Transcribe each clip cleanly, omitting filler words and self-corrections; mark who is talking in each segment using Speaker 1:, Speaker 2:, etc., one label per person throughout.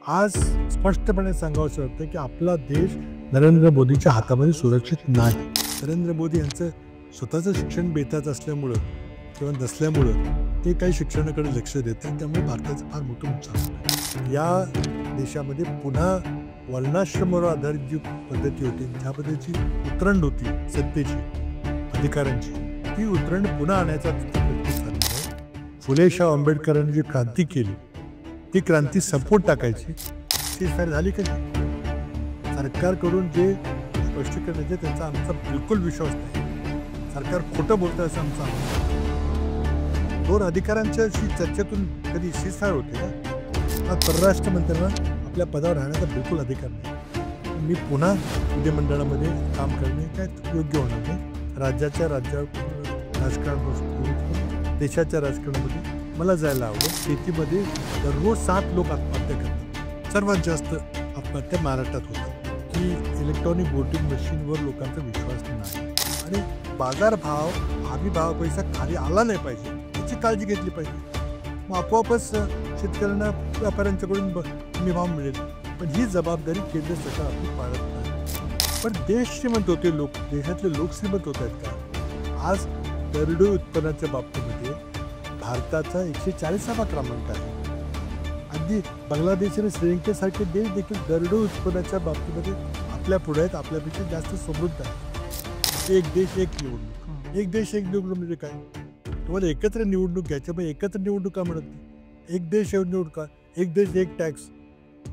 Speaker 1: आज स्पष्टपणे सांगावंसं वाटतं की आपला देश नरेंद्र मोदीच्या हातामध्ये सुरक्षित नाही. नरेंद्र मोदी यांचं स्वतःचं शिक्षण बेताच असल्यामुळं किंवा नसल्यामुळं ते काही शिक्षणाकडे लक्ष देत नाही. त्यामुळे भारताचं फार मोठं नुकसान होतं. या देशामध्ये पुन्हा वर्णाश्रमावर आधारित जी पद्धती होती त्याबद्दलची उतरंड होती सत्तेची, अधिकाऱ्यांची, ती उतरंड पुन्हा आणायचा प्रयत्न चाललेला आहे. फुले शाह आंबेडकरांनी जी क्रांती केली ती क्रांती संपवून टाकायची ती फार झाली का नाही? सरकारकडून जे स्पष्टीकरण येते त्यांचा आमचा बिलकुल विश्वास नाही. सरकार खोटं बोलतं असं आमचा दोन अधिकाऱ्यांच्याशी चर्चेतून कधी शिरसाळ होते का? हा परराष्ट्र मंत्र्यांना आपल्या पदावर राहण्याचा बिलकुल अधिकार नाही. मी पुन्हा विधिमंडळामध्ये काम करणे काय योग्य होणार नाही. राज्याच्या राजकारणात देशाच्या राजकारणामध्ये मला जायला आवडेल. शेतीमध्ये दररोज 7 लोक आत्महत्या करतात. सर्वात जास्त आत्महत्या महाराष्ट्रात होतात की इलेक्ट्रॉनिक वोटिंग मशीनवर लोकांचा विश्वास नाही आणि बाजारभाव हमी भाव पैसा खाली आला नाही पाहिजे याची काळजी घेतली पाहिजे. मग आपोआपच शेतकऱ्यांना व्यापाऱ्यांच्याकडून हमी भाव मिळेल. पण ही जबाबदारी केंद्र सरकार आपली पाळत नाही. पण देश श्रीमंत होते, देशातले लोक श्रीमंत होत आहेत का? आज दरडोई उत्पन्नाच्या बाबतीमध्ये भारताचा 140वा क्रमांक आहे. अगदी बांगलादेश आणि श्रीलंकेसारखे देश देखील दरडोई उत्पन्नाच्या बाबतीमध्ये आपल्या पुढे आहेत, आपल्यापेक्षा जास्त समृद्ध आहेत. एक देश एक निवडणूक. एक देश एक निवडणूक म्हणजे काय? तुम्हाला एकत्र निवडणूक घ्यायच्या, पण एकत्र निवडणूक का म्हणत नाही? एक देश एक निवडणूक, एक देश एक टॅक्स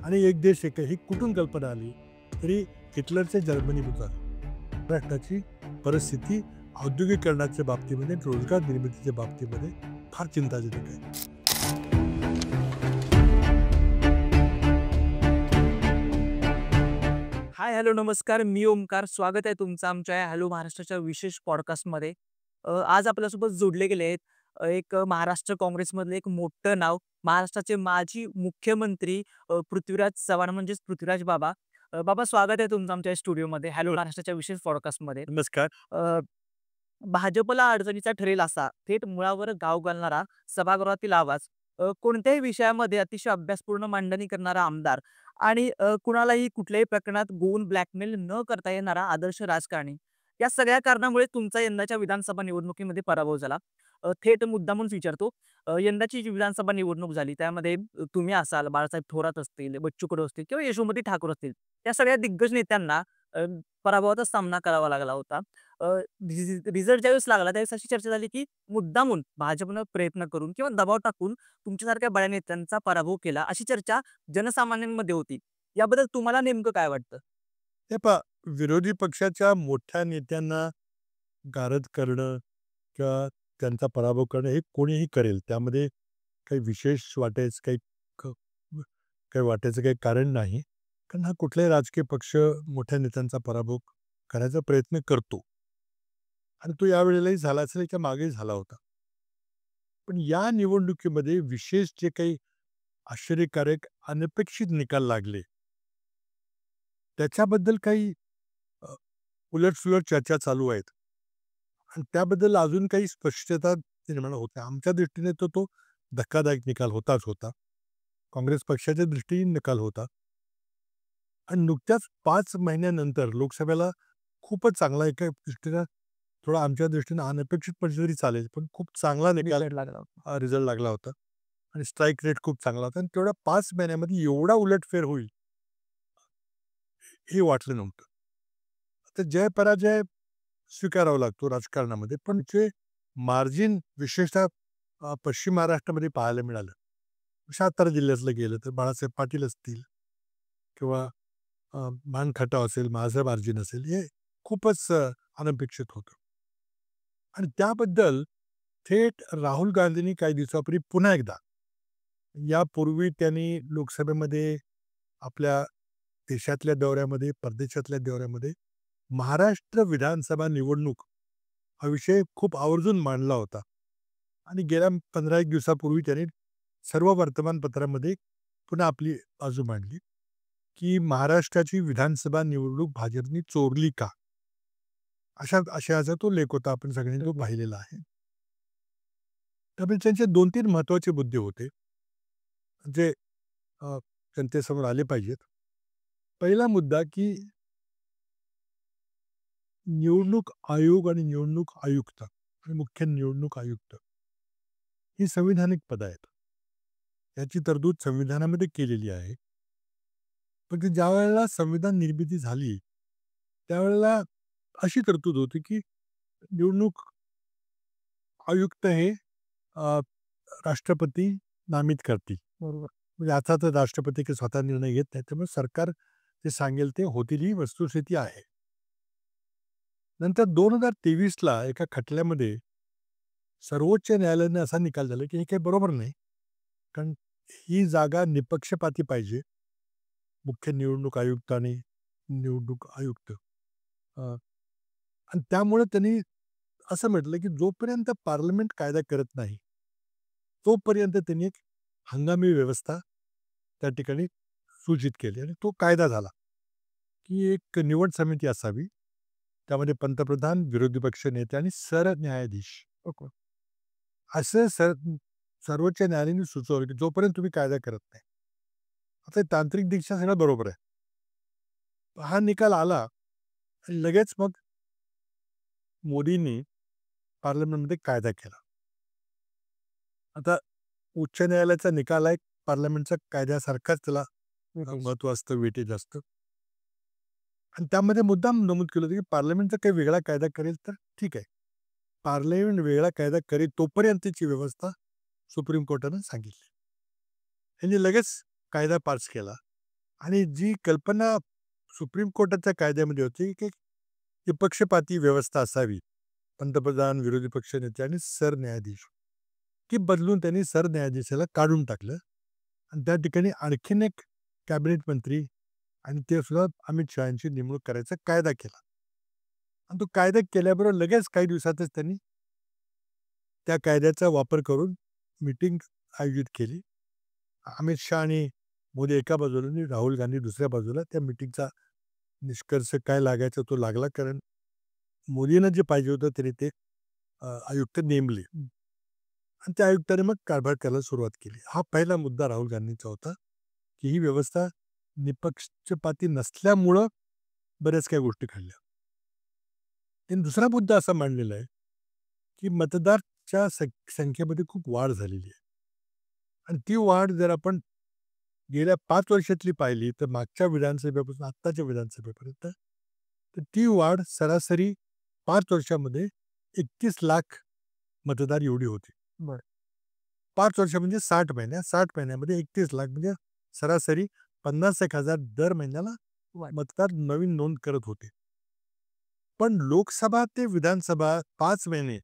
Speaker 1: आणि एक देश एक, ही कुठून कल्पना आली? तरी हिटलरच्या जर्मनीबद्दल महाराष्ट्राची परिस्थिती औद्योगिकरणाच्या बाबतीमध्ये, रोजगार निर्मितीच्या बाबतीमध्ये फार चिंताजनक आहे.
Speaker 2: हाय, हॅलो, नमस्कार. मी ओमकार. स्वागत आहे तुमचं आमच्या या हॅलो महाराष्ट्राच्या विशेष पॉडकास्टमध्ये. आज आपल्यासोबत जोडले गेले आहेत एक महाराष्ट्र काँग्रेसमधलं एक मोठं नाव, महाराष्ट्राचे माजी मुख्यमंत्री पृथ्वीराज चव्हाण म्हणजेच पृथ्वीराज बाबा. बाबा, स्वागत आहे तुमचं आमच्या स्टुडिओमध्ये हॅलो महाराष्ट्राच्या विशेष पॉडकास्टमध्ये.
Speaker 1: नमस्कार.
Speaker 2: भाजपला अडचणीचा ठरेल असा थेट मुळावर गाव घालणारा, सभागृहातील आवाज, कोणत्याही विषयामध्ये अतिशय अभ्यासपूर्ण मांडणी करणारा आमदार आणि कुणालाही कुठल्याही प्रकरणात गोवून ब्लॅकमेल न करता येणारा आदर्श राजकारणी, या सगळ्या कारणामुळे तुमचा यंदाच्या विधानसभा निवडणुकीमध्ये पराभव झाला. थेट मुद्दामून विचारतो, यंदाची जी विधानसभा निवडणूक झाली त्यामध्ये तुम्ही असाल, बाळासाहेब थोरात असतील, बच्चू कडू असतील किंवा यशोमती ठाकूर असतील, या सगळ्या दिग्गज नेत्यांना पराभवाचा सामना करावा लागला होता. रिझल्ट ज्यावेळेस लागला त्यावेळेस अशी चर्चा झाली की मुद्दामून भाजपनं प्रयत्न करून किंवा दबाव टाकून तुमच्यासारख्या बड्या नेत्यांचा पराभव केला, अशी चर्चा जनसामान्यांमध्ये होती. याबद्दल तुम्हाला नेमकं काय वाटतं?
Speaker 1: हे पहा, विरोधी पक्षाच्या मोठ्या नेत्यांना गारद करणं किंवा त्यांचा पराभव करणं हे कोणीही करेल. त्यामध्ये काही विशेष वाटायचं क काही वाटायचं काही कारण नाही. कारण हा कुठलाही राजकीय पक्ष मोठ्या नेत्यांचा पराभव करायचा प्रयत्न करतो आणि तो यावेळेलाही झाला असेल, याच्या मागेही झाला होता. पण या निवडणुकीमध्ये विशेष जे काही आश्चर्यकारक, अनपेक्षित निकाल लागले, त्याच्याबद्दल काही अ, उलट-सुलट चर्चा चालू आहेत आणि त्याबद्दल अजून काही स्पष्टता निर्माण होत नाही. आमच्या दृष्टीने तो धक्कादायक निकाल होताच होता. काँग्रेस पक्षाच्या दृष्टीने निकाल होता आणि नुकत्याच 5 महिन्यानंतर लोकसभेला खूपच चांगला एका दृष्टीनं, थोडा आमच्या दृष्टीनं अनपेक्षितपणे जरी चालेल, पण खूप चांगला निकाल
Speaker 2: रिझल्ट लागला होता.
Speaker 1: रिझल्ट लागला होता आणि स्ट्राईक रेट खूप चांगला होता आणि तेवढ्या 5 महिन्यामध्ये एवढा उलटफेर होईल हे वाटलं नव्हतं. आता जय-पराजय स्वीकारावा लागतो राजकारणामध्ये, पण जे मार्जिन विशेषतः पश्चिम महाराष्ट्रामध्ये पाहायला मिळालं. सातारा जिल्ह्यातलं गेलं तर बाळासाहेब पाटील असतील किंवा मान खटाव असेल, माझं मार्जिन असेल, हे खूपच अनपेक्षित होतं. आणि त्याबद्दल थेट राहुल गांधींनी काही दिवसापूर्वी पुन्हा एकदा, यापूर्वी त्यांनी लोकसभेमध्ये, आपल्या देशातल्या दौऱ्यामध्ये, परदेशातल्या दौऱ्यामध्ये महाराष्ट्र विधानसभा निवडणूक हा विषय खूप आवर्जून मांडला होता आणि गेल्या 15 एक दिवसापूर्वी त्यांनी सर्व वर्तमानपत्रामध्ये पुन्हा आपली बाजू मांडली की महाराष्ट्राची विधानसभा निवडणूक भाजपनी चोरली का? अशाचा तो लेख होता, आपण सगळ्यांनी तो पाहिलेला आहे. त्यामुळे त्यांचे 2-3 महत्त्वाचे मुद्दे होते. जे जनतेसमोर आले पाहिजेत. पहिला मुद्दा की निवडणूक आयोग आणि निवडणूक आयुक्त आणि मुख्य निवडणूक आयुक्त ही संविधानिक पदं आहेत. याची तरतूद संविधानामध्ये केलेली आहे. पण ज्यावेळेला संविधान निर्मिती झाली, त्यावेळेला अशी तरतूद होती की निवडणूक आयुक्त हे अ, राष्ट्रपती नामित करतील.
Speaker 2: बरोबर.
Speaker 1: म्हणजे आता तर राष्ट्रपती काही स्वतः निर्णय घेत नाही. त्यामुळे सरकार जे सांगेल ते होतील ही वस्तुस्थिती आहे. नंतर 2023ला एका खटल्यामध्ये सर्वोच्च न्यायालयाने असा निकाल दिला की हे काही बरोबर नाही. कारण ही जागा निपक्षपाती पाहिजे. मुख्य निवडणूक आयुक्त आणि निवडणूक आयुक्त. अ, आणि त्यामुळे त्यांनी असं म्हटलं की जोपर्यंत पार्लमेंट कायदा करत नाही, तोपर्यंत त्यांनी एक हंगामी व्यवस्था त्या ठिकाणी सूचित केली आणि तो कायदा झाला, की एक निवड समिती असावी. त्यामध्ये पंतप्रधान, विरोधी पक्ष नेते आणि सरन्यायाधीश
Speaker 2: ओके.
Speaker 1: असं सर्वोच्च न्यायालयाने सुचवलं, की जोपर्यंत तुम्ही कायदा करत नाही. आता तांत्रिकदृष्ट्या सगळं बरोबर आहे. हा निकाल आला आणि लगेच मग मोदींनी पार्लमेंटमध्ये कायदा केला. आता उच्च न्यायालयाचा निकाल आहे, पार्लमेंटच्या कायद्यासारखाच त्याला महत्व असतं, वेटेज असतं. आणि त्यामध्ये मुद्दाम नमूद केलं होतं, की पार्लमेंटचा काही वेगळा कायदा करेल तर ठीक आहे. पार्लमेंट वेगळा कायदा करेल तोपर्यंतची व्यवस्था सुप्रीम कोर्टानं सांगितली. त्यांनी लगेच कायदा पास केला आणि जी कल्पना सुप्रीम कोर्टाच्या कायद्यामध्ये होती, की निपक्षपाती व्यवस्था असावी. पंतप्रधान, विरोधी पक्ष नेते आणि सरन्यायाधीश की बदलून त्यांनी सरन्यायाधीशाला काढून टाकलं आणि त्या ठिकाणी आणखीन एक कॅबिनेट मंत्री आणि ते सुद्धा अमित शहाची नेमणूक करायचा कायदा केला. आणि तो कायदा केल्याबरोबर लगेच काही दिवसातच त्यांनी त्या कायद्याचा वापर करून मीटिंग आयोजित केली. अमित शहा आणि मोदी एका बाजूला आणि राहुल गांधी दुसऱ्या बाजूला. त्या मीटिंगचा निष्कर्ष काय लागायचा तो लागला, कारण मोदींना जे पाहिजे होतं त्यांनी ते आयुक्त नेमले आणि त्या आयुक्ताने मग कारभार करायला सुरुवात केली. हा पहिला मुद्दा राहुल गांधींचा होता, की ही व्यवस्था निपक्षपाती नसल्यामुळं बऱ्याच काही गोष्टी घडल्या. त्यांनी दुसरा मुद्दा असा मांडलेला आहे, की मतदारच्या संख्येमध्ये खूप वाढ झालेली आहे. आणि ती वाढ जर आपण गेल्या 5 वर्षातली पाहिली, तर मागच्या विधानसभेपासून आत्ताच्या विधानसभेपर्यंत, तर ती वाढ सरासरी 5 वर्षामध्ये 31 लाख मतदार एवढी होती.
Speaker 2: बरं.
Speaker 1: 5 वर्ष म्हणजे 60 महिन्यात, 60 महिन्यामध्ये 31 लाख म्हणजे सरासरी 50,000 दर महिन्याला
Speaker 2: वाढ.
Speaker 1: मतदार नवीन नोंद करत होते. पण लोकसभा ते विधानसभा 5 महिने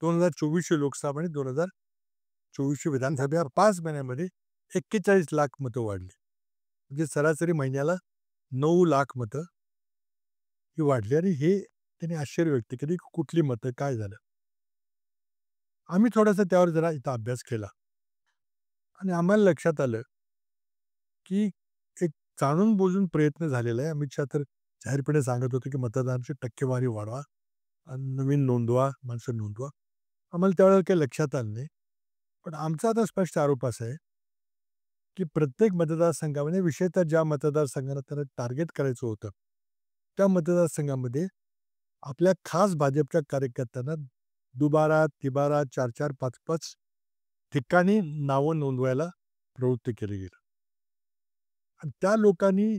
Speaker 1: 2024ची लोकसभा आणि 2024ची विधानसभा 5 महिन्यामध्ये 41 लाख मतं वाढली. म्हणजे सरासरी महिन्याला 9 लाख मतं ही वाढली आणि हे त्यांनी आश्चर्य व्यक्त केले, की कुठली मतं, काय झालं? आम्ही थोडासा त्यावर जरा इथं अभ्यास केला आणि आम्हाला लक्षात आलं, की एक जाणून बुजून प्रयत्न झालेला आहे. अमित शहा तर जाहीरपणे सांगत होते, की मतदानाची टक्केवारी वाढवा, नवीन नोंदवा, माणसं नोंदवा. आम्हाला त्यावेळेला काही लक्षात आलं नाही. पण आमचा आता स्पष्ट आरोप असा आहे, की प्रत्येक मतदारसंघामध्ये विशेषतः ज्या मतदारसंघाला त्याला टार्गेट करायचं होतं, त्या मतदारसंघामध्ये आपल्या खास भाजपच्या कार्यकर्त्यांना दुबारा, तिबारा, 4-4, 5-5 ठिकाणी नावं नोंदवायला प्रवृत्त केलं गेलं. आणि त्या लोकांनी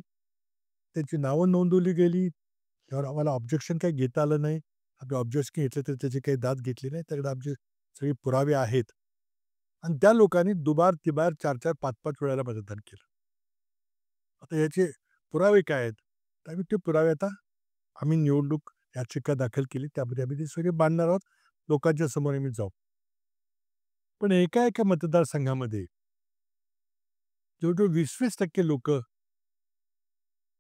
Speaker 1: त्याची नावं नोंदवली गेली. त्यावर आम्हाला ऑब्जेक्शन काही घेता आलं नाही. आम्ही ऑब्जेक्शन घेतलं तर त्याची काही दाद घेतली नाही. त्याकडे आमचे सगळे पुरावे आहेत. आणि त्या लोकांनी दुबार, तिबार, 4-4, 5-5 वेळेला मतदान केलं. आता याचे पुरावे काय आहेत? तर आम्ही ते पुरावे आता आम्ही निवडणूक याचिका दाखल केली. त्यामध्ये आम्ही ते सगळे मांडणार आहोत. लोकांच्या समोर आम्ही जाऊ. पण एका मतदारसंघामध्ये जवळजवळ 20-20% लोकं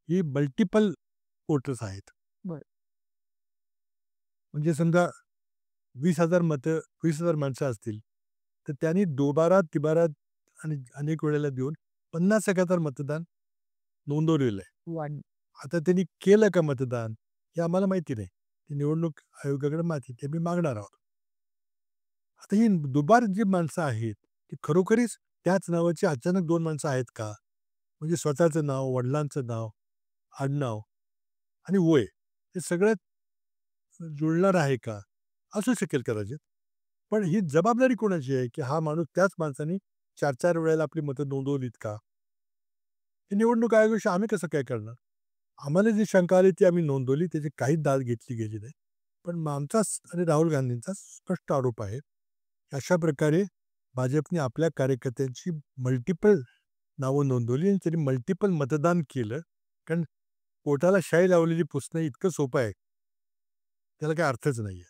Speaker 1: ही मल्टिपल वोटर्स आहेत.
Speaker 2: बरं.
Speaker 1: म्हणजे समजा 20,000 मतं, 20,000 माणसं असतील, तर त्यांनी दोबारा, तिबारा आणि अनेक वेळेला देऊन 50,000 मतदान नोंदवलेलं आहे.
Speaker 2: वाढ.
Speaker 1: आता त्यांनी केलं का मतदान हे आम्हाला माहिती नाही. ते निवडणूक आयोगाकडे माहिती ते आम्ही मागणार आहोत. आता ही दुबार जी माणसं आहेत, ती खरोखरीच त्याच नावाची अचानक 2 माणसं आहेत का? म्हणजे स्वतःचं नाव, वडिलांचं नाव, आडनाव आणि वय हे सगळं जुळणार आहे का? असू शकेल कदाचित. पण ही जबाबदारी कोणाची आहे, की हा माणूस त्याच माणसाने 4-4 वेळेला आपली मतं नोंदवलीत का? ही निवडणूक आयोगाशी आम्ही कसं काय करणार? आम्हाला जी शंका आली ती आम्ही नोंदवली. त्याची काहीच दाद घेतली गेली नाही. पण मग आमचाच आणि राहुल गांधींचा स्पष्ट आरोप आहे. अशा प्रकारे भाजपने आपल्या कार्यकर्त्यांची मल्टिपल नावं नोंदवली आणि त्यांनी मल्टिपल मतदान केलं. कारण पोटाला शाई लावलेली पुसणं इतकं सोपं आहे. त्याला काही अर्थच नाहीये.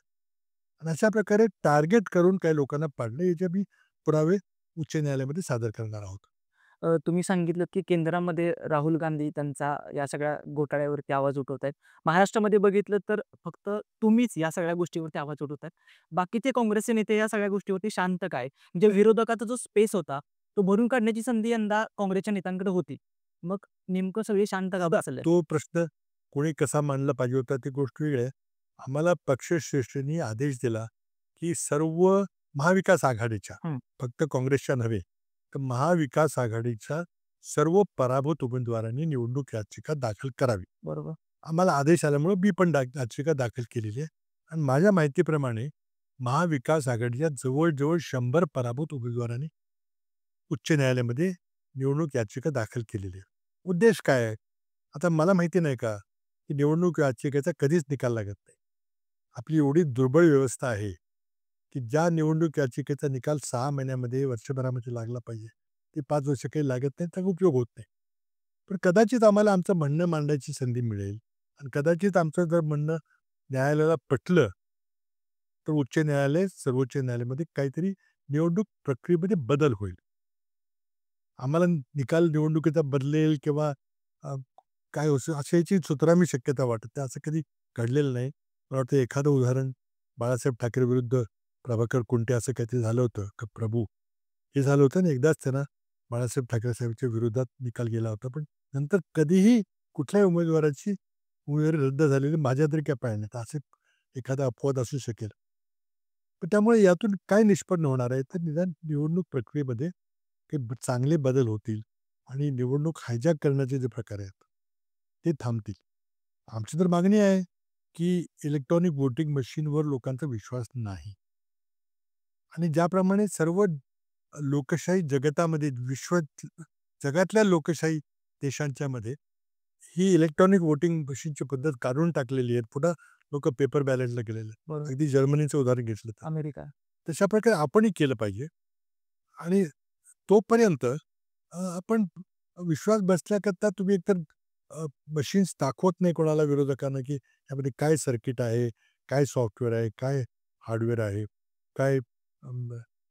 Speaker 1: आणि अशा प्रकारे टार्गेट करून काही लोकांना पाडलं याचे आम्ही पुरावे उच्च न्यायालयामध्ये सादर करणार आहोत.
Speaker 2: तुम्ही सांगितलं की केंद्रामध्ये राहुल गांधी त्यांचा या सगळ्या घोटाळ्यावरती आवाज उठवतायत. महाराष्ट्रामध्ये बघितलं तर फक्त तुम्हीच या सगळ्या गोष्टीवरती आवाज उठवतायत. बाकीचे काँग्रेसचे नेते या सगळ्या गोष्टीवरती शांत काय? म्हणजे विरोधकाचा जो स्पेस होता, तो भरून काढण्याची संधी यंदा काँग्रेसच्या नेत्यांकडे होती. मग नेमकं सगळे शांत का बसले?
Speaker 1: तो प्रश्न कोणी कसा मांडला पाहिजे होता ती गोष्ट वेगळी आहे. आम्हाला पक्षश्रेष्ठींनी आदेश दिला, की सर्व महाविकास आघाडीच्या,
Speaker 2: हं,
Speaker 1: फक्त काँग्रेसच्या नव्हे, तर महाविकास आघाडीच्या सर्व पराभूत उमेदवारांनी निवडणूक याचिका दाखल करावी.
Speaker 2: बरोबर.
Speaker 1: आम्हाला आदेश आल्यामुळे मी पण याचिका दाखल केलेली आहे आणि माझ्या माहितीप्रमाणे महाविकास आघाडीच्या जवळ-जवळ 100 पराभूत उमेदवारांनी उच्च न्यायालयामध्ये निवडणूक याचिका दाखल केलेली आहे. उद्देश काय आहे? आता मला माहिती नाही का, की निवडणूक याचिकेचा कधीच निकाल लागत नाही. आपली एवढी दुर्बळ व्यवस्था आहे, की ज्या निवडणूक याचिकेचा निकाल 6 महिन्यामध्ये, वर्षभरामध्ये लागला पाहिजे, ते 5 वर्ष काही लागत नाही, त्याचा उपयोग होत नाही. पण कदाचित आम्हाला आमचं म्हणणं मांडायची संधी मिळेल आणि कदाचित आमचं जर म्हणणं न्यायालयाला पटलं, तर उच्च न्यायालय, सर्वोच्च न्यायालयामध्ये काहीतरी निवडणूक प्रक्रियेमध्ये बदल होईल. आम्हाला निकाल निवडणुकीचा बदलेल किंवा अ, काय असं अशाची सुतरामी शक्यता वाटत नाही. असं कधी घडलेलं नाही. मला वाटतं एखादं उदाहरण बाळासाहेब ठाकरे विरुद्ध प्रभाकर कुंटे असं काहीतरी झालं होतं का प्रभू? हे झालं होतं आणि एकदाच त्यांना बाळासाहेब ठाकरे साहेबांच्या विरोधात निकाल गेला होता. पण नंतर कधीही कुठल्याही उमेदवाराची उमेदवारी रद्द झालेली माझ्या तरी काय पाहिलं नाही. तर असे एखादा अपवाद असू शकेल. पण त्यामुळे यातून काय निष्पन्न होणार आहे, तर निदान निवडणूक प्रक्रियेमध्ये काही चांगले बदल होतील आणि निवडणूक हायजॅक करण्याचे जे प्रकार आहेत, ते थांबतील. आमची तर मागणी आहे, की इलेक्ट्रॉनिक व्होटिंग मशीनवर लोकांचा विश्वास नाही आणि ज्याप्रमाणे सर्व लोकशाही जगतामध्ये जगातल्या लोकशाही देशांच्यामध्ये ही इलेक्ट्रॉनिक व्होटिंग मशीनची पद्धत काढून टाकलेली आहे. पुन्हा लोकं पेपर बॅलेटला गेलेले आहेत.
Speaker 2: बरोबर.
Speaker 1: अगदी जर्मनीचं उदाहरण घेतलं तर.
Speaker 2: अमेरिका.
Speaker 1: तशा प्रकारे आपणही केलं पाहिजे आणि तोपर्यंत आपण विश्वास बसल्याकरता तुम्ही एकतर मशीन्स दाखवत नाही कोणाला विरोधकांना, की यामध्ये काय सर्किट आहे, काय सॉफ्टवेअर आहे, काय हार्डवेअर आहे, काय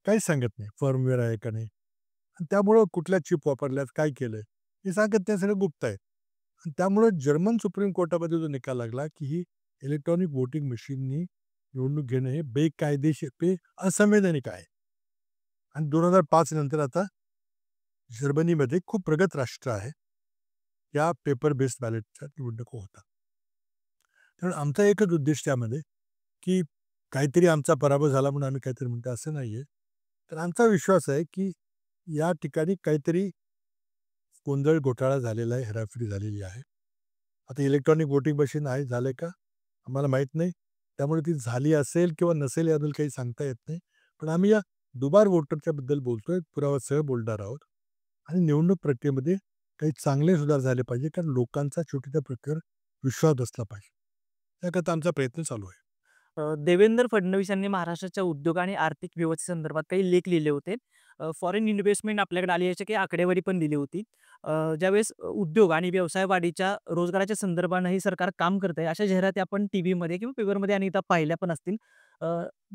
Speaker 1: काहीच सांगत नाही. फर्मवेअर आहे का नाही? आणि त्यामुळं कुठल्या चिप वापरल्यात, काय केलंय, हे सांगत नाही, सगळं गुप्त आहे. आणि त्यामुळं जर्मन सुप्रीम कोर्टामध्ये जो निकाल लागला, की ही इलेक्ट्रॉनिक व्होटिंग मशीननी निवडणूक घेणं हे बेकायदेशीर, असंवैधानिक आहे. आणि 2005 नंतर आता जर्मनीमध्ये खूप प्रगत राष्ट्र आहे. या पेपर बेस्ड बॅलेटच्या निवडणुका होतात. त्यामुळे आमचा एकच उद्देश त्यामध्ये, की काहीतरी आमचा पराभव झाला म्हणून आम्ही काहीतरी म्हणतो असं नाहीये. तर आमचा विश्वास आहे, की या ठिकाणी काहीतरी गोंधळ घोटाळा झालेला आहे, हेराफेरी झालेली आहे. आता इलेक्ट्रॉनिक वोटिंग मशीन आहे, झालंय का? आम्हाला माहीत नाही. त्यामुळे ती झाली असेल किंवा नसेल याबद्दल काही सांगता येत नाही. पण आम्ही या दुबार वोटरच्या बद्दल बोलतोय, पुराव्यासह बोलणार आहोत. आणि निवडणूक प्रक्रियेमध्ये काही चांगले सुधार झाले पाहिजे, कारण लोकांचा शेवटी त्या प्रक्रियेवर विश्वास बसला पाहिजे. त्याकरता आमचा प्रयत्न चालू आहे.
Speaker 2: देवेंद्र फडणवीस यांनी महाराष्ट्राच्या उद्योग आणि आर्थिक व्यवस्थेसंदर्भात काही लेख लिहिले होते. फॉरेन इन्व्हेस्टमेंट आपल्याकडे आली याची काही आकडेवारी पण दिली होती. ज्यावेळेस उद्योग आणि व्यवसाय वाढीच्या रोजगाराच्या संदर्भानंही सरकार काम करत आहे, अशा जाहिराती आपण टीव्हीमध्ये किंवा पेपरमध्ये अनेकदा पाहिल्या पण असतील. अ,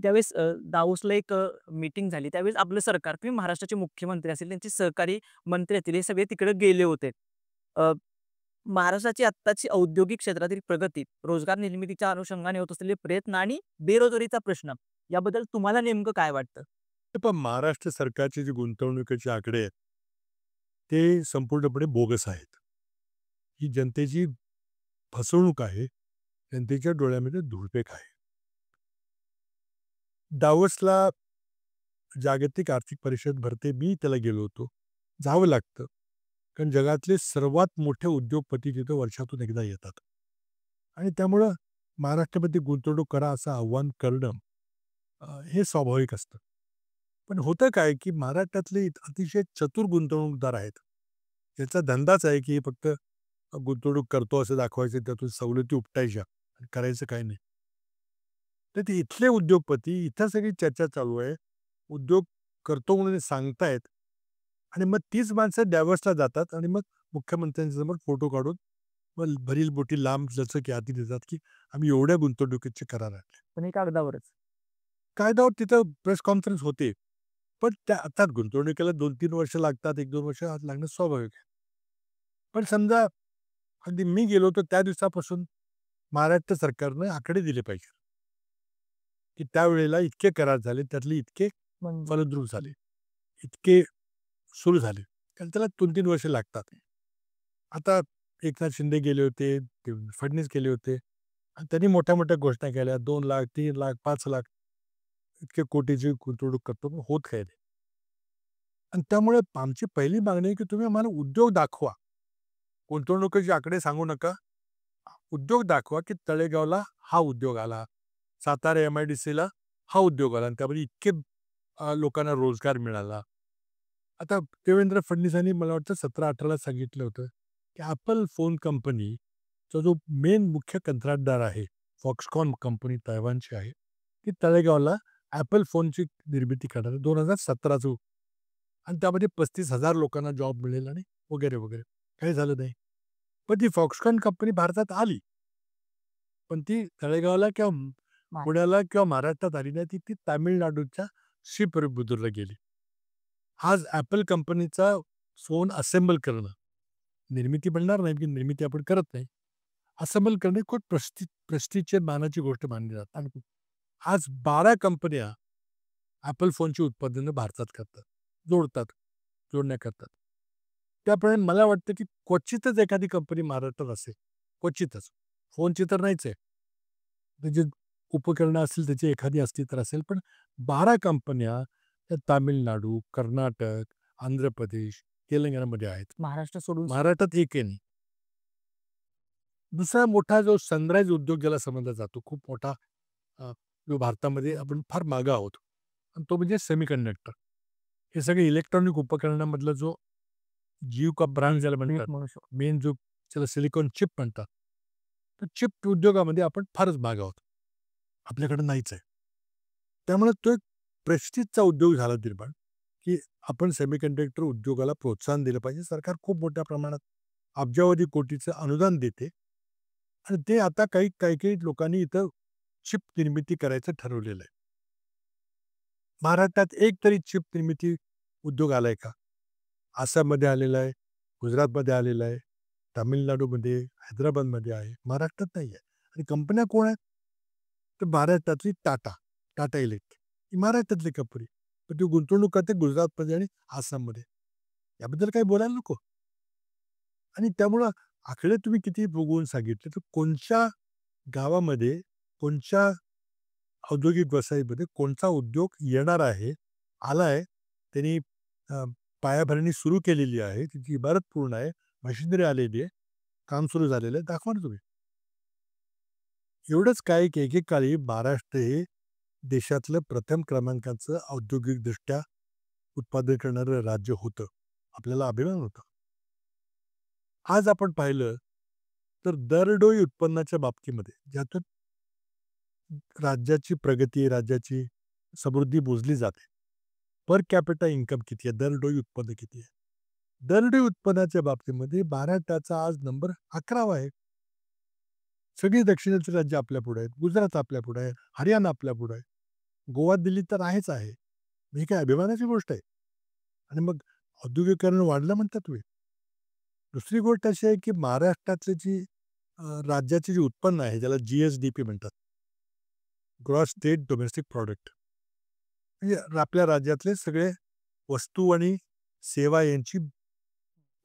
Speaker 2: त्यावेळेस दावोसला एक मीटिंग झाली. त्यावेळेस आपलं सरकार किंवा महाराष्ट्राचे मुख्यमंत्री असतील, त्यांचे सहकारी मंत्री असतील, हे सगळे तिकडे गेले होते. महाराष्ट्राची आत्ताची औद्योगिक क्षेत्रातील प्रगती, रोजगार निर्मितीच्या अनुषंगाने होत असलेले प्रयत्न आणि बेरोजगारीचा प्रश्न याबद्दल तुम्हाला नेमकं काय वाटतं?
Speaker 1: हे पण महाराष्ट्र सरकारचे जे गुंतवणुकीचे आकडे आहेत, ते संपूर्णपणे बोगस आहेत. ही जनतेची फसवणूक आहे. जनतेच्या डोळ्यामध्ये धूळफेक आहे. दावोसला जागतिक आर्थिक परिषद भरते, मी त्याला गेलो होतो. जावं लागतं. कारण जगातले सर्वात मोठे उद्योगपती तिथं वर्षातून एकदा येतात. आणि त्यामुळं महाराष्ट्रामध्ये गुंतवणूक करा असं आव्हान करणं हे स्वाभाविक असतं. पण होतं काय, की महाराष्ट्रातले अतिशय चतुर गुंतवणूकदार आहेत. त्याचा धंदाच आहे, की फक्त गुंतवणूक करतो असं दाखवायचं, त्यातून सवलती उपटायच्या आणि करायचं काही नाही. तर ते इथले उद्योगपती, इथं सगळी चर्चा चालू आहे. उद्योग करतो म्हणून ते सांगतायत आणि मग तीच माणसं डॅव्हर्सला जातात आणि मग मुख्यमंत्र्यांच्या समोर फोटो काढून मग भरील बोटी लांब जसं की हाती देतात, की आम्ही एवढ्या गुंतवणुकीचे करार आणले.
Speaker 2: पण हे कागदावरच.
Speaker 1: कायद्यावर तिथं प्रेस कॉन्फरन्स होते. पण त्या अर्थात गुंतवणुकीला 2-3 वर्ष लागतात, 1-2 वर्ष लागणं स्वाभाविक आहे. पण समजा अगदी मी गेलो होतो त्या दिवसापासून महाराष्ट्र सरकारनं आकडे दिले पाहिजे, की त्यावेळेला इतके करार झाले, त्यातले इतके
Speaker 2: म्हणजे
Speaker 1: फलद्रूप झाले, इतके सुरू झाले. कारण त्याला 2-3 वर्ष लागतात. आता एकनाथ शिंदे गेले होते, ते फडणवीस गेले होते आणि त्यांनी मोठ्या-मोठ्या घोषणा केल्या. 2,00,000, 3,00,000, 5,00,000 इतके कोटीची गुंतवणूक करतो, पण होत काय नाही. आणि त्यामुळे आमची पहिली मागणी आहे, की तुम्ही आम्हाला उद्योग दाखवा. गुंतवणुकीचे आकडे सांगू नका. उद्योग दाखवा, की तळेगावला हा उद्योग आला. सातारा MIDCला हा उद्योग आला आणि त्यामध्ये इतके लोकांना रोजगार मिळाला. आता देवेंद्र फडणवीसांनी मला वाटतं 17-18ला सांगितलं होतं, की Apple फोन कंपनीचा जो मेन मुख्य कंत्राटदार आहे, Foxconn कंपनी तैवानची आहे, ती तळेगावला Apple फोनची निर्मिती करणार आहे 2017चं आणि त्यामध्ये 35,000 लोकांना जॉब मिळेल आणि वगैरे, वगैरे. काही झालं नाही. पण ती Foxconn कंपनी भारतात आली. पण ती तळेगावला किंवा पुण्याला किंवा महाराष्ट्रात आली नाही. ती ती तामिळनाडूच्या श्रीपेरुंबुदूरला गेली. आज Apple कंपनीचा फोन असेंबल करणं, निर्मिती म्हणणार नाही, की निर्मिती आपण करत नाही. असेंबल करणे खूप प्रेस्टिजची मानाची गोष्ट मानली जाते. आणि आज 12 कंपन्या Apple फोनची उत्पादनं भारतात करतात, जोडतात, जोडण्या करतात. त्याप्रमाणे मला वाटतं, की क्वचितच एखादी कंपनी महाराष्ट्रात असेल, क्वचितच. फोनची तर नाहीच आहे. त्याची उपकरणं असतील त्याची एखादी असती तर असेल, पण 12 कंपन्या त्या तामिळनाडू, कर्नाटक, आंध्र प्रदेश, तेलंगणामध्ये आहेत.
Speaker 2: महाराष्ट्र सोडून
Speaker 1: महाराष्ट्रात एकही नाही. दुसरा मोठा जो सनराईज उद्योग ज्याला समजला जातो, खूप मोठा जो भारतामध्ये आपण फार मागे आहोत आणि तो म्हणजे सेमीकंडक्टर. हे सगळे इलेक्ट्रॉनिक उपकरणामधला जो जीव का प्राण ज्याला म्हणतात,
Speaker 2: म्हणू शकतो.
Speaker 1: मेन जो त्याला सिलिकॉन चिप म्हणतात. तर चिप उद्योगामध्ये आपण फारच मागे आहोत. आपल्याकडे नाहीच आहे. त्यामुळे तो एक प्रेस्टिजचा उद्योग झाला निर्माण, की आपण सेमीकंडक्टर उद्योगाला प्रोत्साहन दिलं पाहिजे. सरकार खूप मोठ्या प्रमाणात अब्जावधी कोटीचं अनुदान देते आणि ते आता काही लोकांनी इथं चिप निर्मिती करायचं ठरवलेलं आहे. महाराष्ट्रात एक तरी चिप निर्मिती उद्योग आलाय का? आसाममध्ये आलेला आहे, गुजरातमध्ये आलेला आहे, तामिळनाडूमध्ये, हैदराबादमध्ये आहे, महाराष्ट्रात नाही आहे. आणि कंपन्या कोण आहेत? तर महाराष्ट्रातली टाटा इलेक्ट्रिक ही महाराष्ट्रातली कंपनी. पण ती गुंतवणूक करते गुजरातमध्ये आणि आसाममध्ये. याबद्दल काही बोलायला नको. आणि त्यामुळं आकडे तुम्ही किती बघून सांगितले, तर कोणत्या गावामध्ये, कोणत्या औद्योगिक वसाहतीमध्ये कोणता उद्योग येणार आहे, आलाय, त्यांनी अ, पायाभरणी सुरू केलेली आहे, तिची इमारत पूर्ण आहे, मशिनरी आलेली आहे, काम सुरू झालेलं आहे, दाखवा ना तुम्ही. एवढंच काय, की एकेकाळी महाराष्ट्र हे देशातलं प्रथम क्रमांकाचं औद्योगिकदृष्ट्या उत्पादन करणारं राज्य होतं. आपल्याला अभिमान होता. आज आपण पाहिलं तर दरडोई उत्पन्नाच्या बाबतीमध्ये ज्यातून राज्याची प्रगती, राज्याची समृद्धी मोजली जाते. पर कॅपिटा इन्कम किती आहे? दरडोई उत्पन्न किती आहे? दरडोई उत्पन्नाच्या बाबतीमध्ये महाराष्ट्राचा आज नंबर 11वा आहे. सगळी दक्षिणेचे राज्य आपल्या पुढे आहेत. गुजरात आपल्या पुढे आहे. हरियाणा आपल्या पुढे आहे. गोवा, दिल्ली तर आहेच आहे. ही काही अभिमानाची गोष्ट आहे. आणि मग औद्योगिकीकरण वाढलं म्हणतात तुम्ही. दुसरी गोष्ट अशी आहे, की महाराष्ट्रातली जी राज्याचे जे उत्पन्न आहे, ज्याला GSDP म्हणतात. Gross state domestic product. म्हणजे आपल्या राज्यातले सगळे वस्तू आणि सेवा यांची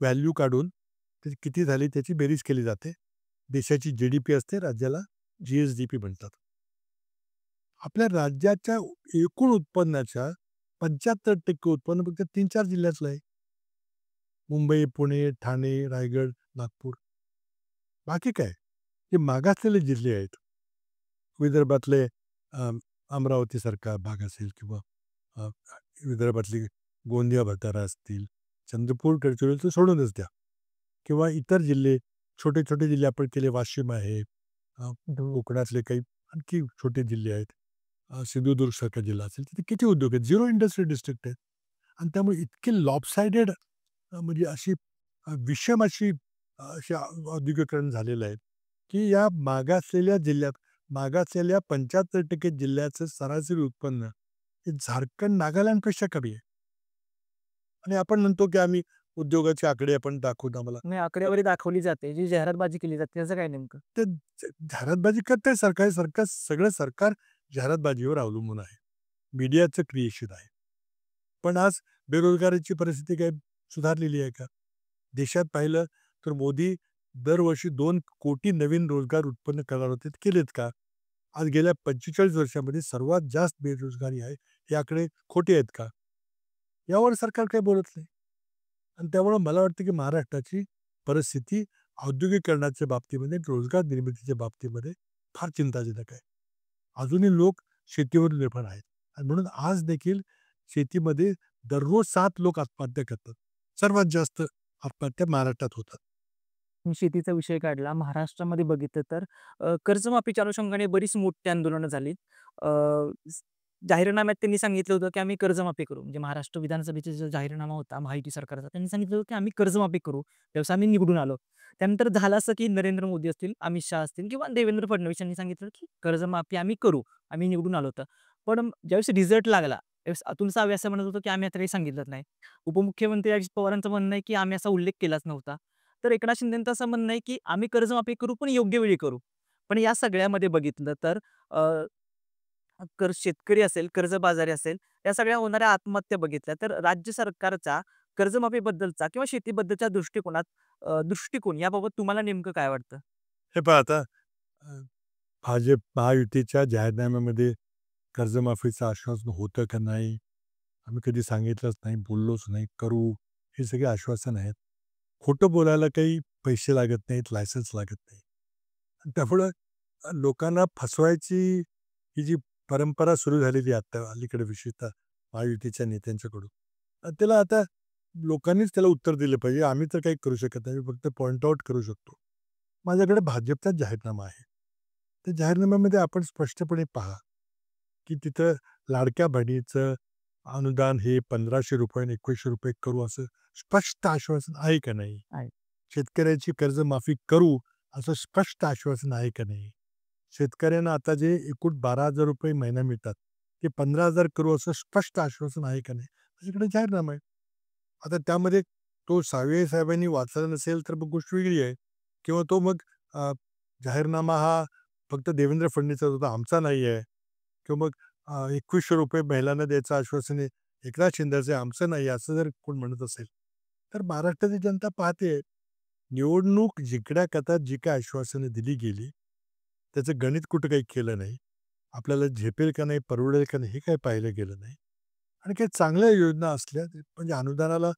Speaker 1: व्हॅल्यू काढून ते किती झाली त्याची बेरीज केली जाते. देशाची GDP असते, राज्याला GSDP म्हणतात. आपल्या राज्याच्या एकूण उत्पन्नाच्या 75% उत्पन्न फक्त 3-4 जिल्ह्यातलं आहे. मुंबई, पुणे, ठाणे, रायगड, नागपूर. बाकी काय? हे मागासलेले जिल्हे आहेत. विदर्भातले अ, अमरावतीसारखा भाग असेल किंवा अ, विदर्भातली गोंदिया, भंडारा असतील, चंद्रपूर, गडचिरोली तर सोडूनच द्या किंवा इतर जिल्हे, छोटे-छोटे जिल्हे आपण केले, वाशिम आहे, कोकणातले काही आणखी छोटे जिल्हे आहेत. सिंधुदुर्गसारखा जिल्हा असेल, तिथे किती उद्योग आहेत? 0 इंडस्ट्रियल डिस्ट्रिक्ट आहेत आणि त्यामुळे इतके लॉपसाइडेड म्हणजे अशी विषम अशी अशी औद्योगिकीकरण झालेलं आहे, की या मागासलेल्या जिल्ह्यात मागासलेल्या 75% जिल्ह्याचं सरासरी उत्पन्न हे झारखंड, नागालँडपेक्षा कमी आहे. आणि आपण म्हणतो, की आम्ही उद्योगाचे आकडे आपण दाखवून आम्हाला
Speaker 2: नाही
Speaker 1: तर
Speaker 2: आकडेवारी दाखवली जाते, जी जाहिरातबाजी केली जाते त्याचं काय नेमकं?
Speaker 1: ते जाहिरातबाजी करतंय सरकार. सरकार सगळं सरकार जाहिरातबाजीवर अवलंबून आहे. मीडियाचं क्रिएशन आहे. पण आज बेरोजगारीची परिस्थिती काही सुधारलेली आहे का? देशात पाहिलं तर मोदी दरवर्षी 2 कोटी नवीन रोजगार उत्पन्न करणार होते. ते केलेत का? आज गेल्या 45 वर्षामध्ये सर्वात जास्त बेरोजगारी आहे. हे आकडे खोटे आहेत का? यावर सरकार काही बोलत नाही. आणि त्यामुळं मला वाटतं की महाराष्ट्राची परिस्थिती औद्योगिकरणाच्या बाबतीमध्ये, रोजगार निर्मितीच्या बाबतीमध्ये फार चिंताजनक आहे. अजूनही लोक शेतीवर निर्भर आहेत आणि म्हणून आज देखील शेतीमध्ये दररोज 7 लोक आत्महत्या करतात. सर्वात जास्त आत्महत्या महाराष्ट्रात होतात.
Speaker 2: तुम्ही शेतीचा विषय काढला. महाराष्ट्रामध्ये बघितलं तर कर्जमाफीच्या अनुषंगाने बरीच मोठी आंदोलनं झाली. अ, स जाहीरनाम्यात त्यांनी सांगितलं होतं, की आम्ही कर्जमाफी करू. म्हणजे महाराष्ट्र विधानसभेचा जो जाहीरनामा होता महायुती सरकारचा, त्यांनी सांगितलं होतं, की आम्ही कर्जमाफी करू. त्यावेळेस आम्ही निवडून आलो. त्यानंतर झालं असं, की नरेंद्र मोदी असतील, अमित शहा असतील किंवा देवेंद्र फडणवीस यांनी सांगितलं, की कर्जमाफी आम्ही करू. आम्ही निवडून आलो होतो. पण ज्यावेळेस रिझल्ट लागला, त्यावेळेस अतुल सावे असं म्हणत होतं, की आम्ही आता काही सांगितलंच नाही. उपमुख्यमंत्री अजित पवारांचं म्हणणं आहे, की आम्ही असा उल्लेख केलाच नव्हता. तर एकनाथ शिंदेंचं असं म्हणणं आहे, की आम्ही कर्जमाफी करू, पण योग्य वेळी करू. पण या सगळ्यामध्ये बघितलं तर अ, शेतकरी असेल, कर्जबाजारी असेल, या सगळ्या होणाऱ्या आत्महत्या बघितल्या, तर राज्य सरकारचा कर्जमाफीबद्दलचा किंवा शेतीबद्दलच्या दृष्टिकोन याबाबत तुम्हाला नेमकं काय वाटतं?
Speaker 1: हे पहा आता अ, भाजप महायुतीच्या जाहीरनाम्यामध्ये कर्जमाफीचं आश्वासन होतं का नाही? आम्ही कधी सांगितलंच नाही, बोललोच नाही, करू, हे सगळे आश्वासन आहेत. खोटं बोलायला काही पैसे लागत नाहीत, लायसन्स लागत नाही. आणि त्यामुळं लोकांना फसवायची ही जी परंपरा सुरू झालेली आहे आता अलीकडे विशेषतः महायुतीच्या नेत्यांच्याकडून. त्याला आता लोकांनीच त्याला उत्तर दिलं पाहिजे. आम्ही तर काही करू शकत नाही. फक्त पॉइंट आउट करू शकतो. माझ्याकडे भाजपचाच जाहीरनामा आहे. त्या जाहीरनाम्यामध्ये आपण स्पष्टपणे पहा, की तिथं लाडक्या बहिणीचं अनुदान हे ₹1500 आणि ₹2100 करू असं स्पष्ट आश्वासन आहे का नाही?
Speaker 2: आहे.
Speaker 1: शेतकऱ्याची कर्जमाफी करू असं स्पष्ट आश्वासन आहे का नाही? शेतकऱ्यांना आता जे एकूण ₹12,000 महिना मिळतात, ते 15,000 करू असं स्पष्ट आश्वासन आहे का नाही? त्याच्याकडे जाहीरनामा आहे. आता त्यामध्ये तो सावे साहेबांनी वाचला नसेल तर मग गोष्ट वेगळी आहे किंवा तो मग अ, जाहीरनामा हा फक्त देवेंद्र फडणवीसचा होता, आमचा नाही आहे किंवा मग ₹2100 महिलांना द्यायचं आश्वासन आहे, एकनाथ शिंदेचं आहे, आमचं नाही आहे, असं जर कोण म्हणत असेल, तर महाराष्ट्राची जनता पाहते निवडणूक जिंकण्याकरता जी काही आश्वासनं दिली गेली, त्याचं गणित कुठं काही केलं नाही. आपल्याला झेपेल का नाही, परवडेल का नाही, हे काही पाहिलं गेलं नाही. आणि काही चांगल्या योजना असल्या म्हणजे अनुदानाला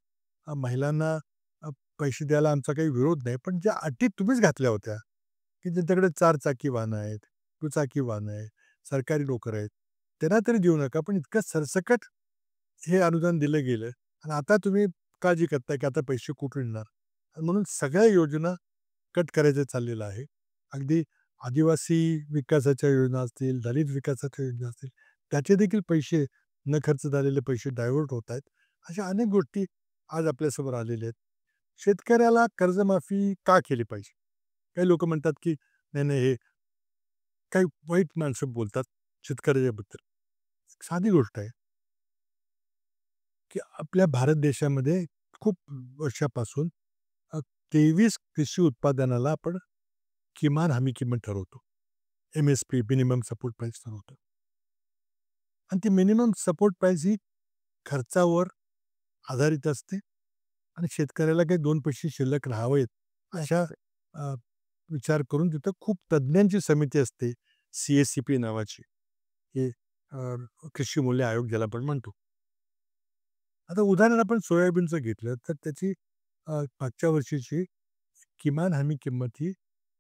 Speaker 1: महिलांना अ, पैसे द्यायला आमचा काही विरोध नाही. पण ज्या अटी तुम्हीच घातल्या होत्या, की ज्यांच्याकडे 4 चाकी वाहनं आहेत, दुचाकी वाहनं आहेत, सरकारी नोकर आहेत, त्यांना तरी देऊ नका. पण इतकं सरसकट हे अनुदान दिलं गेलं आणि आता तुम्ही काळजी करताय, की आता पैसे कुठून येणार? आणि म्हणून सगळ्या योजना कट करायचं चाललेलं आहे. अगदी आदिवासी विकासाच्या योजना असतील, दलित विकासाच्या योजना असतील, त्याचे देखील पैसे न खर्च झालेले पैसे डायव्हर्ट होत आहेत. अशा अनेक गोष्टी आज आपल्यासमोर आलेल्या आहेत. शेतकऱ्याला कर्जमाफी का केली पाहिजे? काही लोकं म्हणतात, की नाही, नाही, हे काही वाईट माणसं बोलतात शेतकऱ्याच्याबद्दल. साधी गोष्ट आहे, की आपल्या भारत देशामध्ये खूप वर्षापासून अ, 23 कृषी उत्पादनाला आपण किमान हमी किंमत ठरवतो. एम-एस-पी मिनिमम सपोर्ट प्राईस ठरवतो. आणि ती मिनिमम सपोर्ट प्राईस ही खर्चावर आधारित असते आणि शेतकऱ्याला काही 2 पैसे शिल्लक राहावेत अशा
Speaker 2: नक्कीच.
Speaker 1: अ, विचार करून तिथं खूप तज्ञांची समिती असते, सी-एस-सी-पी नावाची. हे कृषी मूल्य आयोग ज्याला आपण म्हणतो. आता उदाहरण आपण सोयाबीनचं घेतलं तर त्याची मागच्या वर्षीची किमान हमी किंमत ही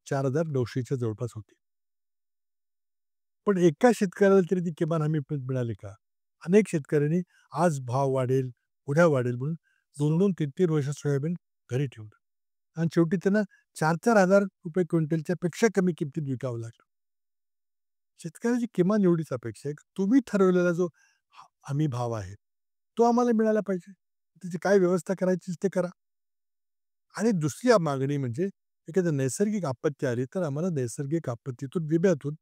Speaker 1: 4,900च्या जवळपास होती. पण एका शेतकऱ्याला तरी ती किमान हमी मिळाली का? अनेक शेतकऱ्यांनी आज भाव वाढेल, उद्या वाढेल म्हणून 2-2, 3-3 वर्ष सोयाबीन घरी ठेवलं आणि शेवटी त्यांना ₹4,000-4,000 क्विंटलच्या पेक्षा कमी किमतीत विकावं लागलं. शेतकऱ्याची किमान एवढीच अपेक्षा आहे, की तुम्ही ठरवलेला जो हमी भाव आहे, तो आम्हाला मिळाला पाहिजे. त्याची काय व्यवस्था करायची ते करा. आणि दुसरी मागणी म्हणजे एखादी नैसर्गिक आपत्ती आली, तर आम्हाला नैसर्गिक आपत्तीतून, विम्यातून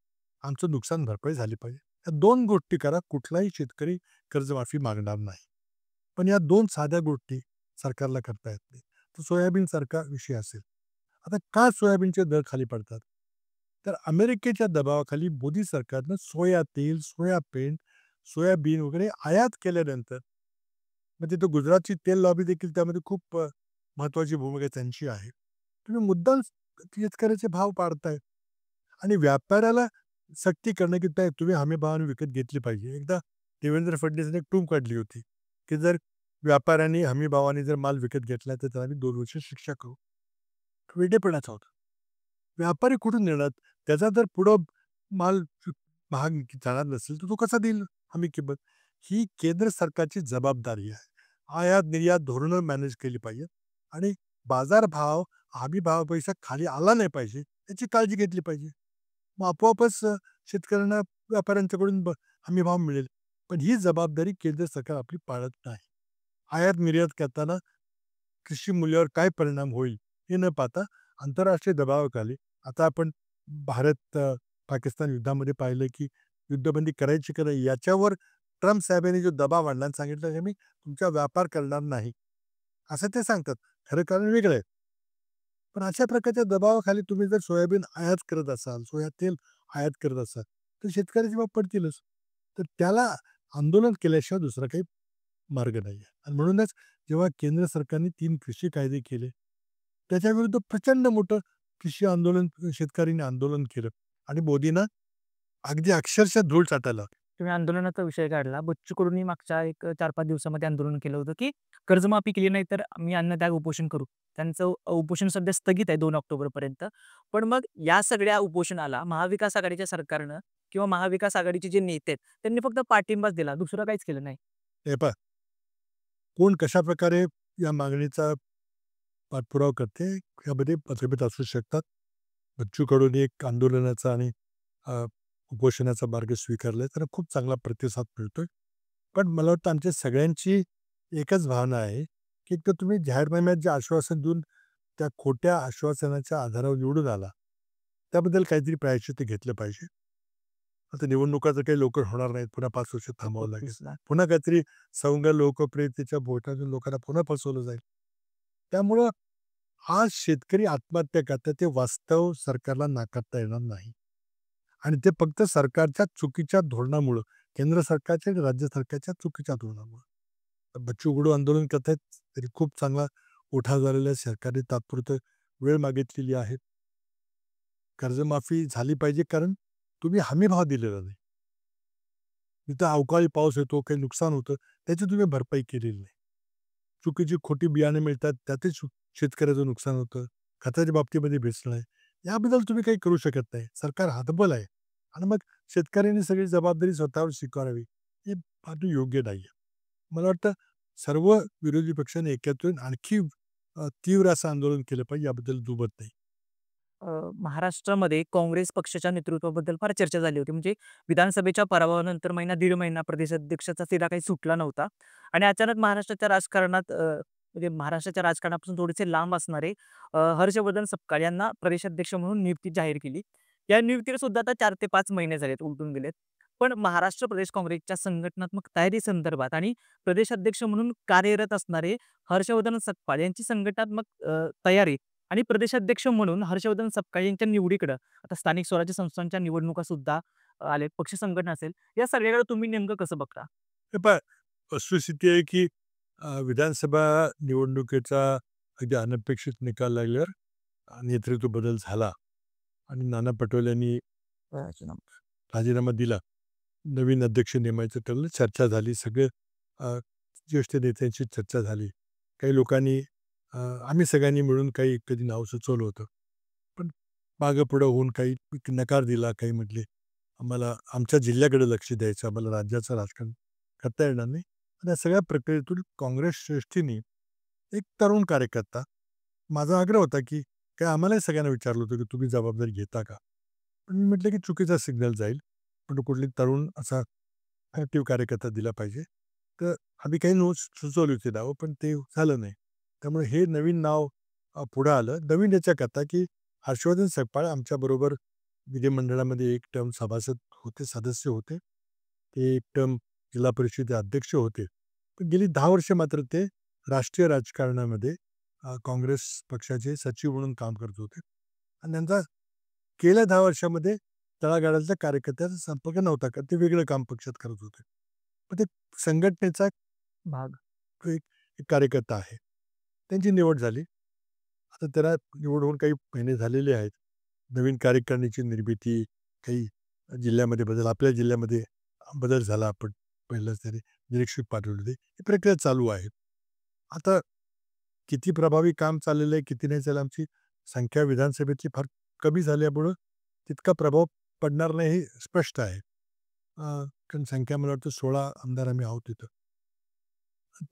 Speaker 1: आमचं नुकसान भरपाई झाली पाहिजे. या 2 गोष्टी करा. कुठलाही शेतकरी कर्जमाफी मागणार नाही. पण या 2 साध्या गोष्टी सरकारला करता येत नाही. तर सोयाबीनसारखा विषय असेल. आता का सोयाबीनचे दर खाली पडतात? तर अमेरिकेच्या दबावाखाली मोदी सरकारनं सोया तेल, सोयाबीन, सोयाबीन वगैरे आयात केल्यानंतर म्हणजे तो गुजरातची तेल लॉबी देखील त्यामध्ये खूप महत्वाची भूमिका त्यांची आहे. तुम्ही मुद्दाम शेतकऱ्याचे भाव पाडताय आणि व्यापाऱ्याला सक्ती करणं, की नाही तुम्ही हमी भावाने विकत घेतली पाहिजे. एकदा देवेंद्र फडणवीसांनी एक टूम काढली होती, की जर व्यापाऱ्यांनी हमी भावाने जर माल विकत घेतला तर त्याला आम्ही 2 वर्ष शिक्षा करू. वेडेपणाचा होता. व्यापारी कुठून देणार? त्याचा जर पुढं माल महाग जाणार नसेल, तर तो कसा देईल हमी किंमत? ही केंद्र सरकारची जबाबदारी आहे. आयात-निर्यात धोरणं मॅनेज केली पाहिजे आणि बाजारभाव हमी भावापेक्षा खाली आला नाही पाहिजे, याची काळजी घेतली पाहिजे. मग आपोआपच शेतकऱ्यांना व्यापाऱ्यांच्याकडून हमी भाव मिळेल. पण ही जबाबदारी केंद्र सरकार आपली पाळत नाही. आयात-निर्यात करताना कृषी मूल्यावर काय परिणाम होईल, हे न पाहता आंतरराष्ट्रीय दबावाखाली आता आपण भारत पाकिस्तान युद्धामध्ये पाहिलं, की युद्धबंदी करायची की नाही याच्यावर ट्रम्प साहेबांनी जो दबाव आणला आणि सांगितलं, की मी तुमचा व्यापार करणार नाही, असं ते सांगतात. खरं कारण वेगळं आहे. पण अशा प्रकारच्या दबावाखाली तुम्ही जर सोयाबीन आयात करत असाल, सोया तेल आयात करत असाल, तर शेतकऱ्याचे बाब पडतीलच. तर त्याला आंदोलन केल्याशिवाय दुसरा काही मार्ग नाही आहे. आणि म्हणूनच जेव्हा केंद्र सरकारने 3 कृषी कायदे केले, त्याच्याविरुद्ध प्रचंड मोठं कृषी आंदोलन शेतकऱ्यांनी आंदोलन केलं आणि मोदींना अगदी अक्षरशः धूळ चाटायला लागली.
Speaker 2: तुम्ही आंदोलनाचा विषय काढला. बच्चू कडूंनी मागच्या एक 4-5 दिवसामध्ये आंदोलन केलं होतं, की कर्जमाफी केली नाही तर आम्ही अन्नत्याग उपोषण करू. त्यांचं उपोषण सध्या स्थगित आहे 2 ऑक्टोबरपर्यंत. पण मग या सगळ्या उपोषणाला महाविकास आघाडीच्या सरकारनं किंवा महाविकास आघाडीचे जे नेते आहेत, त्यांनी फक्त पाठिंबाच दिला. दुसरं काहीच केलं नाही.
Speaker 1: हे पहा, कोण कशाप्रकारे या मागणीचा पाठपुरावा करते, यामध्ये मतभेद असू शकतात. बच्चू कडूंनी एक आंदोलनाचा आणि अ, उपोषणाचा मार्ग स्वीकारलाय. त्यांना खूप चांगला प्रतिसाद मिळतोय. पण मला वाटतं आमच्या सगळ्यांची एकच भावना आहे, की एक तर तुम्ही जाहीर महिन्यात जे आश्वासन देऊन त्या खोट्या आश्वासनाच्या आधारावर निवडून आला, त्याबद्दल काहीतरी प्रायश्चित्त घेतलं पाहिजे. आता निवडणुका तर काही लवकर होणार नाहीत. पुन्हा 5 वर्ष थांबावं लागेल.
Speaker 2: 36 लाख.
Speaker 1: पुन्हा काहीतरी सवंग लोकप्रियतेच्या बोटातून लोकांना पुन्हा फसवलं जाईल. त्यामुळं आज शेतकरी आत्महत्या करतात ते वास्तव सरकारला नाकारता येणार नाही. आणि ते फक्त सरकारच्या चुकीच्या धोरणामुळं, केंद्र सरकारच्या आणि राज्य सरकारच्या चुकीच्या धोरणामुळं. तर बच्चू कडू आंदोलन करतायत, तरी खूप चांगला उठाव झालेला आहे. सरकारने तात्पुरतं वेळ मागितलेली आहे. कर्जमाफी झाली पाहिजे कारण तुम्ही हमी भाव दिलेला नाही. तिथं अवकाळी पाऊस येतो, काही नुकसान होतं, त्याची तुम्ही भरपाई केलेली नाही. चुकीची खोटी बियाणे मिळतात, त्यातही शेतकऱ्याचं नुकसान होतं. खताच्या बाबतीमध्ये भेसळ आहे. याबद्दल तुम्ही काही करू शकत नाही. सरकार हतबल आहे आणि मग शेतकऱ्यांनी सगळी जबाबदारी स्वतःवर स्वीकारावी, हे फार योग्य नाहीये. मला वाटतं सर्व विरोधी पक्षांनी एकत्र येऊन आणखी तीव्र असं आंदोलन केलं पाहिजे, याबद्दल दुमत नाही.
Speaker 2: महाराष्ट्रामध्ये काँग्रेस पक्षाच्या नेतृत्वाबद्दल फार चर्चा झाली होती. म्हणजे विधानसभेच्या पराभवानंतर महिना दीड महिना प्रदेशाध्यक्षाचा तिढा काही सुटला नव्हता आणि अचानक महाराष्ट्राच्या राजकारणात म्हणजे महाराष्ट्राच्या राजकारणापासून थोडेसे लांब असणारे हर्षवर्धन सपकाळ यांना प्रदेशाध्यक्ष म्हणून नियुक्ती जाहीर केली. या नियुक्तीला सुद्धा आता 4 ते 5 महिने झालेत, उलटून गेलेत. पण महाराष्ट्र प्रदेश काँग्रेसच्या संघटनात्मक तयारी संदर्भात आणि प्रदेशाध्यक्ष म्हणून कार्यरत असणारे हर्षवर्धन सपकाळ यांची संघटनात्मक तयारी आणि प्रदेशाध्यक्ष म्हणून हर्षवर्धन सपकाळ यांच्या निवडीकडं आता स्थानिक स्वराज्य संस्थांच्या निवडणुका सुद्धा आले, पक्ष संघटना असेल, या सगळ्याकडे तुम्ही नेमकं कसं बघता?
Speaker 1: हे पहा, वस्तुस्थिती आहे की विधानसभा निवडणुकीचा अगदी अनपेक्षित निकाल लागल्यावर नेतृत्व बदल झाला आणि नाना पटोले यांनी राजीनामा दिला. नवीन अध्यक्ष नेमायचं ठरलं. चर्चा झाली. सगळे अ, ज्येष्ठ नेत्यांशी चर्चा झाली. काही लोकांनी आम्ही सगळ्यांनी मिळून काही कधी नाव सुचवलं होतं. पण मागं-पुढं होऊन काही नकार दिला. काही म्हटले, "आम्हाला आमच्या जिल्ह्याकडे लक्ष द्यायचं, आम्हाला राज्याचं राजकारण करता येणार नाही." आणि या सगळ्या प्रक्रियेतून काँग्रेस श्रेष्ठींनी एक तरुण कार्यकर्ता माझा आग्रह होता, की काय आम्हालाही सगळ्यांना विचारलं होतं, की "तुम्ही जबाबदारी घेता का?" पण मी म्हटलं, की चुकीचा सिग्नल जाईल. पण कुठली तरुण असा ॲक्टिव्ह कार्यकर्ता दिला पाहिजे. तर आम्ही काही नोट्स सुचवली होती नावं, पण ते झालं नाही. त्यामुळे हे नवीन नाव पुढं आलं. नवीन याच्याकरता, की हर्षवर्धन सपकाळ आमच्याबरोबर विधिमंडळामध्ये एक टर्म सभासद होते, सदस्य होते. ते एक टर्म जिल्हा परिषदेचे अध्यक्ष होते. पण गेली 10 वर्ष मात्र ते राष्ट्रीय राजकारणामध्ये काँग्रेस पक्षाचे सचिव म्हणून काम करत होते. आणि त्यांचा गेल्या 10 वर्षामध्ये तळागाळातल्या कार्यकर्त्याचा संपर्क नव्हता, कारण ते वेगळं काम पक्षात करत होते. पण ते संघटनेचा
Speaker 2: भाग.
Speaker 1: एक एक कार्यकर्ता आहे. त्यांची निवड झाली. आता त्याला निवड होऊन काही महिने झालेले आहेत. नवीन कार्यकारिणीची निर्मिती, काही जिल्ह्यामध्ये बदल, आपल्या जिल्ह्यामध्ये बदल झाला. आपण पहिलंच तरी निरीक्षक पाठवले होते. ही प्रक्रिया चालू आहे. आता किती प्रभावी काम चाललेलं आहे, किती नाही चाललं, आमची संख्या विधानसभेची फार कमी झाल्यामुळं तितका प्रभाव पडणार नाही हे स्पष्ट आहे. कारण संख्या मला वाटतं 16 आमदार आम्ही आहोत तिथं.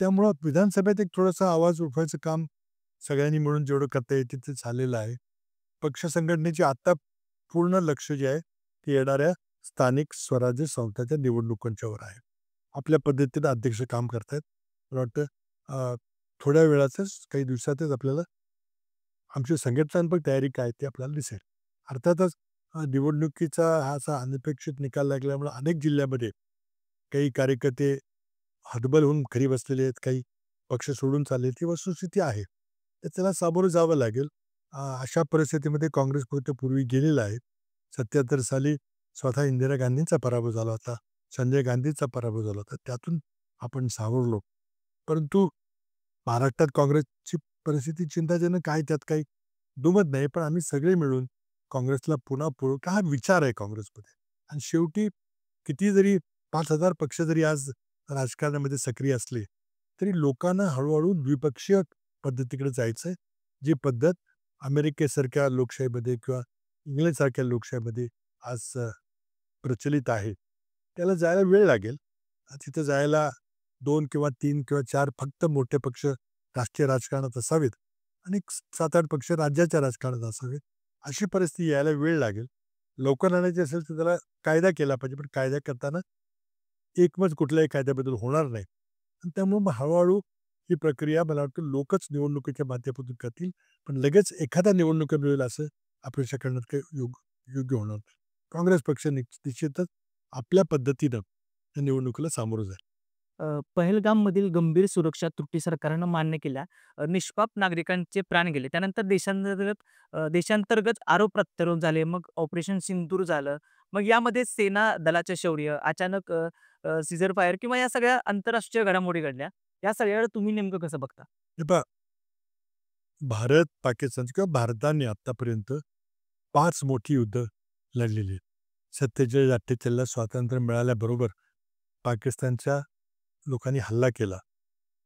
Speaker 1: त्यामुळं विधानसभेत एक थोडासा आवाज उठवायचं काम सगळ्यांनी मिळून जेवढं करता येईल ते झालेलं आहे. पक्ष संघटनेचे आता पूर्ण लक्ष जे आहे ते येणाऱ्या स्थानिक स्वराज्य संस्थांच्या निवडणुकांच्यावर आहे. आपल्या पद्धतीनं अध्यक्ष काम करतायत. मला वाटतं थोड्या वेळातच काही दिवसातच आपल्याला आमची संघटनात्मक तयारी काय ते आपल्याला दिसेल. अर्थातच निवडणुकीचा हा असा अनपेक्षित निकाल लागल्यामुळे अनेक जिल्ह्यामध्ये काही कार्यकर्ते हतबल होऊन घरी बसलेले आहेत, काही पक्ष सोडून चालले, ती वस्तुस्थिती आहे. तर त्याला सामोरं जावं लागेल. अशा परिस्थितीमध्ये काँग्रेस पूर्वी गेलेला आहे. 77 साली स्वतः इंदिरा गांधींचा पराभव झाला होता. संजय गांधींचा पराभव झाला होता. त्यातून आपण सावरलो. परंतु महाराष्ट्रात काँग्रेसची परिस्थिती चिंताजनक आहे, त्यात काही दुमत नाही. पण आम्ही सगळे मिळून काँग्रेसला पुन्हा का हा विचार आहे काँग्रेसमध्ये. आणि शेवटी किती जरी 5,000 पक्ष जरी आज राजकारणामध्ये सक्रिय असले, तरी लोकांना हळू द्विपक्षीय पद्धतीकडे जायचंय. जी पद्धत अमेरिकेसारख्या लोकशाहीमध्ये किंवा इंग्लंडसारख्या लोकशाहीमध्ये आज प्रचलित आहे. त्याला जायला वेळ लागेल. तिथं जायला 2 किंवा 3 किंवा 4 फक्त मोठे पक्ष राष्ट्रीय राजकारणात असावेत आणि 7-8 पक्ष राज्याच्या राजकारणात असावेत. अशी परिस्थिती यायला वेळ लागेल. लवकर आणायची असेल तर त्याला कायदा केला पाहिजे. पण कायदा करताना एकमत कुठल्याही कायद्याबद्दल होणार नाही. आणि त्यामुळे मग हळू ही प्रक्रिया मला वाटतं लोकच निवडणुकीच्या माध्यमातून करतील. पण लगेच एखाद्या निवडणुका मिळेल असं अपेक्षा करणं काही योग्य होणार नाही. काँग्रेस पक्ष निश्चितच आपल्या पद्धतीनं या निवडणुकीला सामोरं जाईल.
Speaker 2: पहलगाममधील गंभीर सुरक्षा त्रुटी सरकारनं मान्य केल्या. निष्पाप नागरिकांचे प्राण गेले. त्यानंतर देशांतर्गत आरोप-प्रत्यारोप झाले. मग ऑपरेशन सिंदूर झालं. मग यामध्ये सेना दलाचे शौर्य, अचानक सीझर फायर किंवा या सगळ्या आंतरराष्ट्रीय घडामोडी घडल्या. या सगळ्याला तुम्ही नेमकं कसं बघता?
Speaker 1: हे पहा, भारत, पाकिस्तान किंवा भारताने आत्तापर्यंत 5 मोठी युद्ध लढलेली आहेत. 47-48ला स्वातंत्र्य मिळाल्याबरोबर पाकिस्तानच्या लोकांनी हल्ला केला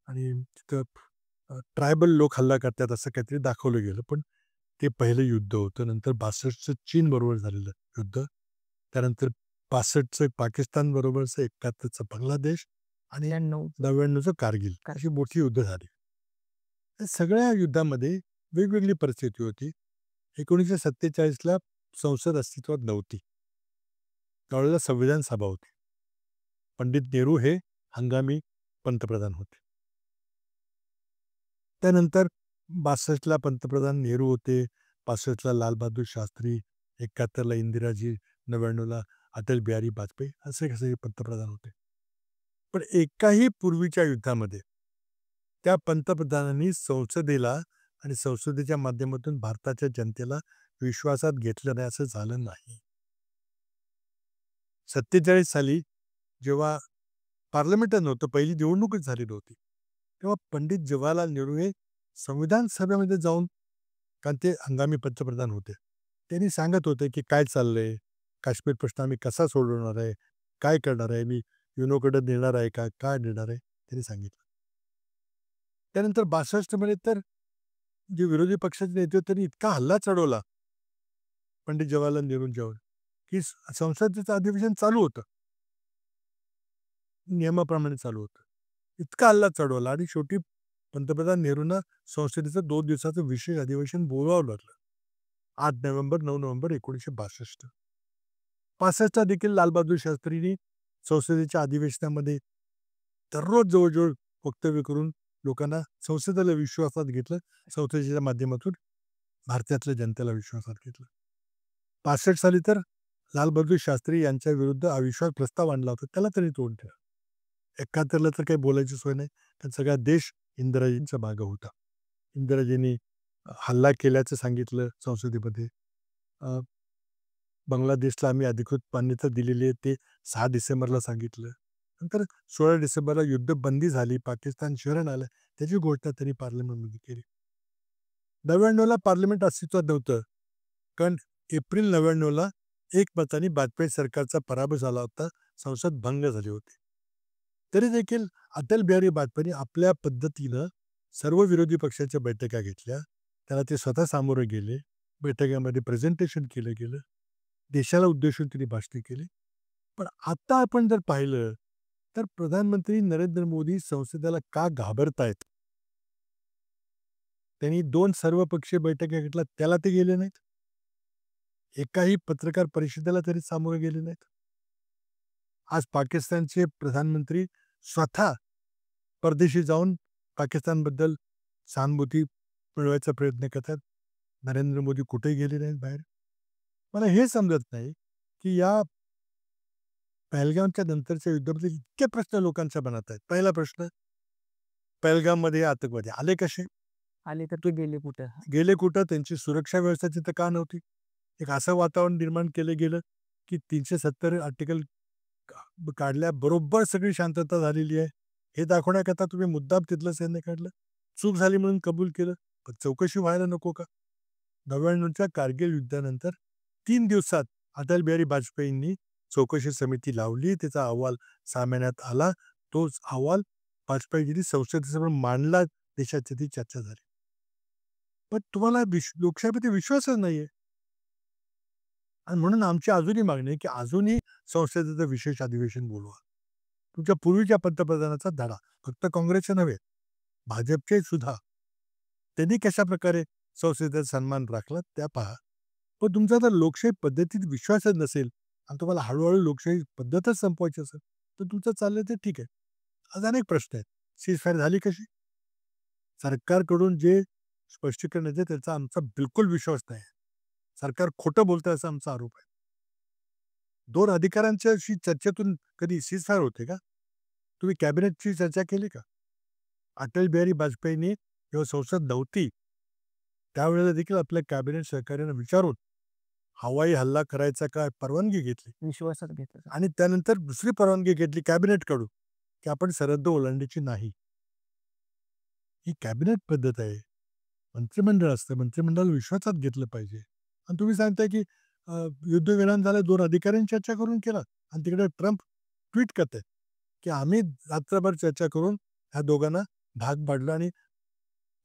Speaker 1: आणि तिथं ट्रायबल लोक हल्ला करतात असं काहीतरी दाखवलं गेलं. पण ते पहिलं युद्ध होतं. नंतर 62चं चीनबरोबर झालेलं युद्ध. त्यानंतर 65चं पाकिस्तानबरोबरचं, 71चं बांगलादेश आणि
Speaker 2: 93
Speaker 1: 99चं कारगिल.
Speaker 2: काय?
Speaker 1: अशी मोठी युद्ध झाली. या सगळ्या युद्धामध्ये वेगवेगळी परिस्थिती होती. 1947ला संसद अस्तित्वात नव्हती. त्यावेळेला संविधान सभा होती. पंडित नेहरू हे हंगामी पंतप्रधान होते. त्यानंतर 62ला पंतप्रधान नेहरू होते, 65ला लालबहादूर शास्त्री, 71ला इंदिराजी, 99ला अटल बिहारी वाजपेयी असे कसे पंतप्रधान होते. पण एकाही पूर्वीच्या युद्धामध्ये त्या पंतप्रधानांनी संसदेला आणि संसदेच्या माध्यमातून भारताच्या जनतेला विश्वासात घेतलं नाही असं झालं नाही. 47 साली जेव्हा पार्लमेंटच नव्हतं, पहिली निवडणूकच झाली नव्हती. तेव्हा पंडित जवाहरलाल नेहरू हे संविधान सभेमध्ये जाऊन, कारण ते हंगामी पंतप्रधान होते. त्यांनी सांगत होते, की काय चाललंय? काश्मीर प्रश्न आम्ही कसा सोडवणार आहे? काय करणार आहे? मी युनोकडे नेणार आहे का? काय नेणार आहे? त्यांनी सांगितलं. त्यानंतर 62 मध्ये तर जे विरोधी पक्षाचे नेते होते त्यांनी इतका हल्ला चढवला पंडित जवाहरलाल नेहरूंच्यावर की संसदेचं अधिवेशन चालू होतं, नियमाप्रमाणे चालू होतं. इतका हल्ला चढवला आणि शेवटी पंतप्रधान नेहरूंना संसदेचं 2 दिवसाचं विशेष अधिवेशन बोलवावं लागलं. 8 नोव्हेंबर, 9 नोव्हेंबर 1962. 65 देखील लालबहादूर शास्त्रींनी संसदेच्या अधिवेशनामध्ये दररोज जवळ-जवळ वक्तव्य करून लोकांना संसदेला विश्वासात घेतलं. संसदेच्या माध्यमातून भारतातल्या जनतेला विश्वासात घेतलं. 65 साली तर लालबहादूर शास्त्री यांच्या विरुद्ध अविश्वास प्रस्ताव आणला होता. त्याला त्यांनी तोंड दिलं. 71ला तर काही बोलायची सोय नाही. कारण सगळा देश इंदिराजींच्या मागे होता. इंदिराजींनी हल्ला केल्याचं सांगितलं संसदेमध्ये. अ, बांगलादेशला आम्ही अधिकृत मान्यता दिलेली आहे ते 6 डिसेंबरला सांगितलं. नंतर 16 डिसेंबरला युद्धबंदी झाली, पाकिस्तान शरण आलं, त्याची घोषणा त्यांनी पार्लमेंटमध्ये केली. 99ला पार्लमेंट अस्तित्वात नव्हतं, कारण एप्रिल 99ला एकमताने वाजपेयी सरकारचा पराभव झाला होता, संसद भंग झाली होती. तरी देखील अटल बिहारी वाजपेयी आपल्या पद्धतीनं सर्व विरोधी पक्षाच्या बैठका घेतल्या, त्याला ते स्वतः सामोरे गेले, बैठकामध्ये प्रेझेंटेशन केलं गेलं, देशाला उद्देशून त्यांनी भाषणे केली. पण आता आपण जर पाहिलं तर प्रधानमंत्री नरेंद्र मोदी संसदेला का घाबरतायत? त्यांनी 2 सर्वपक्षीय बैठका घेतल्या, त्याला ते गेले नाहीत. एकाही पत्रकार परिषदेला तरी सामोरे गेले नाहीत. आज पाकिस्तानचे प्रधानमंत्री स्वतः परदेशी जाऊन पाकिस्तानबद्दल सहानुभूती मिळवायचा प्रयत्न करतात. नरेंद्र मोदी कुठेही गेले नाहीत बाहेर. मला हे समजत नाही की या पहलगामच्या नंतरच्या युद्धामध्ये इतके प्रश्न लोकांच्या मनात आहेत. पहिला प्रश्न, पहलगाममध्ये आतंकवादी आले कसे?
Speaker 2: आले तर तू गेले कुठं?
Speaker 1: गेले कुठं? त्यांची सुरक्षा व्यवस्था तिथं का नव्हती? एक असं वातावरण निर्माण केलं गेलं की 370 आर्टिकल काढल्या बरोबर सगळी शांतता झालेली आहे. हे दाखवण्याकरता तुम्ही मुद्दाम तिथलं सैन्य काढलं. चूक झाली म्हणून कबूल केलं. पण चौकशी व्हायला नको का? 99च्या कारगिल युद्धानंतर 3 दिवसात अटल बिहारी वाजपेयींनी चौकशी समिती लावली. त्याचा अहवाल 6 महिन्यात आला. तोच अहवाल वाजपेयींनी संसदेसमोर मांडला. देशाची ती चर्चा झाली. पण तुम्हाला लोकशाहीमध्ये विश्वासच नाहीये. आणि म्हणून आमची अजूनही मागणी आहे की अजूनही संसदेचं विशेष अधिवेशन बोलवा. तुमच्या पूर्वीच्या पंतप्रधानाचा धडा, फक्त काँग्रेसचे नव्हे, भाजपचे सुद्धा, त्यांनी कशा प्रकारे संसदेचा सन्मान राखला त्या पहा. पण तुमचा जर लोकशाही पद्धतीत विश्वासच नसेल आणि तुम्हाला हळूहळू लोकशाही पद्धतच संपवायची असेल तर तुमचं चाललंय ते ठीक आहे. आज अनेक प्रश्न आहेत. सीजफायर झाली कशी? सरकारकडून जे स्पष्टीकरण येते त्याचा आमचा बिलकुल विश्वास नाही. सरकार खोटं बोलतंय असा आमचा आरोप आहे. 2 अधिकाऱ्यांच्याशी चर्चेतून कधी सीजफायर होते का? तुम्ही कॅबिनेटची चर्चा केली का? अटल बिहारी वाजपेयींनी जेव्हा संसद नव्हती त्यावेळेला देखील आपल्या कॅबिनेट सहकार्यानं विचारून हवाई हल्ला करायचा काय परवानगी घेतली
Speaker 2: विश्वासात घेतलं.
Speaker 1: आणि त्यानंतर दुसरी परवानगी घेतली कॅबिनेटकडून की आपण सरहद्द ओलांडायची नाही. ही कॅबिनेट पद्धत आहे. मंत्रिमंडळ असतं, मंत्रिमंडळाला विश्वासात घेतलं पाहिजे. आणि तुम्ही सांगताय की युद्धविराम झालं, 2 अधिकाऱ्यांनी चर्चा करून केलं आणि तिकडे ट्रम्प ट्विट करतायत की आम्ही रात्रभर चर्चा करून ह्या दोघांना भाग पाडलं आणि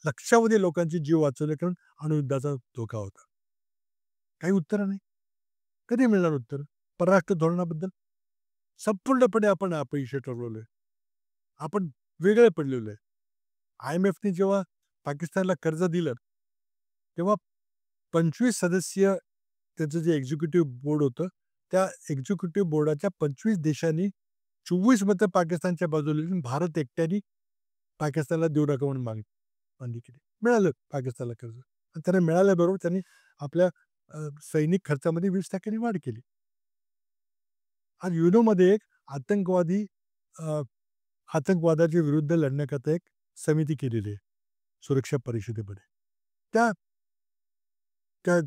Speaker 1: लक्षावधी लोकांचे जीव वाचवले, कारण अणुयुद्धाचा धोका होता. काही उत्तरं नाही. कधी मिळणार उत्तर? परराष्ट्र धोरणाबद्दल संपूर्णपणे आपण अपयशी ठरवलोय. आपण वेगळे पडलेलो आहे. IMFने जेव्हा पाकिस्तानला कर्ज दिलं तेव्हा 25 सदस्यीय त्याचं जे एक्झिक्युटिव्ह बोर्ड होतं, त्या एक्झिक्युटिव्ह बोर्डाच्या 25 देशांनी 24 मतं पाकिस्तानच्या बाजूला दिली. भारत एकट्याने पाकिस्तानला देऊ नका म्हणून मागणी केली. मिळालं पाकिस्तानला कर्ज आणि त्यांना मिळाल्याबरोबर त्यांनी आपल्या सैनिक खर्चामध्ये 20% वाढ केली. आज युनोमध्ये एक आतंकवादी आतंकवादाच्या विरुद्ध लढण्याकरता एक समिती केलेली आहे सुरक्षा परिषदेमध्ये. त्या त्या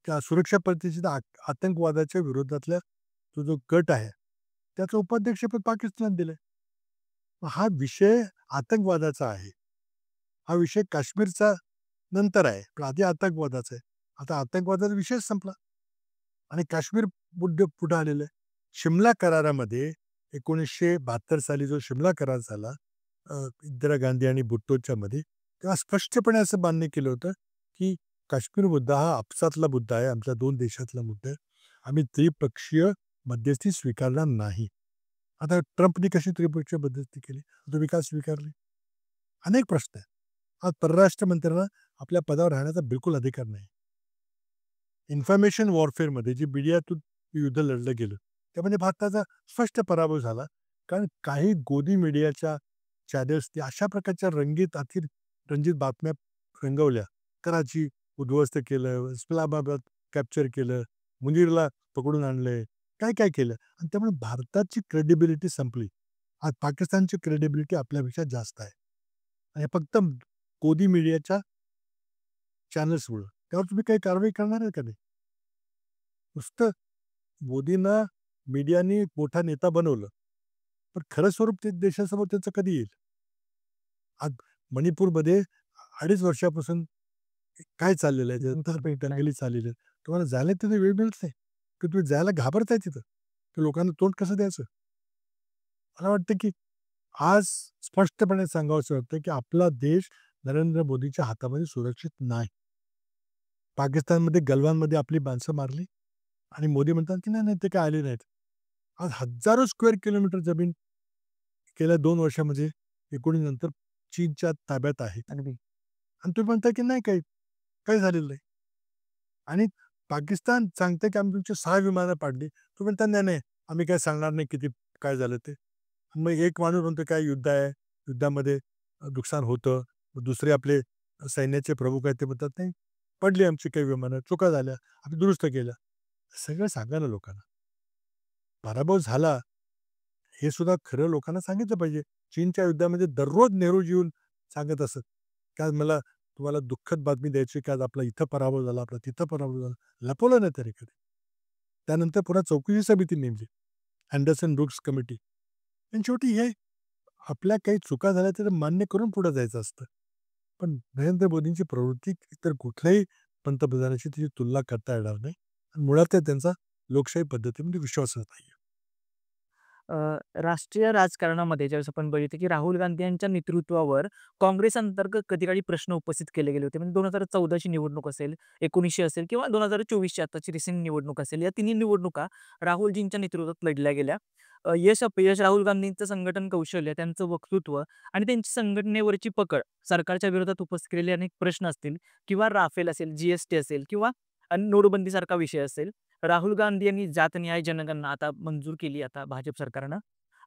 Speaker 1: त्या सुरक्षा परिषदेत आतंकवादाच्या विरोधातल्या तो जो गट आहे त्याचं उपाध्यक्षपद पाकिस्तान दिलंय. हा विषय आतंकवादाचा आहे. हा विषय काश्मीरचा नंतर आहे, पण आधी आतंकवादाचा आहे. आता आतंकवादाचा विषय संपला आणि काश्मीर मुद्दे पुढे आलेला आहे. शिमला करारामध्ये 1972 साली जो शिमला करार झाला इंदिरा गांधी आणि भुट्टोच्या मध्ये, तेव्हा स्पष्टपणे असं मान्य केलं होतं की काश्मीर मुद्दा हा आपसातला मुद्दा आहे, आमच्या दोन देशातला मुद्दा आहे, आम्ही त्रिपक्षीय मध्यस्थी स्वीकारणार नाही. आता ट्रम्पनी कशी त्रिपक्षीय मध्यस्थी केली, तुम्ही का स्वीकारली? अनेक प्रश्न आहेत. आज परराष्ट्र मंत्र्यांना आपल्या पदावर राहण्याचा बिलकुल अधिकार नाही. इन्फॉर्मेशन वॉरफेअरमध्ये जी मीडियातून युद्ध लढलं गेलं त्यामध्ये भारताचा स्पष्ट पराभव झाला, कारण काही गोदी मीडियाच्या चॅनल्सनी अशा प्रकारच्या रंगीत बातम्या रंगवल्या, कराची उद्ध्वस्त केलं, इस्लामाबाद कॅप्चर केलं, मुनीरला पकडून आणलंय, काय काय केलं, आणि त्यामुळे भारताची क्रेडिबिलिटी संपली. आज पाकिस्तानची क्रेडिबिलिटी आपल्यापेक्षा जास्त आहे, आणि फक्त गोदी मीडियाच्या चॅनल्समुळं. त्यावर तुम्ही काही कारवाई करणार आहे का नाही? नुसतं मोदींना मीडियानी मोठा नेता बनवलं, पण खरं स्वरूप ते देशासमोर त्याचं कधी येईल? आज मणिपूरमध्ये 2.5 वर्षापासून काय चाललेलं आहे, दंगली चाललेल्या आहेत. तुम्हाला जायला तिथे वेळ मिळत नाही, की तुम्ही जायला घाबरताय तिथं, की लोकांना तोंड कसं द्यायचं? मला वाटतं की आज स्पष्टपणे सांगावंसं वाटतं की आपला देश नरेंद्र मोदीच्या हातामध्ये सुरक्षित नाही. पाकिस्तानमध्ये गलवानमध्ये आपली माणसं मारली आणि मोदी म्हणतात की नाही नाही ते काय आले नाहीत. आज हजारो स्क्वेअर किलोमीटर जमीन गेल्या 2 वर्षामध्ये एकोणीस नंतर चीनच्या ताब्यात आहे,
Speaker 2: अगदी.
Speaker 1: आणि तुम्ही म्हणता की नाही काही काही झालेलं नाही. आणि पाकिस्तान सांगते की आम्ही तुमची 6 विमानं पाडली, तुम्ही म्हणता नाही नाही आम्ही काय सांगणार नाही किती काय झालं ते. मग एक माणूस म्हणतो काय युद्ध आहे, युद्धामध्ये नुकसान होतं. मग दुसरे आपले सैन्याचे प्रमुख आहेत ते म्हणतात नाही पडली आमची काही विमानं, चुका झाल्या, आम्ही दुरुस्त केल्या. सगळं सांगा ना लोकांना. पराभव झाला हे सुद्धा खरं लोकांना सांगितलं पाहिजे. चीनच्या युद्धामध्ये दररोज नेहरूजी येऊन सांगत असत, की आज मला तुम्हाला दुःखद बातमी द्यायची की आज आपला इथं पराभव झाला, आपला तिथं पराभव झाला. लपवलं नाही तरी कधी. त्यानंतर पुन्हा चौकशी समिती नेमली, अँडरसन ब्रुक्स कमिटी. आणि शेवटी हे आपल्या काही चुका झाल्या तर मान्य करून पुढे जायचं असतं. पण नरेंद्र मोदींची प्रवृत्ती इतर कुठल्याही पंतप्रधानाची त्याची तुलना करता येणार नाही, आणि मुळात ते त्यांचा लोकशाही पद्धतीमध्ये विश्वासच नाही.
Speaker 2: अ, राष्ट्रीय राजकारणामध्ये ज्यावेळेस आपण बघितलं की राहुल गांधी यांच्या नेतृत्वावर काँग्रेस अंतर्गत कधी-काळी प्रश्न उपस्थित केले गेले होते. म्हणजे 2014 ची निवडणूक असेल, 1900 असेल किंवा 2024 ची आताची रिसेंट निवडणूक असेल. या तिन्ही निवडणुका राहुलजींच्या नेतृत्वात लढल्या गेल्या. यश अपयश, राहुल गांधींचं संघटन कौशल्य, त्यांचं वक्तृत्व आणि त्यांची संघटनेवरची पकड, सरकारच्या विरोधात उपस्थित केलेले अनेक प्रश्न असतील किंवा राफेल असेल, जी असेल किंवा नोटबंदीसारखा विषय असेल. राहुल गांधी यांनी जात न्याय जनगणना आता मंजूर केली आता भाजप सरकारनं.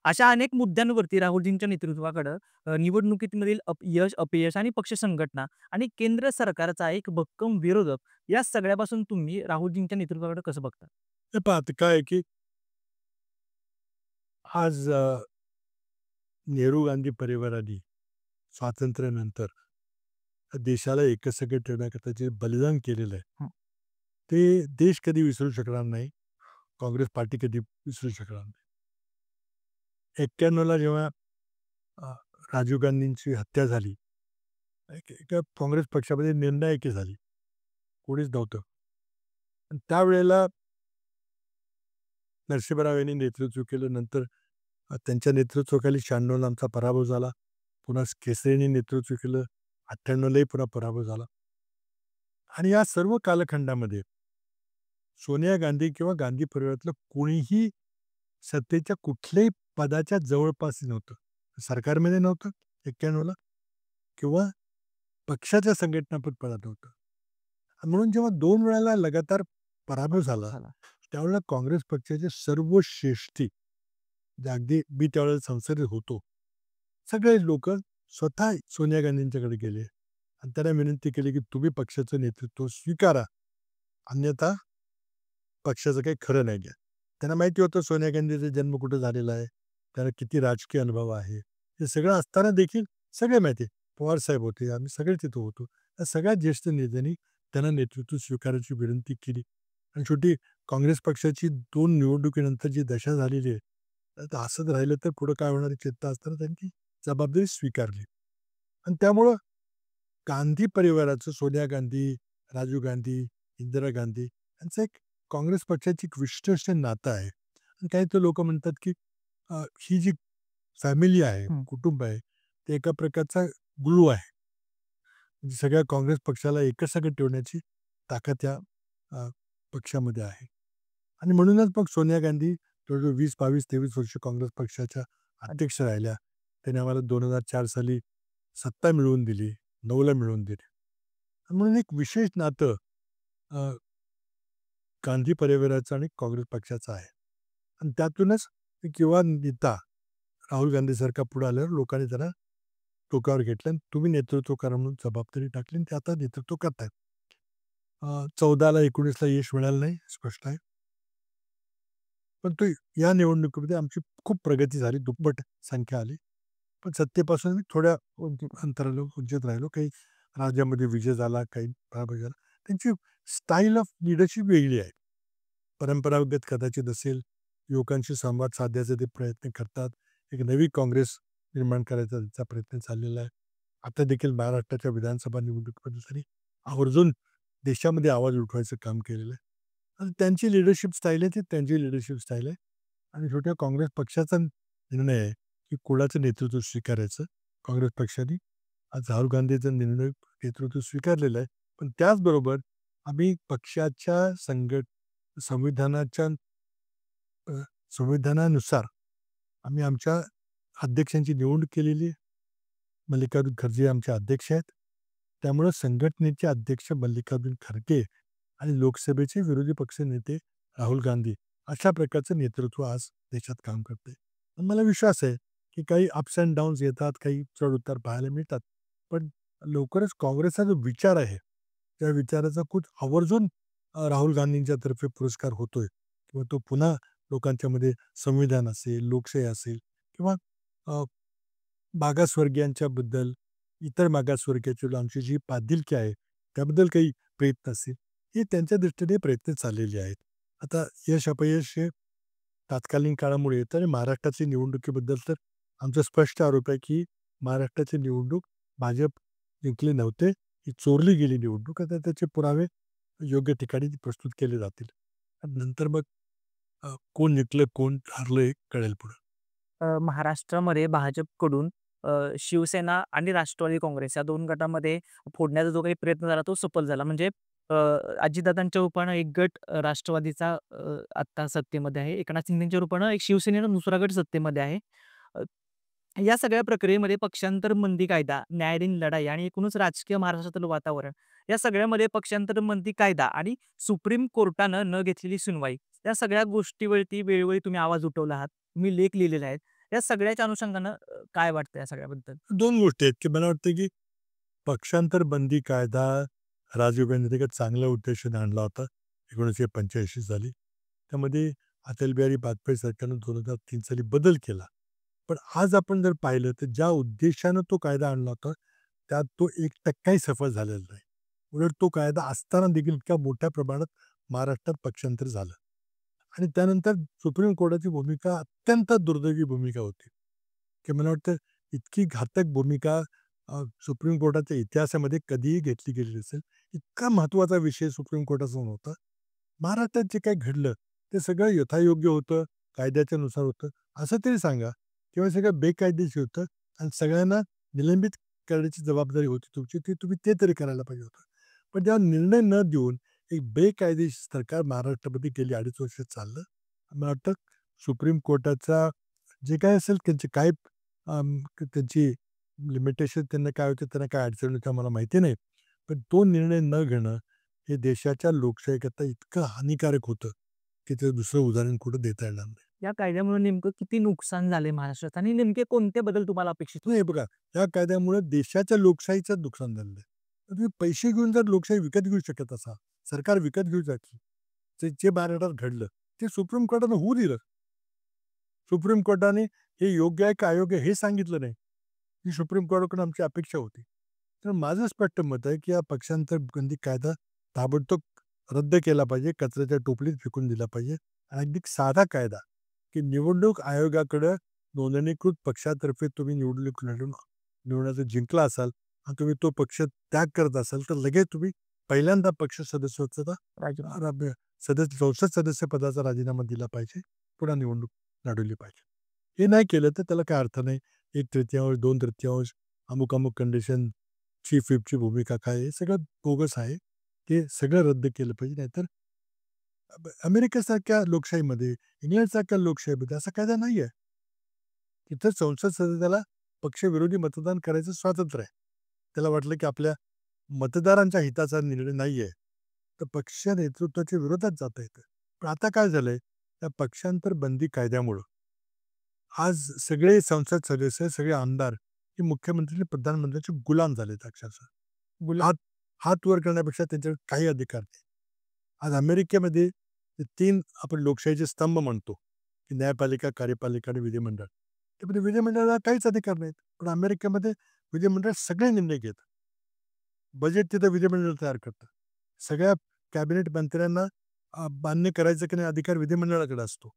Speaker 2: अशा अनेक मुद्द्यांवरती राहुलजींच्या नेतृत्वाकडं निवडणुकीमधील यश, अपयश आणि पक्ष संघटना आणि केंद्र सरकारचा एक भक्कम विरोधक या सगळ्यापासून तुम्ही राहुलजींच्या नेतृत्वाकडे कसं बघता?
Speaker 1: हे पहा आता काय आहे की आज नेहरू गांधी परिवाराने स्वातंत्र्यानंतर देशाला एकसंघ ठेवण्याकरता जे बलिदान केलेलं आहे,
Speaker 2: हं.
Speaker 1: ते देश कधी विसरू शकणार नाही. काँग्रेस पार्टी कधी विसरू शकणार नाही. 91ला जेव्हा अ, राजीव गांधींची हत्या झाली, एका काँग्रेस पक्षामध्ये निर्णायकी झाली. कोणीच नव्हतं. आणि त्यावेळेला नरसिंहराव यांनी नेतृत्व केलं. नंतर त्यांच्या नेतृत्वाखाली 96ला आमचा पराभव झाला. पुन्हा केसरींनी नेतृत्व केलं. 98लाही पुन्हा पराभव झाला. आणि या सर्व कालखंडामध्ये सोनिया गांधी किंवा गांधी परिवारातलं कोणीही सत्तेच्या कुठल्याही पदाच्या जवळपास नव्हतं. सरकारमध्ये नव्हतं 91ला, किंवा पक्षाच्या संघटनापद पदात नव्हतं. आणि म्हणून जेव्हा 2 वेळेला लगातार पराभव झाला,
Speaker 2: झाला.
Speaker 1: त्यावेळेला काँग्रेस पक्षाचे सर्व श्रेष्ठी, जे अगदी मी त्यावेळेला संसदेत होतो, सगळे लोकं स्वतः सोनिया गांधींच्याकडे गेले आणि त्यांना विनंती केली, की तुम्ही पक्षाचं नेतृत्व स्वीकारा, अन्यथा पक्षाचं काही खरं नाही आहे. त्यांना माहिती होतं सोनिया गांधीचा जन्म कुठे झालेला आहे, त्यांना किती राजकीय अनुभव आहे. हे सगळं असताना देखील सगळे माहिती पवार साहेब होते, आम्ही सगळे तिथं होतो. या सगळ्यात ज्येष्ठ नेत्यांनी त्यांना नेतृत्व स्वीकारायची विनंती केली. आणि शेवटी काँग्रेस पक्षाची 2 निवडणुकीनंतर जी दशा झालेली आहे, तर असंच राहिलं तर पुढं काय होणार याची चिंता असताना त्यांनी जबाबदारी स्वीकारली. आणि त्यामुळं गांधी परिवाराचं, सोनिया गांधी, राजीव गांधी, इंदिरा गांधी यांचं एक काँग्रेस पक्षाची एक विशिष्ट असं नातं आहे. आणि काही तर लोकं म्हणतात, की ही जी फॅमिली आहे,
Speaker 2: हं.
Speaker 1: कुटुंब आहे, ते एका प्रकारचा ग्लू आहे. म्हणजे सगळ्या काँग्रेस पक्षाला एकसंघ ठेवण्याची ताकद या अ, पक्षामध्ये आहे. आणि म्हणूनच मग सोनिया गांधी जवळजवळ 20, 22, 23 वर्ष काँग्रेस पक्षाच्या अध्यक्ष राहिल्या. त्यांनी आम्हाला 2004 साली सत्ता मिळवून दिली, 9ला मिळवून दिली. आणि म्हणून एक विशेष नातं अ, गांधी परिवाराचं आणि काँग्रेस पक्षाचं आहे. आणि त्यातूनच एक युवा नेता राहुल गांधीसारखा पुढे आल्यावर लोकांनी त्यांना टोकावर घेतलं आणि तुम्ही नेतृत्व करा म्हणून जबाबदारी टाकली आणि ते आता नेतृत्व करतायत. 14ला 19ला यश मिळालं नाही, स्पष्ट आहे. पण तो या निवडणुकीमध्ये आमची खूप प्रगती झाली, दुप्पट संख्या आली. पण सत्तेपासून मी थोड्या अंतराला वंचित राहिलो. काही राज्यामध्ये विजय झाला, काही पराभव झाला. त्यांची स्टाईल ऑफ लीडरशिप वेगळी आहे. परंपरागत कदाचित असेल, युवकांशी संवाद साधण्याचे ते प्रयत्न करतात. एक नवी काँग्रेस निर्माण करायचा त्यांचा प्रयत्न चाललेला आहे. आता देखील महाराष्ट्राच्या विधानसभा निवडणुकीमध्ये त्यांनी आवर्जून देशामध्ये आवाज उठवायचं काम केलेलं आहे. आणि त्यांची लीडरशिप स्टाईल आहे, ती त्यांची लीडरशिप स्टाईल आहे. आणि शेवटी काँग्रेस पक्षाचा निर्णय आहे की कोणाचं नेतृत्व स्वीकारायचं. काँग्रेस पक्षाने आज राहुल गांधीचा निर्णय नेतृत्व स्वीकारलेलं आहे. पण त्याचबरोबर आम्ही पक्षाच्या संविधानाच्या अ, संविधानानुसार आम्ही आमच्या अध्यक्षांची निवड केलेली आहे. मल्लिकार्जुन खरगे आमचे अध्यक्ष आहेत. त्यामुळं संघटनेचे अध्यक्ष मल्लिकार्जुन खरगे आणि लोकसभेचे विरोधी पक्ष नेते राहुल गांधी अशा प्रकारचं नेतृत्व आज देशात काम करते. आणि मला विश्वास आहे की काही अप्स अँड डाऊन्स येतात, काही चढ-उतार पाहायला मिळतात. पण लवकरच काँग्रेसचा जो विचार आहे, त्या विचाराचा खूप आवर्जून राहुल गांधींच्या तर्फे पुरस्कार होतोय किंवा तो पुन्हा लोकांच्यामध्ये संविधान असेल, लोकशाही असेल किंवा अ, मागासवर्गीयांच्याबद्दल, इतर मागासवर्गीयाची आमची जी बांधिलकी आहे, त्याबद्दल काही प्रयत्न असेल, हे त्यांच्या दृष्टीने प्रयत्न चाललेले आहेत. आता यश अपयश हे तात्कालीन काळामुळे येतं आणि महाराष्ट्राच्या निवडणुकीबद्दल तर आमचा स्पष्ट आरोप आहे की महाराष्ट्राची निवडणूक भाजप जिंकले नव्हते, ही चोरली गेली निवडणूक. आता त्याचे पुरावे योग्य ठिकाणी प्रस्तुत केले जातील. आणि नंतर मग कोण जिंकलं, कोण हारलं हे कळेल पुढं.
Speaker 2: महाराष्ट्रामध्ये भाजपकडून शिवसेना आणि राष्ट्रवादी काँग्रेस या 2 गटामध्ये फोडण्याचा जो काही प्रयत्न झाला तो सफल झाला. म्हणजे अ, अजितदादांच्या रूपानं एक गट राष्ट्रवादीचा आत्ता सत्तेमध्ये आहे. एकनाथ शिंदेच्या रूपानं एक शिवसेनेचा दुसरा गट सत्तेमध्ये आहे. अ, या सगळ्या प्रक्रियेमध्ये पक्षांतर बंदी कायदा, न्यायालयीन लढाई आणि एकूणच राजकीय महाराष्ट्रातील वातावरण या सगळ्यामध्ये पक्षांतर बंदी कायदा आणि सुप्रीम कोर्टानं न घेतलेली सुनवाई या सगळ्या गोष्टीवरती वेळोवेळी तुम्ही आवाज उठवला आहात. तुम्ही लेख लिहिलेले आहेत. या सगळ्याच्या अनुषंगानं काय वाटतं या सगळ्याबद्दल?
Speaker 1: 2 गोष्टी आहेत की मला वाटतं की पक्षांतर बंदी कायदा राजीव गांधी एक चांगल्या उद्देशाने आणला होता. 1985 साली. त्यामध्ये अटल बिहारी वाजपेयी सरकारनं 2003 साली बदल केला. पण आज आपण जर पाहिलं तर ज्या उद्देशानं तो कायदा आणला होता, त्यात तो 1% सफल झालेला नाही. उलट तो कायदा असताना देखील इतक्या मोठ्या प्रमाणात महाराष्ट्रात पक्षांतर झालं. आणि त्यानंतर सुप्रीम कोर्टाची भूमिका अत्यंत दुर्दैवी भूमिका होती, की मला वाटतं इतकी घातक भूमिका सुप्रीम कोर्टाच्या इतिहासामध्ये कधीही घेतली गेली नसेल. इतका महत्त्वाचा विषय सुप्रीम कोर्टासमोर होता. महाराष्ट्रात जे काही घडलं ते सगळं यथायोग्य होतं, कायद्याच्या नुसार होतं, असं तरी सांगा किंवा सगळं बेकायदेशीर होतं आणि सगळ्यांना निलंबित करण्याची जबाबदारी होती तुमची, ती तुम्ही ते तरी करायला पाहिजे होतं. पण जेव्हा निर्णय न देऊन एक बेकायदेशीर सरकार महाराष्ट्रामध्ये गेली 2.5 वर्ष चाललं. मला वाटतं सुप्रीम कोर्टाचा जे काही असेल त्यांचे काय त्यांची लिमिटेशन त्यांना काय होते, त्यांना काय अडचण होती मला माहिती नाही. पण तो निर्णय न घेणं हे देशाच्या लोकशाहीकरता इतकं हानिकारक होतं, की ते दुसरं उदाहरण कुठं देता येणार नाही.
Speaker 2: या कायद्यामुळे नेमकं किती नुकसान झाले महाराष्ट्रात आणि नेमके कोणते बदल तुम्हाला अपेक्षित होते?
Speaker 1: नाही बघा, या कायद्यामुळे देशाच्या लोकशाहीचं नुकसान झालेलं आहे. तर तुम्ही पैसे घेऊन जर लोकशाही विकत घेऊ शकत असाल, सरकार विकत घेऊ शकते. जे जे महाराष्ट्रात घडलं, ते सुप्रीम कोर्टानं होऊ दिलं. सुप्रीम कोर्टाने हे योग्य आहे का अयोग्य हे सांगितलं नाही. ही सुप्रीम कोर्टाकडून आमची अपेक्षा होती. तर माझं स्पष्ट मत आहे, की हा पक्षांतर बंदी कायदा ताबडतोब रद्द केला पाहिजे, कचऱ्याच्या टोपलीत फेकून दिला पाहिजे. आणि अगदी साधा कायदा, की निवडणूक आयोगाकडं नोंदणीकृत पक्षातर्फे तुम्ही निवडणूक लढून निवडणुकीत जिंकला असाल आणि तुम्ही तो पक्ष त्याग करत असाल, तर लगेच तुम्ही पहिल्यांदा पक्ष सदस्यत्वाचा
Speaker 2: राजू.
Speaker 1: संसद सदस्य पदाचा राजीनामा दिला पाहिजे. पुन्हा निवडणूक लढवली पाहिजे. हे नाही केलं तर त्याला काही अर्थ नाही. 1/3 2/3 अमुक अमुक कंडिशन, चीफ व्हिपची भूमिका काय आहे, हे सगळं बोगस आहे. ते सगळं रद्द केलं पाहिजे. नाहीतर अमेरिकेसारख्या लोकशाहीमध्ये, इंग्लंडसारख्या लोकशाहीमध्ये असा कायदा नाही आहे. तिथं संसद सदस्याला पक्षविरोधी मतदान करायचं स्वातंत्र्य आहे. त्याला वाटलं की आपल्या मतदारांच्या हिताचा निर्णय नाही आहे, तर पक्ष नेतृत्वाच्या विरोधात जाता येतं. पण आता काय झालंय, त्या पक्षांतर बंदी कायद्यामुळं आज सगळे संसद सदस्य, सगळे आमदार हे मुख्यमंत्री आणि प्रधानमंत्र्यांचे गुलाम झालेत अक्षरशः.
Speaker 2: गुलाम.
Speaker 1: हात हात वर करण्यापेक्षा त्यांच्याकडे काही अधिकार नाही. आज अमेरिकेमध्ये ते 3 आपण लोकशाहीचे स्तंभ म्हणतो, की न्यायपालिका, कार्यपालिका आणि विधिमंडळ. त्यामध्ये विधिमंडळाला काहीच अधिकार नाहीत. पण अमेरिकेमध्ये विधिमंडळ सगळे निर्णय घेतं. बजेट तिथं विधिमंडळ तयार करतं. सगळ्या कॅबिनेट मंत्र्यांना मान्य करायचं की नाही अधिकार विधिमंडळाकडे असतो.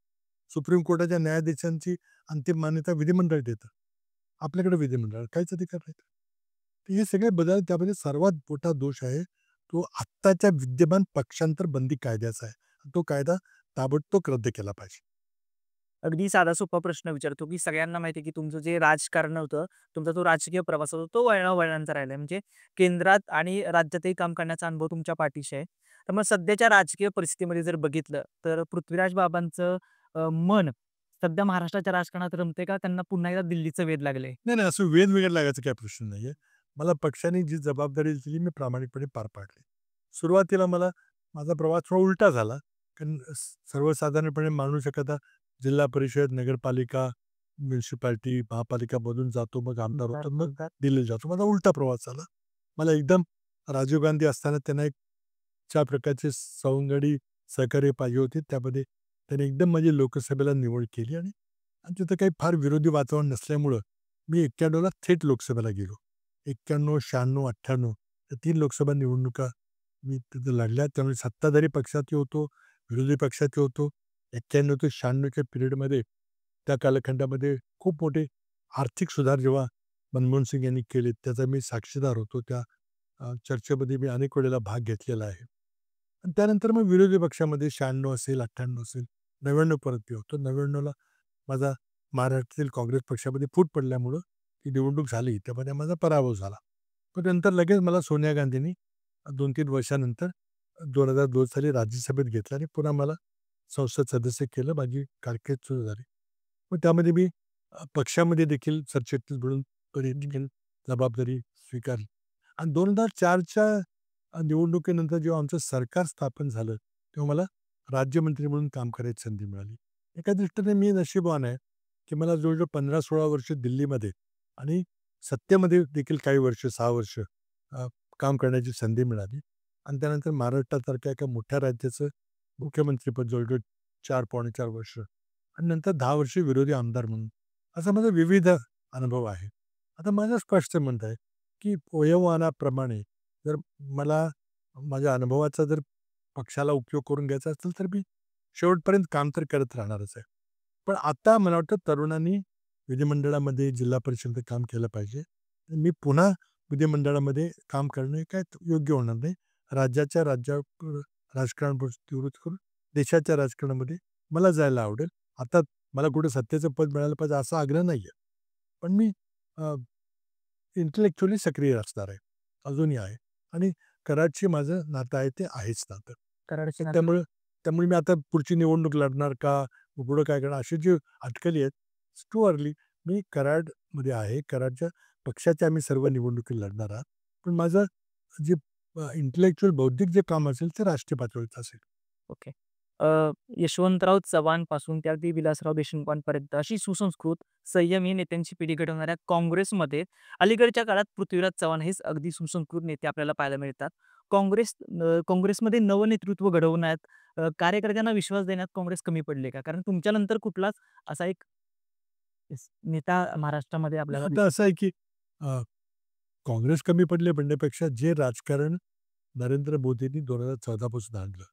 Speaker 1: सुप्रीम कोर्टाच्या न्यायाधीशांची अंतिम मान्यता विधिमंडळ देतं. आपल्याकडे विधिमंडळ काहीच अधिकार नाहीत. तर हे सगळे बदल त्यामध्ये सर्वात मोठा दोष आहे, तो आत्ताच्या विद्यमान पक्षांतर बंदी कायद्याचा आहे. तो कायदा ताबडतोब रद्द केला पाहिजे.
Speaker 2: अगदी साधा सोपा प्रश्न विचारतो, की सगळ्यांना माहिती आहे, की तुमचं जे राजकारण होतं, तुमचा जो राजकीय प्रवास होता, तो वळणावळणांचा राहिलाय. म्हणजे केंद्रात आणि राज्यातही काम करण्याचा अनुभव तुमच्या पाठीशी आहे. तर मग सध्याच्या राजकीय परिस्थितीमध्ये जर बघितलं, तर पृथ्वीराज बाबांचं मन सध्या महाराष्ट्राच्या राजकारणात रमतंय का त्यांना पुन्हा एकदा दिल्लीचं वेध लागलंय?
Speaker 1: नाही, नाही, असं वेगवेगळं लागायचा काही प्रश्न नाहीये. मला पक्षाने जी जबाबदारी दिली मी प्रामाणिकपणे पार पाडली. सुरुवातीला मला माझा प्रवास थोडा उलटा झाला. कारण सर्वसाधारणपणे माणूस एखादा जिल्हा परिषद, नगरपालिका, म्युनिसिपालिटी, महापालिकामधून जातो, मग आमदार होतो, मग दिल्लीला जातो. माझा उलटा प्रवास झाला. मला एकदम राजीव गांधी असताना त्यांना एक ज्या प्रकारचे सवंगडी सहकार्य पाहिजे होते, त्यामध्ये त्याने एकदम माझी लोकसभेला निवड केली आणि आणि तिथं काही फार विरोधी वातावरण नसल्यामुळं मी 91ला थेट लोकसभेला गेलो. 91, 96, 98 या 3 लोकसभा निवडणुका मी तिथं लढल्या. त्यामुळे सत्ताधारी पक्षातही होतो, विरोधी पक्षातही होतो. 91 ते 96च्या पिरियडमध्ये त्या कालखंडामध्ये खूप मोठे आर्थिक सुधार जेव्हा मनमोहन सिंग यांनी केले, त्याचा मी साक्षीदार होतो. त्या चर्चेमध्ये मी अनेक वेळेला भाग घेतलेला आहे. आणि त्यानंतर मग विरोधी पक्षामध्ये 96 असेल, 98 असेल, 99 परत मी होतो. 99ला माझा महाराष्ट्रातील काँग्रेस पक्षामध्ये फूट पडल्यामुळं ती निवडणूक झाली. त्यामध्ये माझा पराभव झाला. पण नंतर लगेच मला सोनिया गांधींनी 2-3 वर्षानंतर 2002 साली राज्यसभेत घेतलं आणि पुन्हा मला संसद सदस्य केलं. माझी कारकीर्द सुरू झाली. मग त्यामध्ये मी पक्षामध्ये देखील सरचिटणीस म्हणून देखील जबाबदारी स्वीकारली. आणि 2004च्या निवडणुकीनंतर जेव्हा आमचं सरकार स्थापन झालं, तेव्हा मला राज्यमंत्री म्हणून काम करायची संधी मिळाली. एका दृष्टीने मी नशीबवान आहे, की मला जवळ-जवळ 15-16 वर्ष दिल्लीमध्ये आणि सत्तेमध्ये देखील काही वर्ष 6 वर्ष काम करण्याची संधी मिळाली. आणि त्यानंतर महाराष्ट्रासारख्या एका मोठ्या राज्याचं मुख्यमंत्रीपद जवळ-जवळ 4 पावणे 4 वर्ष आणि नंतर 10 वर्ष विरोधी आमदार म्हणून. असा माझा विविध अनुभव आहे. आता माझं स्पष्ट मत आहे, की वयोमानाप्रमाणे जर मला माझ्या अनुभवाचा जर पक्षाला उपयोग करून घ्यायचा असेल, तर मी शेवटपर्यंत काम तर करत राहणारच आहे. पण आता मला वाटतं तरुणांनी विधिमंडळामध्ये, जिल्हा परिषदेमध्ये काम केलं पाहिजे. मी पुन्हा विधिमंडळामध्ये काम करणं हे काय योग्य होणार नाही. राज्याच्या राजकारणापासून निवृत्त करून देशाच्या राजकारणामध्ये मला जायला आवडेल. आता मला कुठे सत्तेचं पद मिळालं पाहिजे असा आग्रह नाहीये. पण मी इंटेलेक्च्युअली सक्रिय असणार आहे. अजूनही आहे. आणि कराडशी माझं नातं आहे ते आहेच नातं.
Speaker 2: कराडचे
Speaker 1: तर
Speaker 2: नाते.
Speaker 1: त्यामुळे त्यामुळे मी आता पुढची निवडणूक लढणार का? मग पुढं काय करणार? अशी जी अटकली आहेत, टू अर्ली. मी कराडमध्ये आहे. कराडच्या पक्षाच्या आम्ही सर्व निवडणुकी लढणार आहात. पण माझं जे इंटेलेक्च्युअल बौद्धिक जे काम असेल ते राष्ट्रीय पातळीवर असेल.
Speaker 2: ओके. यशवंतराव चव्हाणपासून ते अगदी विलासराव देशमुखांपर्यंत अशी सुसंस्कृत, संयमी नेत्यांची पिढी घडवणाऱ्या काँग्रेसमध्ये अलीकडच्या काळात पृथ्वीराज चव्हाण हेच अगदी सुसंस्कृत नेते आपल्याला पाहायला मिळतात. काँग्रेसमध्ये नवनेतृत्व घडवण्यात, कार्यकर्त्यांना विश्वास देण्यात काँग्रेस कमी पडले का? कारण तुमच्यानंतर कुठलाच असा एक नेता महाराष्ट्रामध्ये आपल्याला
Speaker 1: आता असं आहे की अ, काँग्रेस कमी पडले म्हणण्यापेक्षा जे राजकारण नरेंद्र मोदींनी 2014 पासून आणलं.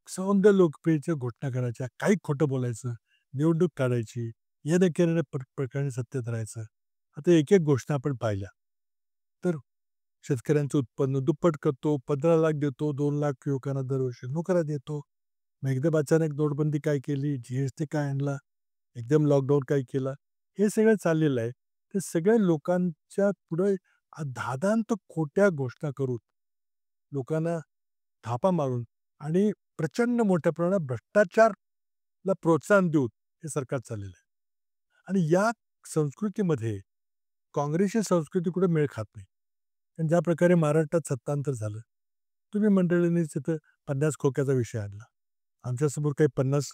Speaker 1: सौंदर्य लोकप्रियतेच्या घोषणा करायच्या, काही खोटं बोलायचं, निवडणूक काढायची, येणं-केणं प्रकरणी सत्तेत राहायचं. आता एक-एक घोषणा आपण पाहिल्या. तर शेतकऱ्यांचं उत्पन्न दुप्पट करतो, 15 लाख देतो, 2 लाख युवकांना दरवर्षी नोकऱ्या देतो. मग एकदम अचानक नोटबंदी काय केली, जी काय आणला, एकदम लॉकडाऊन काय केला. हे सगळं चाललेलं आहे. ते सगळ्या लोकांच्या पुढे धादांत खोट्या घोषणा करून, लोकांना थापा मारून आणि प्रचंड मोठ्या प्रमाणात भ्रष्टाचारला प्रोत्साहन देऊन हे सरकार चाललेलं आहे. आणि या संस्कृतीमध्ये काँग्रेसची संस्कृती कुठे मेळ खात नाही. आणि ज्या प्रकारे महाराष्ट्रात सत्तांतर झालं, तुम्ही मंडळींनीच तिथं 50 खोक्याचा विषय आणला. आमच्यासमोर काही 50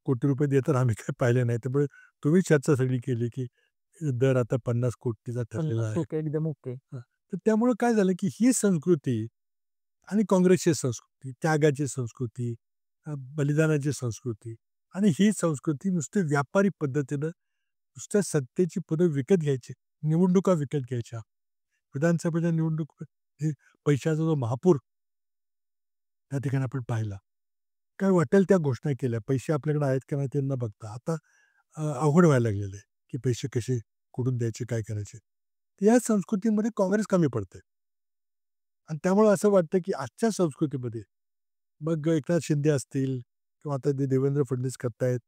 Speaker 1: कोटी रुपये देताना आम्ही काही पाहिले नाही. त्यामुळे तुम्ही चर्चा सगळी केली, की दर आता 50 कोटीचा ठरलेला
Speaker 2: 50
Speaker 1: आहे.
Speaker 2: खोके एकदम ओके.
Speaker 1: हां. तर त्यामुळं काय झालं, की ही संस्कृती आणि काँग्रेसची संस्कृती, त्यागाची संस्कृती, बलिदानाची संस्कृती आणि ही संस्कृती नुसती व्यापारी पद्धतीनं नुसत्या सत्तेची पदं विकत घ्यायची, निवडणुका विकत घ्यायच्या. विधानसभेच्या निवडणूक हे पैशाचा जो महापूर त्या ठिकाणी आपण पाहिला. काय वाटेल त्या घोषणा केल्या. पैसे आपल्याकडे आहेत का नाही ते न बघता. आता अवघड व्हायला लागलेलं आहे, की पैसे कसे, कुठून द्यायचे, काय करायचे. या संस्कृतीमध्ये काँग्रेस कमी पडते. आणि त्यामुळं असं वाटतं, की आजच्या संस्कृतीमध्ये मग एकनाथ शिंदे असतील किंवा आता ते देवेंद्र फडणवीस करतायत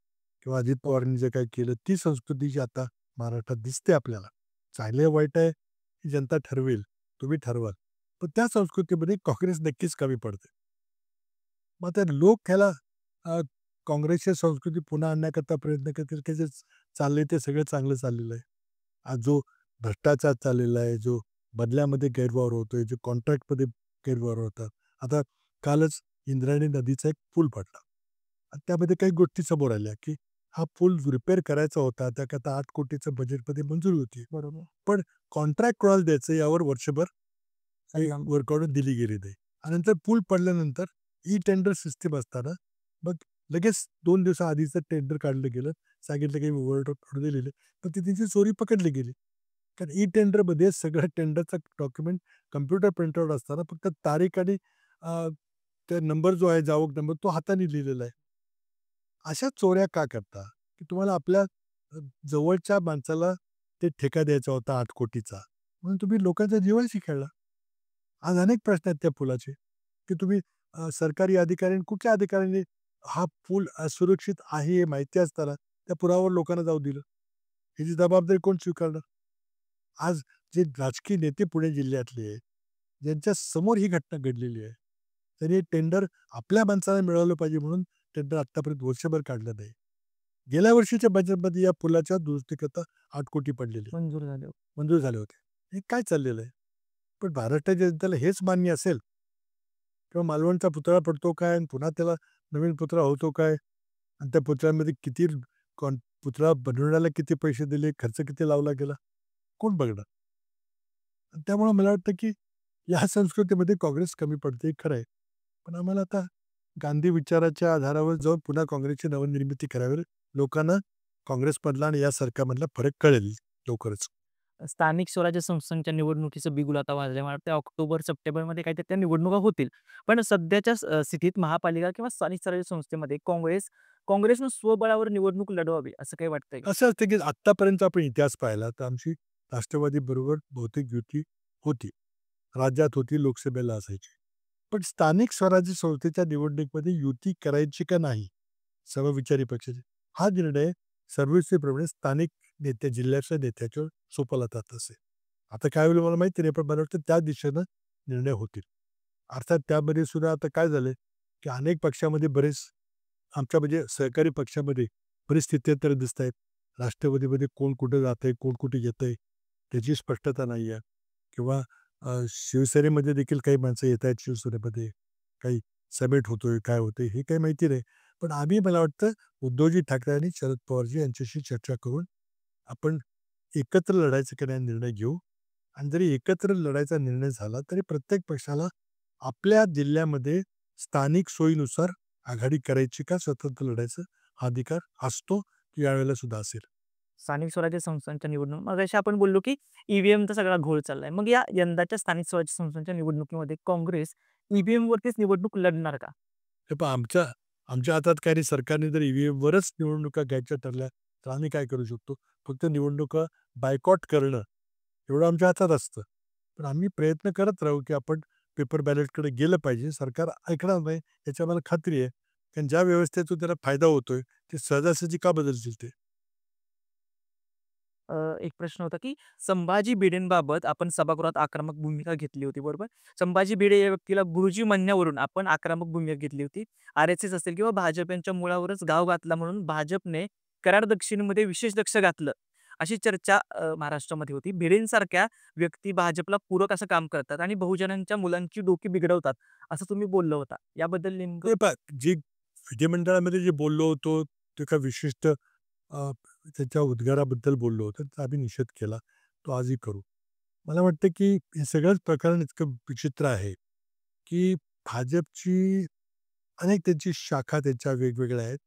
Speaker 1: किंवा अजित पवारांनी जे काही केलं, ती संस्कृती जी आता महाराष्ट्रात दिसते आपल्याला. चांगलं आहे, वाईट आहे, ही जनता ठरवेल, तुम्ही ठरवाल. पण त्या संस्कृतीमध्ये काँग्रेस नक्कीच कमी पडते. मग आता लोक ह्याला अ, काँग्रेसची संस्कृती पुन्हा आणण्याकरता प्रयत्न करतील, की जे चाललंय ते सगळं चांगलं चाललेलं आहे. आज जो भ्रष्टाचार चाललेला आहे, जो बदल्यामध्ये गैरव्यवहार होतोय, जो कॉन्ट्रॅक्टमध्ये गैरव्यवहार होतात. आता कालच इंद्रायणी नदीचा एक पूल पडला. आणि त्यामध्ये काही गोष्टी समोर आल्या, की हा पूल रिपेअर करायचा होता. त्याकरता 8 कोटीचं बजेटमध्ये मंजुरी होती.
Speaker 2: बरोबर.
Speaker 1: पण कॉन्ट्रॅक्ट कोणाला द्यायचं यावर वर्षभर काही
Speaker 2: संग्राम.
Speaker 1: वर्क ऑर्डर दिली गेली नाही. आणि नंतर पूल पडल्यानंतर ई-टेंडर सिस्टम असताना मग लगेच 2 दिवसाआधीचं टेंडर काढलं गेलं. सांगितलं की वर्क ऑर्डर दिलेले. पण ती त्यांची चोरी पकडली गेली. कारण ई-टेंडरमध्ये सगळं टेंडरचं डॉक्युमेंट कॉम्प्युटर प्रिंटआउट असताना फक्त तारीख आणि अ, त्या नंबर जो आहे, जावक नंबर तो हाताने लिहिलेला आहे. अशा चोऱ्या का करता? की तुम्हाला आपल्या अ, जवळच्या माणसाला ते ठेका द्यायचा होता 8 कोटीचा. म्हणून तुम्ही लोकांच्या जीवाशी खेळला. आज अनेक प्रश्न आहेत त्या पुलाचे, की तुम्ही सरकारी अधिकारी कुठल्या अधिकाऱ्यांनी हा पूल असुरक्षित आहे हे माहिती असताना त्या पुलावर लोकांना जाऊ दिलं. ह्याची जबाबदारी कोण स्वीकारणार? आज जे राजकीय नेते पुणे जिल्ह्यातले आहेत, ज्यांच्या समोर ही घटना घडलेली आहे, त्यांनी हे टेंडर आपल्या माणसाला मिळवलं पाहिजे म्हणून टेंडर आत्तापर्यंत वर्षभर काढलं नाही. गेल्या वर्षीच्या बजेटमध्ये या पुलाच्या दुरुस्तीकरता 8 कोटी पडलेले,
Speaker 2: मंजूर झाले.
Speaker 1: मंजूर झाले होते. हे काय चाललेलं आहे? पण महाराष्ट्राच्या जनतेला हेच मान्य असेल किंवा मालवणचा पुतळा पडतो काय आणि पुन्हा त्याला नवीन पुतळा होतो काय आणि त्या पुतळ्यामध्ये किती पुतळा बनवण्याला किती पैसे दिले, खर्च किती लावला गेला, कोण बघणार? आणि त्यामुळे मला वाटतं की या संस्कृतीमध्ये काँग्रेस कमी पडते हे खरं आहे. पण आम्हाला आता गांधी विचाराच्या आधारावर जाऊन पुन्हा काँग्रेसची नवनिर्मिती करावी. लोकांना काँग्रेसमधला आणि या सरकारमधला फरक कळेल लवकरच.
Speaker 2: स्थानिक स्वराज्य संस्थांच्या निवडणुकीचं बिगुल आता वाजलंय. मला वाटतं ऑक्टोबर, सप्टेंबरमध्ये काहीतरी त्या निवडणुका होतील. पण सध्याच्या स्थितीत महापालिका किंवा स्थानिक स्वराज्य संस्थेमध्ये काँग्रेसनं स्वबळावर निवडणूक लढवावी असं काही वाटतंय का?
Speaker 1: असं असतं की आत्तापर्यंत आपण इतिहास पाहिला तर आमची राष्ट्रवादी बरोबर बहुतेक युती होती. राज्यात होती, लोकसभेला असायची. पण स्थानिक स्वराज्य संस्थेच्या निवडणुकीमध्ये युती करायची का नाही? समविचारी पक्षाचे हा निर्णय सर्वोच्चप्रमाणे स्थानिक नेते जिल्ह्याच्या नेत्याच्यावर सोपवला जात असे. आता काय होईल मला माहिती नाही, पण मला वाटतं त्या दिशेनं निर्णय होतील. अर्थात त्यामध्ये सुद्धा आता काय झालंय, की अनेक पक्षामध्ये बरेच आमच्या म्हणजे सहकारी पक्षामध्ये बरीच स्थित्यंतरं दिसतायत. राष्ट्रवादीमध्ये कोण कुठे जातंय, कोण कुठे येतंय, त्याची स्पष्टता नाही आहे. किंवा शिवसेनेमध्ये देखील काही माणसं येत आहेत शिवसेनेमध्ये. काही समेट होतोय, काय होतंय हे काही माहिती नाही. पण आम्ही मला वाटतं उद्धवजी ठाकरे आणि शरद पवारजी यांच्याशी चर्चा करून आपण एकत्र लढायचा की नाही निर्णय घेऊ आणि जरी एकत्र लढायचा निर्णय झाला तरी प्रत्येक पक्षाला आपल्या जिल्ह्यामध्ये स्थानिक सोयीनुसार आघाडी करायची का स्वतंत्र लढायचं हा अधिकार असतो, यावेळेला सुद्धा असेल.
Speaker 2: स्थानिक स्वराज्य संस्थांच्या निवडणूक मगाशी आपण बोललो, की ईव्हीएमचा सगळा घोळ चाललाय. मग या यंदाच्या स्थानिक स्वराज्य संस्थांच्या निवडणुकीमध्ये काँग्रेस ईव्हीएमवरतीच निवडणूक लढणार का?
Speaker 1: हे पहा आमच्या आमच्या हातात काय नाही. सरकारने जर ईव्हीएमवरच निवडणुका घ्यायच्या ठरल्या तर आम्ही काय करू शकतो? फक्त निवडणुका बायकॉट करणं एवढं आमच्या हातात असतं. पण आम्ही प्रयत्न करत राहू, की आपण पेपर बॅलेटकडे गेलं पाहिजे. सरकार ऐकणार नाही याची आम्हाला खात्री आहे. कारण ज्या व्यवस्थेतून त्याला फायदा होतोय ते सहजासहजी का बदलतील ते?
Speaker 2: एक प्रश्न होता, की संभाजी भिडेंबाबत आपण सभागृहात आक्रमक भूमिका घेतली होती, बरोबर? संभाजी भिडे या व्यक्तीला गुरुजी म्हणण्यावरून आपण आक्रमक भूमिका घेतली होती. आर-एस-एस असेल किंवा भाजप यांच्या मुळावरच घाव घातला म्हणून भाजपने कराड दक्षिणमध्ये विशेष लक्ष घातलं. अशी चर्चा महाराष्ट्रामध्ये होती. भिडेंसारख्या व्यक्ती भाजपला पूरक असं काम करतात आणि बहुजनांच्या मुलांची डोकी बिघडवतात, असं तुम्ही बोलला होता. याबद्दल नेमकं
Speaker 1: ते पहा, जी विधिमंडळामध्ये जे बोललो होतो, ते एका विशिष्ट त्याच्या उद्गाराबद्दल बोललो होतो, त्याचा आम्ही निषेध केला. तो आजही करू. मला वाटतं, की हे सगळंच प्रकरण इतकं विचित्र आहे, की भाजपची अनेक त्यांची शाखा त्यांच्या वेगवेगळ्या आहेत.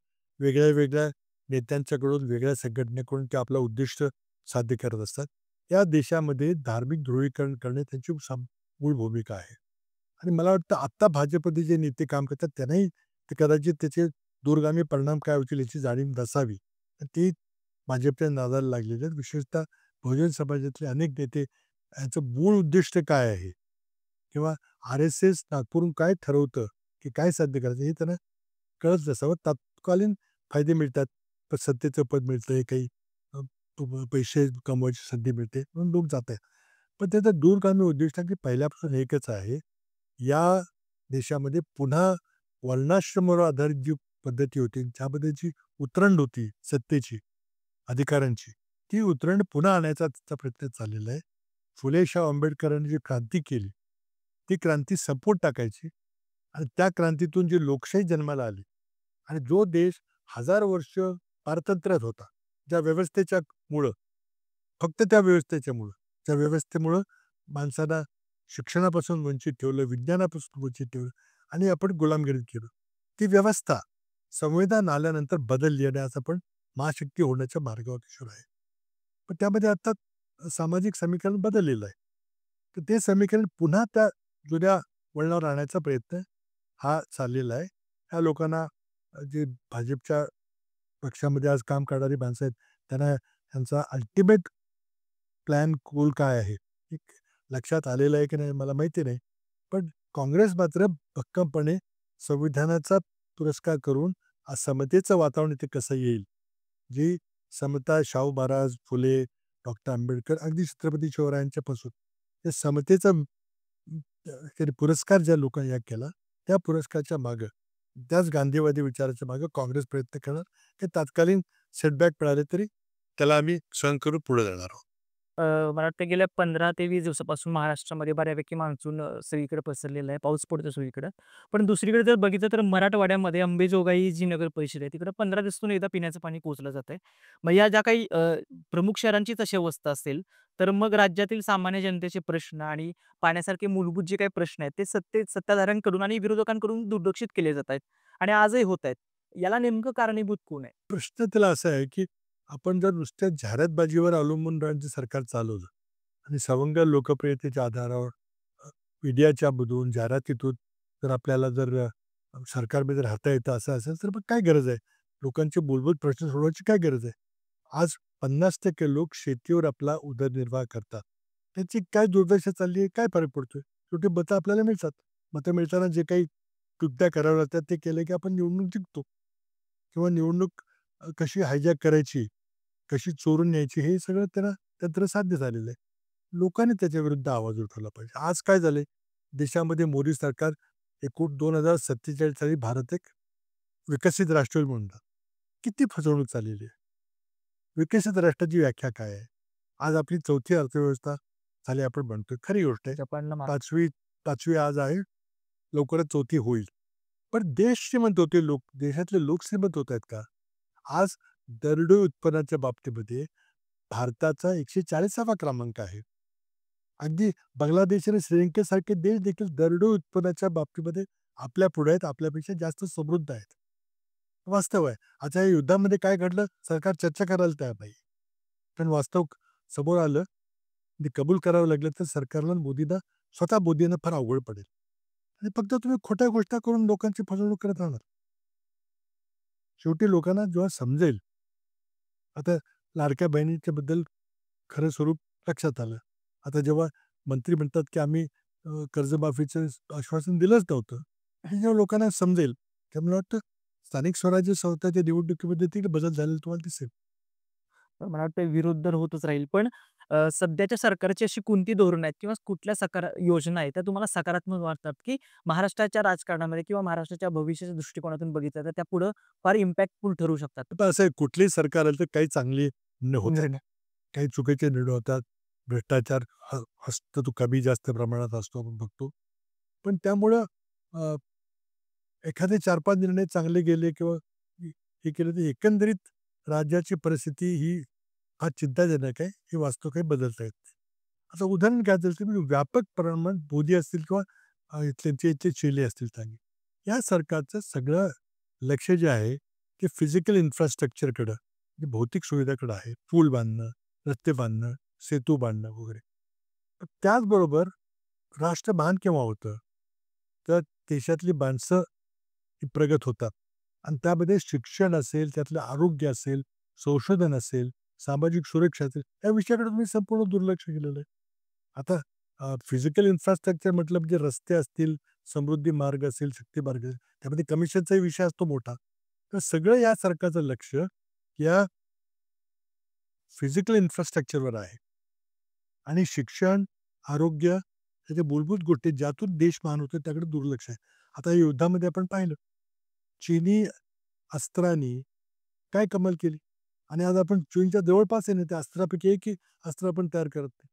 Speaker 1: वेगळ्या-वेगळ्या नेत्यांच्याकडून, वेगळ्या संघटनेकडून ते आपलं उद्दिष्ट साध्य करत असतात. या देशामध्ये धार्मिक ध्रुवीकरण करणे त्यांची मूळ भूमिका आहे. आणि मला वाटतं आत्ता भाजपमध्ये जे नेते काम करतात त्यांनाही ते कदाचित त्याचे दूरगामी परिणाम काय होतील याची जाणीव नसावी. पण ती भाजपच्या नादाला लागलेले आहेत. विशेषतः बहुजन समाजातले अनेक नेते यांचं मूळ उद्दिष्ट काय आहे? किंवा आर-एस-एस नागपूरहून काय ठरवतं, की काय साध्य करायचं हे त्यांना कळत नसावं. तत्कालीन फायदे मिळतात. सत्तेचं पद मिळतंय, काही अ, पैसे कमवायची संधी मिळते म्हणून लोक जात आहेत. पण त्याचं दूरगामी उद्दिष्ट की पहिल्यापासून एकच आहे. या देशामध्ये पुन्हा वर्णाश्रमावर आधारित जी पद्धती होती, ज्यामध्ये जी उतरंड होती सत्तेची, अधिकारांची, ती उतरंड पुन्हा आणायचा त्याचा प्रयत्न चाललेला आहे. फुले शाह आंबेडकरांनी जी क्रांती केली, ती क्रांती संपवून टाकायची आणि त्या क्रांतीतून जी लोकशाही जन्माला आली आणि जो देश हजार वर्ष पारतंत्र्यात होता, ज्या व्यवस्थेच्या मुळं, फक्त त्या व्यवस्थेच्यामुळं, त्या व्यवस्थेमुळं माणसाला शिक्षणापासून वंचित ठेवलं, विज्ञानापासून वंचित ठेवलं आणि आपण गुलामगिरीत केलं. ती व्यवस्था संविधान आल्यानंतर बदलली आणि आज आपण महाशक्ती होण्याच्या मार्गावर किशोर आहे. पण त्यामध्ये आता सामाजिक समीकरण बदललेलं आहे. तर ते समीकरण पुन्हा त्या जुन्या वळणावर आणण्याचा प्रयत्न हा चाललेला आहे. ह्या लोकांना जे भाजपच्या पक्षामध्ये आज काम करणारी माणसं आहेत, त्यांना त्यांचा अल्टिमेट प्लॅन गोल काय आहे? हे लक्षात आलेलं आहे की नाही मला माहिती नाही. पण काँग्रेस मात्र भक्कमपणे संविधानाचा पुरस्कार करून आज समतेचं वातावरण इथे कसं येईल? जी समता शाहू महाराज, फुले, डॉक्टर आंबेडकर, अगदी छत्रपती शिवरायांच्यापासून ते समतेचा त्यांनी पुरस्कार ज्या लोकांनी या केला, त्या पुरस्काराच्या मागं, त्याच गांधीवादी विचाराच्या मागं काँग्रेस प्रयत्न करणार, की तात्कालीन सेटबॅक मिळाले तरी त्याला आम्ही सहन करून पुढे जाणार आहोत.
Speaker 2: मला वाटतं गेल्या 15 ते 20 दिवसापासून महाराष्ट्रामध्ये बऱ्यापैकी मान्सून सगळीकडे पसरलेला आहे. पाऊस पडतो सगळीकडे. पण दुसरीकडे जर बघितलं तर मराठवाड्यामध्ये अंबेजोगाई जी नगर परिषद आहे, तिकडे 15 दिवसातून एकदा पिण्याचं पाणी पोहोचलं जातंय. मग या ज्या काही प्रमुख शहरांचीच अशी अवस्था असेल, तर मग राज्यातील सामान्य जनतेचे प्रश्न आणि पाण्यासारखे मूलभूत जे काही प्रश्न आहेत, ते सत्ताधाऱ्यांकडून आणि विरोधकांकडून दुर्लक्षित केले जात आहेत आणि आजही होत आहेत. याला नेमकं कारणीभूत कोण आहे?
Speaker 1: प्रश्न त्याला असा आहे, की आपण जर नुसत्या जाहिरातबाजीवर अवलंबून राहण्याचं सरकार चालवलं आणि सवंग लोकप्रियतेच्या आधारावर मीडियाच्या मधून, जाहिरातीतून जर आपल्याला जर सरकारमध्ये राहता येतं असं असेल, तर मग काय गरज आहे? लोकांचे मूलभूत प्रश्न सोडवायची काय गरज आहे? आज 50% लोक शेतीवर आपला उदरनिर्वाह करतात. त्यांची काय दुर्दशा चालली आहे? काय फरक पडतोय? शेवटी मतं आपल्याला मिळतात. मतं मिळताना जे काही कृत्या कराव्या लागतात ते केले की आपण निवडणूक जिंकतो किंवा निवडणूक कशी हायजॅक करायची, कशी चोरून न्यायची हे सगळं त्यांना तंत्र साध्य झालेलं आहे. लोकांनी त्याच्याविरुद्ध आवाज उठवला पाहिजे. आज काय झालंय? देशामध्ये मोदी सरकार एकूण 2047 साली भारत एक विकसित राष्ट्र होईल म्हणतात. किती फसवणूक चाललेली आहे. विकसित राष्ट्राची व्याख्या काय आहे? आज आपली 4थी अर्थव्यवस्था झाली आपण म्हणतोय. खरी गोष्ट आहे.
Speaker 2: जपानला
Speaker 1: 5वी आज आहे. लवकरच 4थी होईल. पण देश श्रीमंत होते लोक. देशातले लोक श्रीमंत होत आहेत का? आज दरडोई उत्पन्नाच्या बाबतीमध्ये भारताचा 140वा क्रमांक आहे. अगदी बांगलादेश आणि श्रीलंकेसारखे देश देखील दरडोई उत्पन्नाच्या बाबतीमध्ये आपल्या पुढे आहेत, आपल्यापेक्षा जास्त समृद्ध आहेत. वास्तव आहे. आता या युद्धामध्ये काय घडलं? सरकार चर्चा करायला तयार नाही. पण वास्तव समोर आलं, ते कबूल करावं लागलं तर सरकारला स्वतः मोदींना फार अवघड पडेल. आणि फक्त तुम्ही खोट्या गोष्टी करून लोकांची फसवणूक करत राहणार. शेवटी लोकांना जेव्हा समजेल, आता लाडक्या बहिणीच्या बद्दल खरं स्वरूप लक्षात आलं. आता जेव्हा मंत्री म्हणतात, की आम्ही कर्जमाफीचं आश्वासन दिलंच नव्हतं. हे जेव्हा लोकांना समजेल, तेव्हा मला वाटतं स्थानिक स्वराज्य संस्थांच्या निवडणुकीमध्ये देखील बदल झालेला तुम्हाला दिसेल.
Speaker 2: मला वाटतं विरोध तर होतच राहील. पण सध्याच्या सरकारची अशी कोणती धोरणं आहेत किंवा कुठल्या योजना आहेत, त्या तुम्हाला सकारात्मक वाटतात, की महाराष्ट्राच्या राजकारणामध्ये किंवा महाराष्ट्राच्या भविष्याच्या दृष्टिकोनातून बघितलं तर त्या पुढं फार इम्पॅक्टफुल ठरू शकतात?
Speaker 1: आता असं आहे, कुठलीही सरकार आलं तर काही चांगली निर्णय होतात,
Speaker 2: निर्णय.
Speaker 1: काही चुकीचे निर्णय होतात. भ्रष्टाचार असतं, तो कमी जास्त प्रमाणात असतो आपण बघतो. पण त्यामुळं अ, एखादे 4-5 निर्णय चांगले गेले किंवा हे केलं तर एकंदरीत राज्याची परिस्थिती ही फार चिंताजनक आहे. ही वास्तव काही बदलता येत नाही. आता उदाहरण घ्यायचं असेल तर व्यापक प्रमाणात मोदी असतील किंवा त्यांचे इथले चेले असतील चांगले. या सरकारचं सगळं लक्ष जे आहे ते फिजिकल इन्फ्रास्ट्रक्चरकडं, म्हणजे भौतिक सुविधाकडं आहे. पूल बांधणं, रस्ते बांधणं, सेतू बांधणं वगैरे. पण त्याचबरोबर राष्ट्र महान केव्हा होतं? तर देशातली माणसं ही प्रगत होतात आणि त्यामध्ये शिक्षण असेल, त्यातलं आरोग्य असेल, संशोधन असेल, सामाजिक सुरक्षा असेल, या विषयाकडे तुम्ही संपूर्ण दुर्लक्ष केलेलं आहे. आता फिजिकल इन्फ्रास्ट्रक्चर म्हटलं म्हणजे रस्ते असतील, समृद्धी मार्ग असेल, शक्ती मार्ग असेल, त्यामध्ये कमिशनचाही विषय असतो मोठा. तर सगळं या सरकारचं लक्ष या फिजिकल इन्फ्रास्ट्रक्चरवर आहे आणि शिक्षण, आरोग्य ह्या मूलभूत गोष्टी ज्यातून देश महान होतो त्याकडे दुर्लक्ष आहे. आता या युद्धामध्ये आपण पाहिलं, चीनी अस्त्रांनी काय कमाल केली आणि आज आपण चीनच्या जवळपास आहे ना, त्या अस्त्रापैकी एकही अस्त्र आपण तयार करत नाही.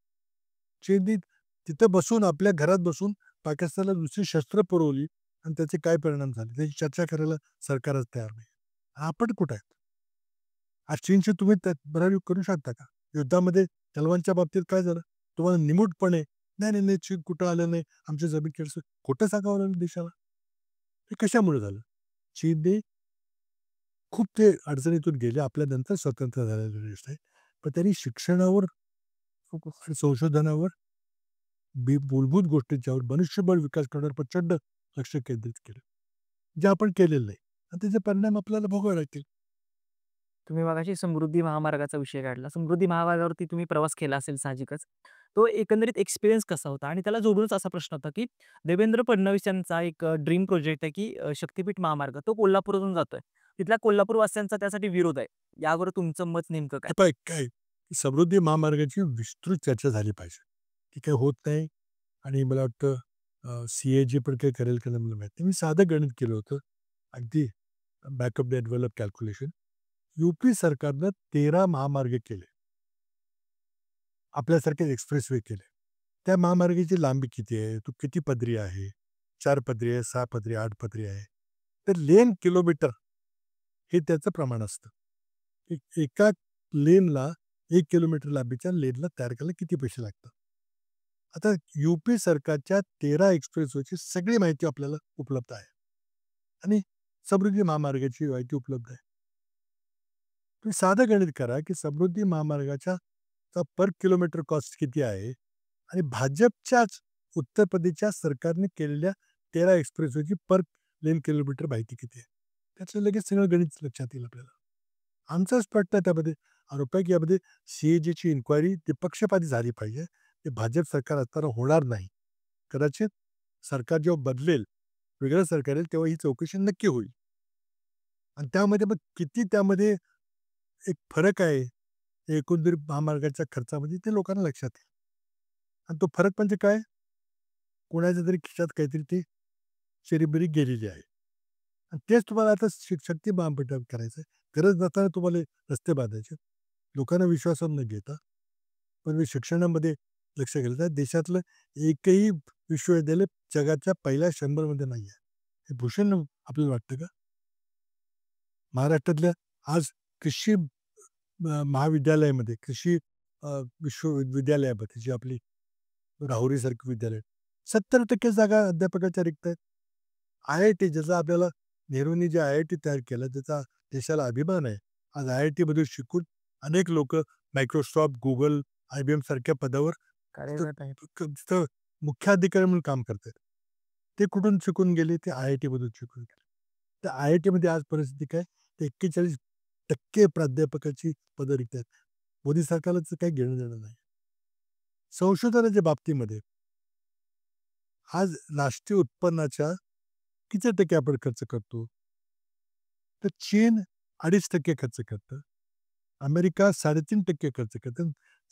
Speaker 1: चीननी तिथं बसून आपल्या घरात बसून पाकिस्तानला दुसरी शस्त्र पुरवली आणि त्याचे काय परिणाम झाले त्याची चर्चा करायला सरकारच तयार नाही. आपण कुठे आहेत? आज चीनशी तुम्ही बराबरी करू शकता का? युद्धामध्ये तलवारच्या बाबतीत काय झालं? तुम्हाला निमूटपणे, "नाही, नाही, नाही, चीन कुठं आलं नाही, आमच्या जमीन खेळचं." खोटं सांगावं लागलं देशाला. हे कशामुळे झालं? चीनने खूप ते अडचणीतून गेले. आपल्यानंतर स्वतंत्र झालेला देश आहे. पण त्यांनी शिक्षणावर आणि संशोधनावर, मूलभूत गोष्टींच्यावर, मनुष्यबळ विकास करण्यावर प्रचंड लक्ष केंद्रित केलं. जे आपण केलेलं नाही आणि त्याचे परिणाम आपल्याला भोगावे लागतील.
Speaker 2: तुम्ही मगाशी समृद्धी महामार्गाचा विषय काढला. समृद्धी महामार्गावरती तुम्ही प्रवास केला असेल साहजिकच. तो एकंदरीत एक्सपिरियन्स कसा होता? आणि त्याला जोडूनच असा प्रश्न होता, की देवेंद्र फडणवीस यांचा एक ड्रीम प्रोजेक्ट आहे, की शक्तिपीठ महामार्ग तो कोल्हापूरमधून जातोय. तिथल्या कोल्हापूरवासियांचा त्यासाठी विरोध आहे. यावर तुमचं मत नेमकं काय?
Speaker 1: हे पहा काय, समृद्धी महामार्गाची विस्तृत चर्चा झाली पाहिजे. ती काही होत नाही आणि मला वाटतं CAG पण काही करेल का नाही मला माहीत नाही. मी साधं गणित केलं होतं. अगदी back of the envelope calculation. UP सरकारनं 13 महामार्ग केले. आपल्यासारखे एक्सप्रेसवे केले. त्या महामार्गाची लांबी किती आहे? तो किती पदरी आहे? 4 पदरी आहे, 6 पदरी, 8 पदरी आहे. तर लेन किलोमीटर हे त्याचं प्रमाण असतं. एका लेनला 1 किलोमीटर लांबीच्या लेनला तयार करायला किती पैसे लागतात? आता UP सरकारच्या 13 एक्सप्रेसवेची सगळी माहिती आपल्याला उपलब्ध आहे आणि समृद्धी महामार्गाची माहिती उपलब्ध आहे. तुम्ही साधं गणित करा, की समृद्धी महामार्गाच्या पर किलोमीटर कॉस्ट किती आहे आणि भाजपच्याच उत्तर प्रदेशच्या सरकारने केलेल्या 13 एक्सप्रेसवेची पर लेन किलोमीटर माहिती किती आहे? त्याचं लगेच सगळं गणित लक्षात येईल आपल्याला. आमचाच प्रश्न आहे त्यामध्ये आरोप आहे, की यामध्ये CAGची इन्क्वायरी निपक्षपाती झाली पाहिजे. ते भाजप सरकार असताना होणार नाही. कदाचित सरकार जेव्हा बदलेल, वेगळं सरकार येईल, तेव्हा ही चौकशी नक्की होईल. आणि त्यामध्ये मग किती त्यामध्ये एक फरक आहे, एकंदरीत महामार्गाच्या खर्चामध्ये ते लोकांना लक्षात येईल. आणि तो फरक म्हणजे काय? कोणाच्या तरी खिशात काहीतरी ती चिरीमिरी गेलेली आहे. आणि तेच तुम्हाला आता शक्ती महामंडळ करायचं आहे. गरज नसताना तुम्हाला रस्ते बांधायचे. लोकांना विश्वासात न घेता, पण मी शिक्षणामध्ये लक्ष केलं तर देशातलं एकही विश्वविद्यालय जगाच्या पहिल्या 100 मध्ये नाही आहे. हे भूषण आपल्याला वाटतं का? महाराष्ट्रातल्या आज कृषी महाविद्यालयामध्ये, कृषी विश्वविद्यालयामध्ये जी आपली राहुरीसारखी विद्यालय 70% जागा अध्यापकाच्या रिक्त आहेत. IIT ज्याचा आपल्याला नेहरूंनी जे IIT तयार केलं त्याचा देशाला अभिमान आहे. आज IITमध्ये शिकून अनेक लोकं Microsoft, Google, IBM सारख्या पदावर तिथं
Speaker 2: कार्यरत आहेत.
Speaker 1: तिथं मुख्याधिकारी म्हणून काम करतात. ते कुठून शिकून गेले? ते IITमधून शिकून गेले. तर IITमध्ये आज परिस्थिती काय? ते 41% प्राध्यापकाची पदं रिक्त आहेत. मोदी सरकारला त्याचं काही घेणं-देणं नाही. संशोधनाच्या बाबतीमध्ये आज राष्ट्रीय उत्पन्नाच्या किती टक्के आपण खर्च करतो? तर चीन 2.5% खर्च करतं. अमेरिका 3.5% खर्च करते.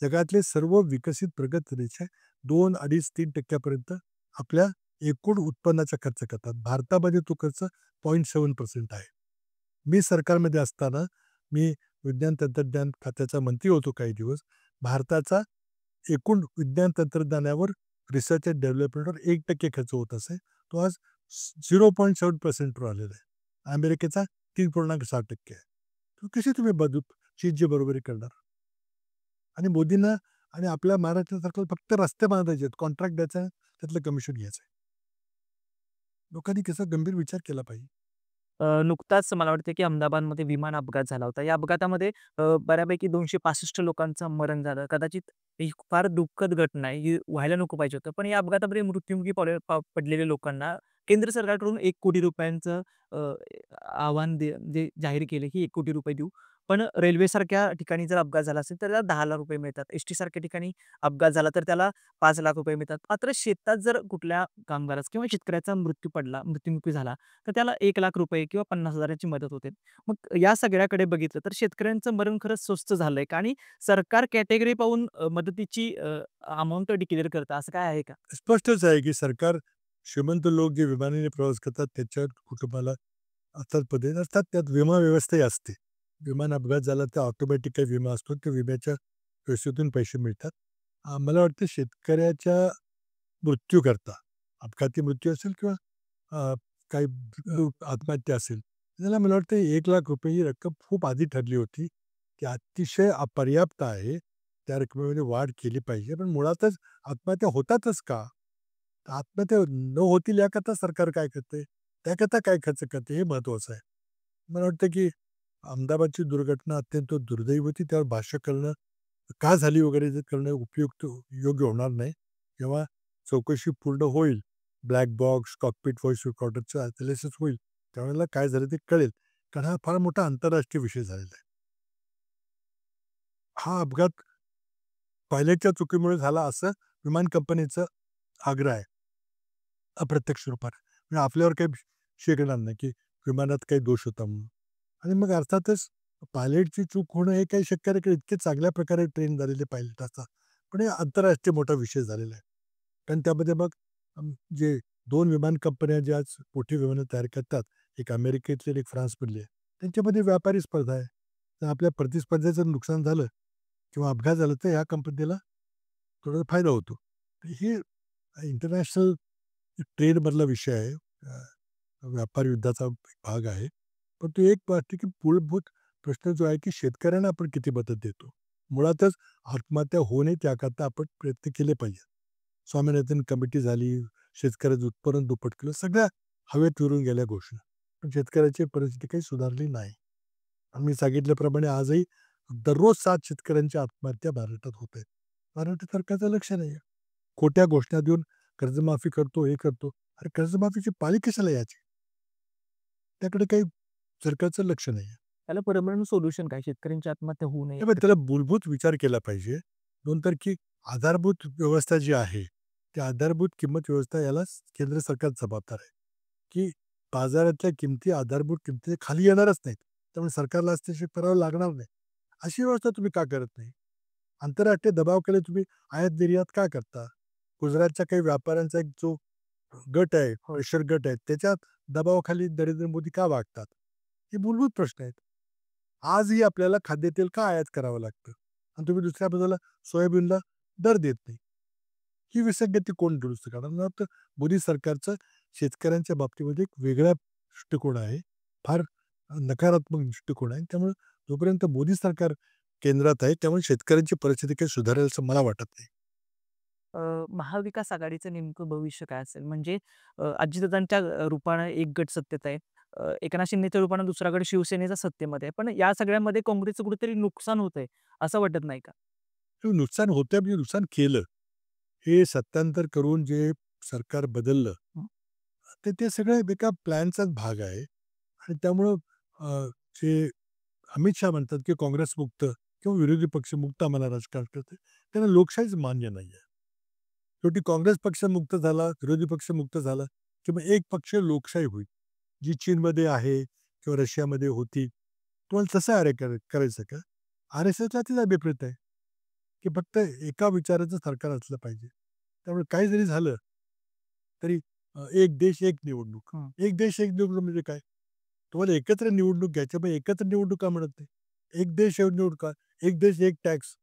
Speaker 1: जगातले सर्व विकसित प्रगत देश 2, 2.5, 3% आपल्या एकूण उत्पन्नाचा खर्च करतात. भारतामध्ये तो खर्च 0.7% आहे. मी सरकारमध्ये असताना मी विज्ञान तंत्रज्ञान खात्याचा मंत्री होतो काही दिवस. भारताचा एकूण विज्ञान तंत्रज्ञानावर रिसर्च अँड डेव्हलपमेंटवर 1% खर्च होत असे. तो आज 0.7% आलेला आहे. अमेरिकेचा 3.6% आहे. तर कशी तुम्ही चीनची बरोबरी करणार? आणि मोदींना आणि आपल्या महाराष्ट्र सरकारला फक्त रस्ते बांधायचे आहेत, कॉन्ट्रॅक्ट द्यायचा आहे, त्यातलं कमिशन घ्यायचं आहे. लोकांनी कसा गंभीर विचार केला पाहिजे.
Speaker 2: नुकताच मला वाटतं की अहमदाबादमध्ये विमान अपघात झाला होता. या अपघातामध्ये बऱ्यापैकी 265 लोकांचं मरण झालं. कदाचित ही फार दुःखद घटना आहे. ही व्हायला नको पाहिजे होतं. पण या अपघातामध्ये मृत्युमुखी पडलेल्या लोकांना केंद्र सरकारकडून ₹1,00,00,000 आव्हान म्हणजे जाहीर केले की ₹1,00,00,000 देऊ. पण रेल्वेसारख्या ठिकाणी जर अपघात झाला असेल तर त्याला ₹10,00,000 मिळतात. एस-टी सारख्या ठिकाणी अपघात झाला तर त्याला ₹5,00,000 मिळतात. मात्र शेतात जर कुठल्या कामगाराचा किंवा शेतकऱ्याचा मृत्युमुखी झाला तर त्याला ₹1,00,000 किंवा 50,000 ची मदत होते. मग या सगळ्याकडे बघितलं तर शेतकऱ्यांचं मरण खरंच स्वस्त झालंय का? आणि सरकार कॅटेगरी पाहून मदतीची अमाउंट डिक्लेअर करतं असं काय आहे का?
Speaker 1: स्पष्टच आहे की सरकार श्रीमंत लोक जे विमानाने प्रवास करतात त्याच्या कुटुंबाला अर्थात पद्धतीने असतात. त्यात विमा व्यवस्थाही असते. विमान अपघात झाला तर ऑटोमॅटिक काही विमा असतो. त्या विम्याच्या व्यवस्थेतून पैसे मिळतात. मला वाटतं शेतकऱ्याच्या मृत्यूकरता, अपघाती मृत्यू असेल किंवा अ, काही आत्महत्या असेल, त्याला मला वाटतं ₹1,00,000 ही रक्कम खूप आधी ठरली होती. ती अतिशय अपर्याप्त आहे. त्या रकमेमध्ये वाढ केली पाहिजे. पण मुळातच आत्महत्या होतातच का? तर आत्महत्या न होतील याकरता सरकार काय करते? त्याकरता काय खर्च करते हे महत्त्वाचं आहे. मला वाटतं की अहमदाबादची दुर्घटना अत्यंत दुर्दैवी होती. त्यावर भाष्य करणं का झाली वगैरे जे करणं उपयुक्त योग्य होणार नाही. जेव्हा चौकशी पूर्ण होईल, ब्लॅक बॉक्स, कॉकपिट व्हॉईस रेकॉर्डरचं अनालिसिस होईल, त्यावेळेला काय झालं ते कळेल. कारण हा फार मोठा आंतरराष्ट्रीय विषय झालेला आहे. हा अपघात पायलटच्या चुकीमुळे झाला असं विमान कंपनीचं आग्रह आहे, अप्रत्यक्ष रूपाने. म्हणजे आपल्यावर काही शेकणार नाही, की विमानात काही दोष होता म्हणून. आणि मग अर्थातच पायलटची चूक होणं हे काही शक्य नाही, कारण इतके चांगल्या प्रकारे ट्रेन झालेले पायलट असतात. पण हे आंतरराष्ट्रीय मोठा विषय झालेला आहे. कारण त्यामध्ये मग जे 2 विमान कंपन्या ज्या आज मोठी विमानं तयार करतात, एक अमेरिकेतली आणि एक फ्रान्समधली आहे. त्यांच्यामध्ये व्यापारी स्पर्धा आहे. तर आपल्या प्रतिस्पर्ध्याचं नुकसान झालं किंवा अपघात झाला तर ह्या कंपनीला थोडा फायदा होतो. तर हे इंटरनॅशनल ट्रेडमधला विषय आहे. व्यापार युद्धाचा भाग आहे. पण तो एक वाटते की मूलभूत प्रश्न जो आहे की शेतकऱ्यांना आपण किती मदत देतो. मुळातच आत्महत्या होऊ नये त्याकरता आपण प्रयत्न केले पाहिजे. स्वामीनाथन कमिटी झाली, शेतकऱ्याचं उत्पन्न दुप्पट केलं, सगळ्या हवेत विरून गेल्या घोषणा. पण शेतकऱ्याची परिस्थिती काही सुधारली नाही. आणि मी सांगितल्याप्रमाणे आजही दररोज 7 शेतकऱ्यांच्या आत्महत्या महाराष्ट्रात होत आहेत. महाराष्ट्र सरकारचं लक्ष नाही आहे. खोट्या घोषणा देऊन कर्जमाफी करतो, हे करतो. अरे कर्जमाफीची पाळी कशाला यायची? त्याकडे काही सरकारचं लक्ष नाही आहे.
Speaker 2: त्याला परमनंट सोल्युशन काय? शेतकऱ्यांची आत्महत्या होऊ नये.
Speaker 1: त्याला मूलभूत विचार केला पाहिजे. नंतर की आधारभूत व्यवस्था जी आहे, ती आधारभूत किंमत व्यवस्था याला केंद्र सरकार जबाबदार आहे, की बाजारातल्या किमती आधारभूत किमती खाली येणारच नाहीत. त्यामुळे सरकारला हस्तक्षेप करावा लागणार नाही. अशी व्यवस्था तुम्ही का करत नाही? आंतरराष्ट्रीय दबावाखाली तुम्ही आयात-निर्यात का करता? गुजरातच्या काही व्यापाऱ्यांचा एक जो गट आहे, प्रेशर गट आहे, त्याच्या दबावाखाली नरेंद्र मोदी का वागतात? हे मूलभूत प्रश्न आहेत. आजही आपल्याला खाद्यतेल का आयात करावं लागतं? आणि तुम्ही दुसऱ्या बाजूला सोयाबीनला दर देत नाही. ही विसंगती कोण दुरुस्त करणार? मला वाटतं मोदी सरकारचं शेतकऱ्यांच्या बाबतीमध्ये एक वेगळा दृष्टिकोन आहे. फार नकारात्मक दृष्टिकोन आहे. त्यामुळे जोपर्यंत मोदी सरकार केंद्रात आहे, त्यामुळे शेतकऱ्यांची परिस्थिती काही सुधारेल असं मला वाटत नाही.
Speaker 2: महाविकास आघाडीचं नेमकं भविष्य काय असेल? म्हणजे अजितदादांच्या रूपानं एक गट सत्तेत आहे. एकनाथ शिंदेच्या रूपानं दुसरा गट शिवसेनेचा सत्तेमध्ये आहे. पण या सगळ्यामध्ये काँग्रेसचं कुठेतरी नुकसान होतंय, असं वाटत नाही का?
Speaker 1: हे नुकसान होतंय म्हणजे नुकसान केलं. हे सत्तांतर करून जे सरकार बदललं, ते सगळं एका प्लॅनचाच भाग आहे. आणि त्यामुळं जे अमित शहा म्हणतात, की काँग्रेसमुक्त किंवा विरोधी पक्षमुक्त आम्हाला राजकारण करते, त्यांना लोकशाहीच मान्य नाहीये. शेवटी काँग्रेस पक्ष मुक्त झाला, विरोधी पक्ष मुक्त झाला, की मग एक पक्ष लोकशाही होईल. जी चीनमध्ये आहे किंवा रशियामध्ये होती. तुम्हाला तसं अरे करायचं का? RSSला तेच अभिप्रेत आहे, की फक्त एका विचाराचं सरकार असलं पाहिजे. त्यामुळे काही जरी झालं तरी एक देश एक निवडणूक.
Speaker 2: हं.
Speaker 1: एक देश एक निवडणूक म्हणजे काय? तुम्हाला एकत्र निवडणूक घ्यायची, मग एकत्र निवडणूक का म्हणत नाही? एक देश एक निवडणूक, एक देश एक टॅक्स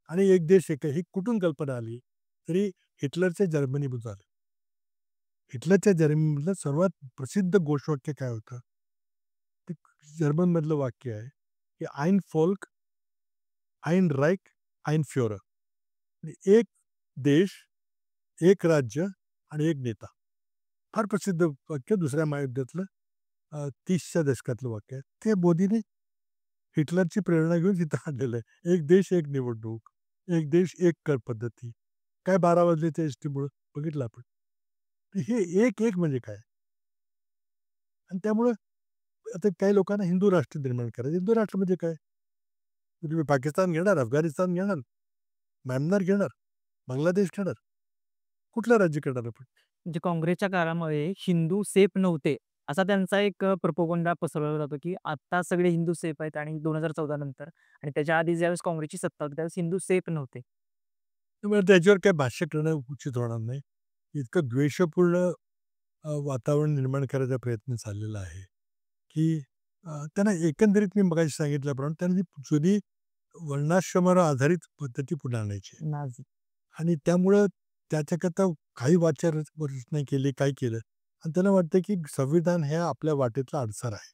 Speaker 1: आणि एक देश एक ही कुठून कल्पना आली? तरी हिटलरच्या जर्मनीमधून आली. हिटलरच्या जर्मनीमधलं सर्वात प्रसिद्ध घोषवाक्य काय होतं? ते जर्मनमधलं वाक्य आहे, की "आइन फोल्क, आइन राइक, आइन फ्युहरर." म्हणजे एक देश, एक राज्य आणि एक नेता. फार प्रसिद्ध वाक्य दुसऱ्या महायुद्धातलं 30च्या दशकातलं वाक्य आहे. ते मोदींनी हिटलरची प्रेरणा घेऊन तिथं आणलेलं आहे. एक देश, एक निवडणूक, एक देश, एक कर पद्धती. काय 12 वाजले एसटीमुळं बघितलं आपण. तर हे एक म्हणजे काय? आणि त्यामुळं आता काही लोकांना हिंदू राष्ट्र निर्माण करायचं. हिंदू राष्ट्र म्हणजे काय? तुम्ही पाकिस्तान घेणार, अफगाणिस्तान घेणार, म्यानमार घेणार, बांगलादेश घेणार. कुठलं राज्य करणार आपण?
Speaker 2: म्हणजे काँग्रेसच्या काळामध्ये हिंदू सेफ नव्हते, असा त्यांचा एक प्रोपगंडा पसरवला जातो, की आता सगळे हिंदू सेफ आहेत आणि 2014 नंतर आणि त्याच्या आधी ज्यावेळेस काँग्रेसची सत्ता होती त्यावेळेस हिंदू सेफ नव्हते.
Speaker 1: त्यामुळे त्याच्यावर काही भाष्य करणं उचित होणार नाही. इतकं द्वेषपूर्ण वातावरण निर्माण करायचा प्रयत्न चाललेला आहे, की त्यांना एकंदरीत मी मगाशी सांगितल्याप्रमाणे त्यांना जी जुनी वर्णाश्रमावर आधारित पद्धती पुन्हा आणायची आहे.
Speaker 2: नाझी.
Speaker 1: आणि त्यामुळं त्याच्याकरता काही रचना केली, काय केलं आणि त्यांना वाटतं, की संविधान हे आपल्या वाटेतला अडसर आहे.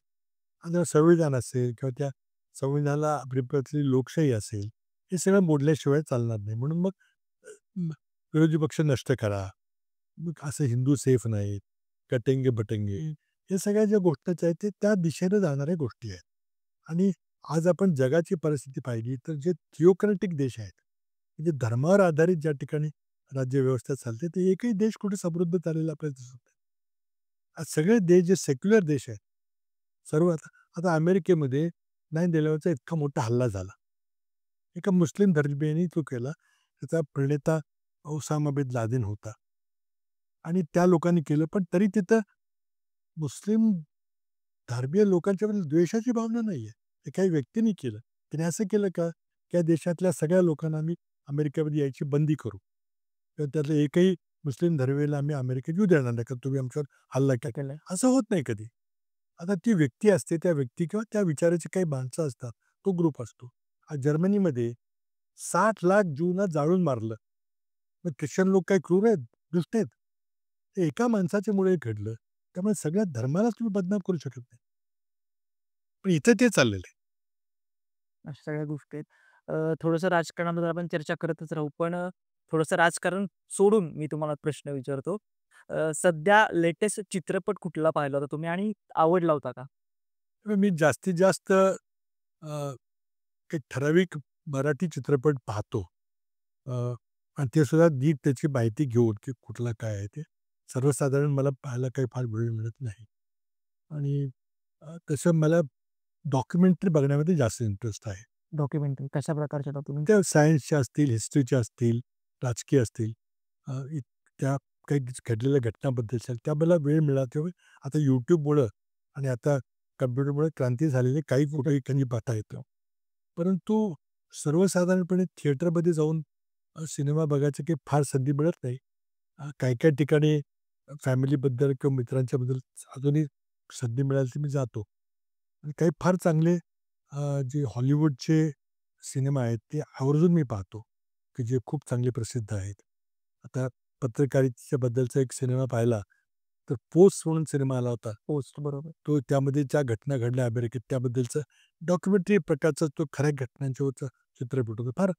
Speaker 1: आणि जर संविधान असेल किंवा त्या संविधानाला अभिप्रेतलेली लोकशाही असेल, हे सगळं मोडल्याशिवाय चालणार नाही. म्हणून मग अ, विरोधी पक्ष नष्ट करा. मग असं हिंदू सेफ नाहीत, कटेंगे-बटेंगे हे सगळ्या ज्या गोष्टीच्या आहेत, ते त्या दिशेने जाणाऱ्या गोष्टी आहेत. आणि आज आपण जगाची परिस्थिती पाहिली तर जे थिओक्रेटिक देश आहेत, म्हणजे धर्मावर आधारित ज्या ठिकाणी राज्यव्यवस्था चालते, ते एकही देश कुठे समृद्ध झालेला आपल्याला दिसत नाही. आज सगळे देश जे सेक्युलर देश आहेत, सर्व आता आता अमेरिकेमध्ये 9/11चा इतका मोठा हल्ला झाला. एका मुस्लिम धर्मियाने तो केला. त्याचा प्रणेता ओसामा बिन लादेन होता. आणि त्या लोकांनी केलं, पण तरी तिथं मुस्लिम धर्मीय लोकांच्याबद्दल द्वेषाची भावना नाहीये. हे काही व्यक्तींनी केलं. त्याने असं केलं का, त्या देशातल्या सगळ्या लोकांना आम्ही अमेरिकेमध्ये यायची बंदी करू. तर त्यातलं एकही मुस्लिम धर्मीयाला आम्ही अमेरिकेत येऊ देणार नाही, का तुम्ही आमच्यावर हल्ला
Speaker 2: काय
Speaker 1: केला.
Speaker 2: केलं?
Speaker 1: असं होत नाही कधी. आता ती व्यक्ती असते, त्या व्यक्ती किंवा त्या विचाराची काही माणसं असतात, तो ग्रुप असतो. आज जर्मनीमध्ये 60 लाख ज्यूंना जाळून मारलं. मग ख्रिश्चन लोक काय क्रूर आहेत, दुष्ट आहेत? ते एका माणसाच्यामुळे घडलं. त्यामुळे सगळ्या धर्मालाच तुम्ही बदनाम करू शकत नाही. पण इथं ते चाललेलं आहे.
Speaker 2: अशा सगळ्या गोष्टी आहेत. थोडंसं राजकारणाबद्दल आपण चर्चा करतच राहू. पण थोडंसं राजकारण सोडून मी तुम्हाला प्रश्न विचारतो. सध्या लेटेस्ट चित्रपट कुठला पाहिला होता तुम्ही आणि आवडला होता का?
Speaker 1: त्यामुळे मी जास्तीत जास्त काही ठराविक मराठी चित्रपट पाहतो. अ, आणि ते सुद्धा नीट त्याची माहिती घेऊन, की कुठला काय आहे ते. सर्वसाधारण मला पाहायला काही फार वेळ मिळत नाही. आणि तसं मला डॉक्युमेंटरी बघण्यामध्ये जास्त इंटरेस्ट आहे.
Speaker 2: डॉक्युमेंटरी कशा प्रकारच्या डॉक्युमेंटरी?
Speaker 1: त्या सायन्सच्या असतील, हिस्ट्रीच्या असतील, राजकीय असतील. अ, इ त्या काही घडलेल्या घटनाबद्दलच्या त्या मला वेळ मिळाला तेव्हा आता YouTubeमुळं आणि आता कम्प्युटरमुळे क्रांती झालेली काही फोटो एकाने पाहता येतं. परंतु सर्वसाधारणपणे थिएटरमध्ये जाऊन सिनेमा बघायची काही फार संधी मिळत नाही. काही-काही ठिकाणी फॅमिलीबद्दल किंवा मित्रांच्याबद्दल अजूनही संधी मिळाली तर मी जातो. आणि काही फार चांगले जे हॉलिवूडचे सिनेमा आहेत ते आवर्जून मी पाहतो, की जे खूप चांगले प्रसिद्ध आहेत. आता पत्रकारितेच्या बद्दलचा एक सिनेमा पाहिला, तर पोस्ट म्हणून सिनेमा आला होता.
Speaker 2: पोस्ट बरोबर.
Speaker 1: तो त्यामध्ये ज्या घटना घडल्या अमेरिकेत त्याबद्दलचं डॉक्युमेंटरी प्रकारचा तो खऱ्या घटनांच्यावरचा चित्रपट होता. फार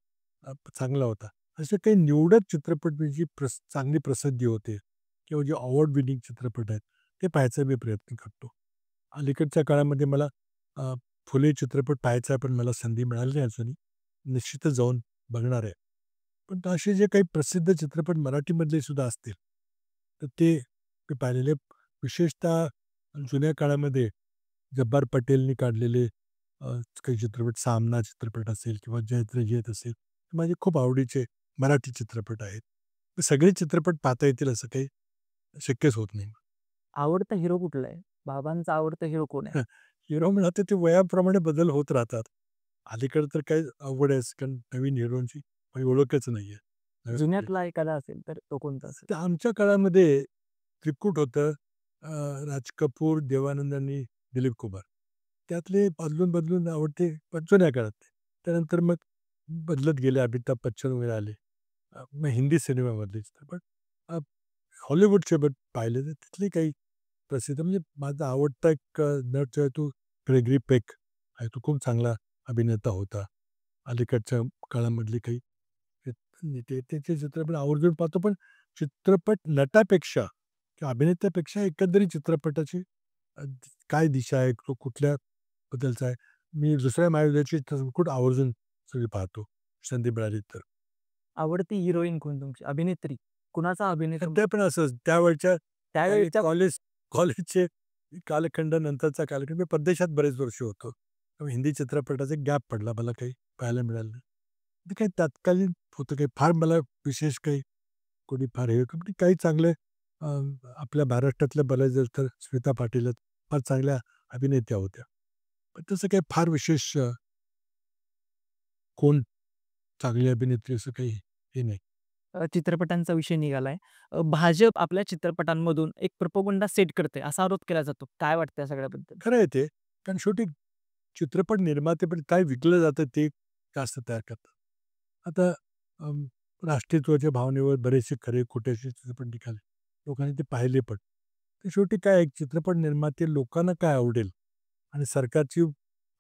Speaker 1: चांगला होता. असे काही निवडक चित्रपट म्हणजे चांगली प्रसिद्धी होते किंवा जे अवॉर्ड विनिंग चित्रपट आहेत, ते पाहायचा मी प्रयत्न करतो. अलीकडच्या काळामध्ये मला अ, फुले चित्रपट पाहायचा आहे, पण मला संधी मिळाली नाही अजूनही. निश्चितच जाऊन बघणार आहे. पण असे जे काही प्रसिद्ध चित्रपट मराठीमधले सुद्धा असतील, तर ते मी पाहिलेले विशेषतः जुन्या काळामध्ये जब्बार पटेलनी काढलेले अ, काही चित्रपट, सामना चित्रपट असेल किंवा जयत जयत असेल, ते माझे खूप आवडीचे मराठी चित्रपट आहेत. सगळे चित्रपट पाहता येतील असं काही शक्यच होत नाही.
Speaker 2: आवडता हिरो कुठला आहे? बाबांचा आवडता हिरो कोण आहे?
Speaker 1: हिरो म्हणा तर ते वयाप्रमाणे बदल होत राहतात. अलीकडे तर काही अवघड आहे, कारण नवीन हिरोची काही ओळखच नाहीये. नवीन पिढी.
Speaker 2: जुन्यातला एखादा असेल तर तो कोणता असेल?
Speaker 1: तर आमच्या काळामध्ये त्रिकूट होतं. अ, राज कपूर, देवानंद आणि दिलीप कुमार. त्यातले बदलून आवडते पण जुन्या काळात. त्यानंतर मग बदलत गेले. अमिताभ बच्चन वगैरे आले. मग हिंदी सिनेमामधले चित्रपट. अ, हॉलिवूडचे पण पाहिले तर तिथले काही प्रसिद्ध म्हणजे माझा आवडता एक नट जो आहे तो ग्रेगरी पेक आहे. तो खूप चांगला अभिनेता होता. अलीकडच्या काळामधली काही त्याचे चित्रपट आवर्जून पाहतो. पण चित्रपट नटापेक्षा किंवा अभिनेत्यापेक्षा एकंदरीत चित्रपटाची काय दिशा आहे, तो कुठल्या बद्दलचा आहे. मी दुसऱ्या महायुद्धाची चित्रपट आवर्जून सगळी पाहतो, संधी मिळाली तर.
Speaker 2: आवडती हिरोईन कोण तुमची? अभिनेत्री? कुणाचा अभिनय
Speaker 1: सध्या पण असंच त्यावेळच्या काही
Speaker 2: त्यावेळच्या
Speaker 1: कॉलेजचे कालखंड नंतरचा कालखंड मी परदेशात बरेच वर्ष होतो. त्यामुळे हिंदी चित्रपटाचा गॅप पडला. मला काही पाहायला मिळालं नाही. ते काही तात्कालीन होतं, काही फार मला विशेष काही कोणी फार हे पण काही चांगले अ, आपल्या महाराष्ट्रातल्या बऱ्याच तर स्मिता पाटील आहेत, फार चांगल्या अभिनेत्या होत्या. पण तसं काही फार विशेष कोण चांगली अभिनेत्री असं काही हे नाही.
Speaker 2: चित्रपटांचा विषय निघालाय. भाजप आपल्या चित्रपटांमधून एक प्रोपगंडा सेट करते असा आरोप केला जातो. काय वाटतं या सगळ्याबद्दल?
Speaker 1: खरं आहे ते, कारण शेवटी चित्रपट निर्माते पण काय विकलं जातं ते जास्त तयार करतात. आता अं, राष्ट्रीयत्वाच्या भावनेवर बरेचसे खरे खोटे चित्रपट निघाले. लोकांनी ते पाहिले पण. तर शेवटी काय आहे, चित्रपट निर्माते लोकांना काय आवडेल आणि सरकारची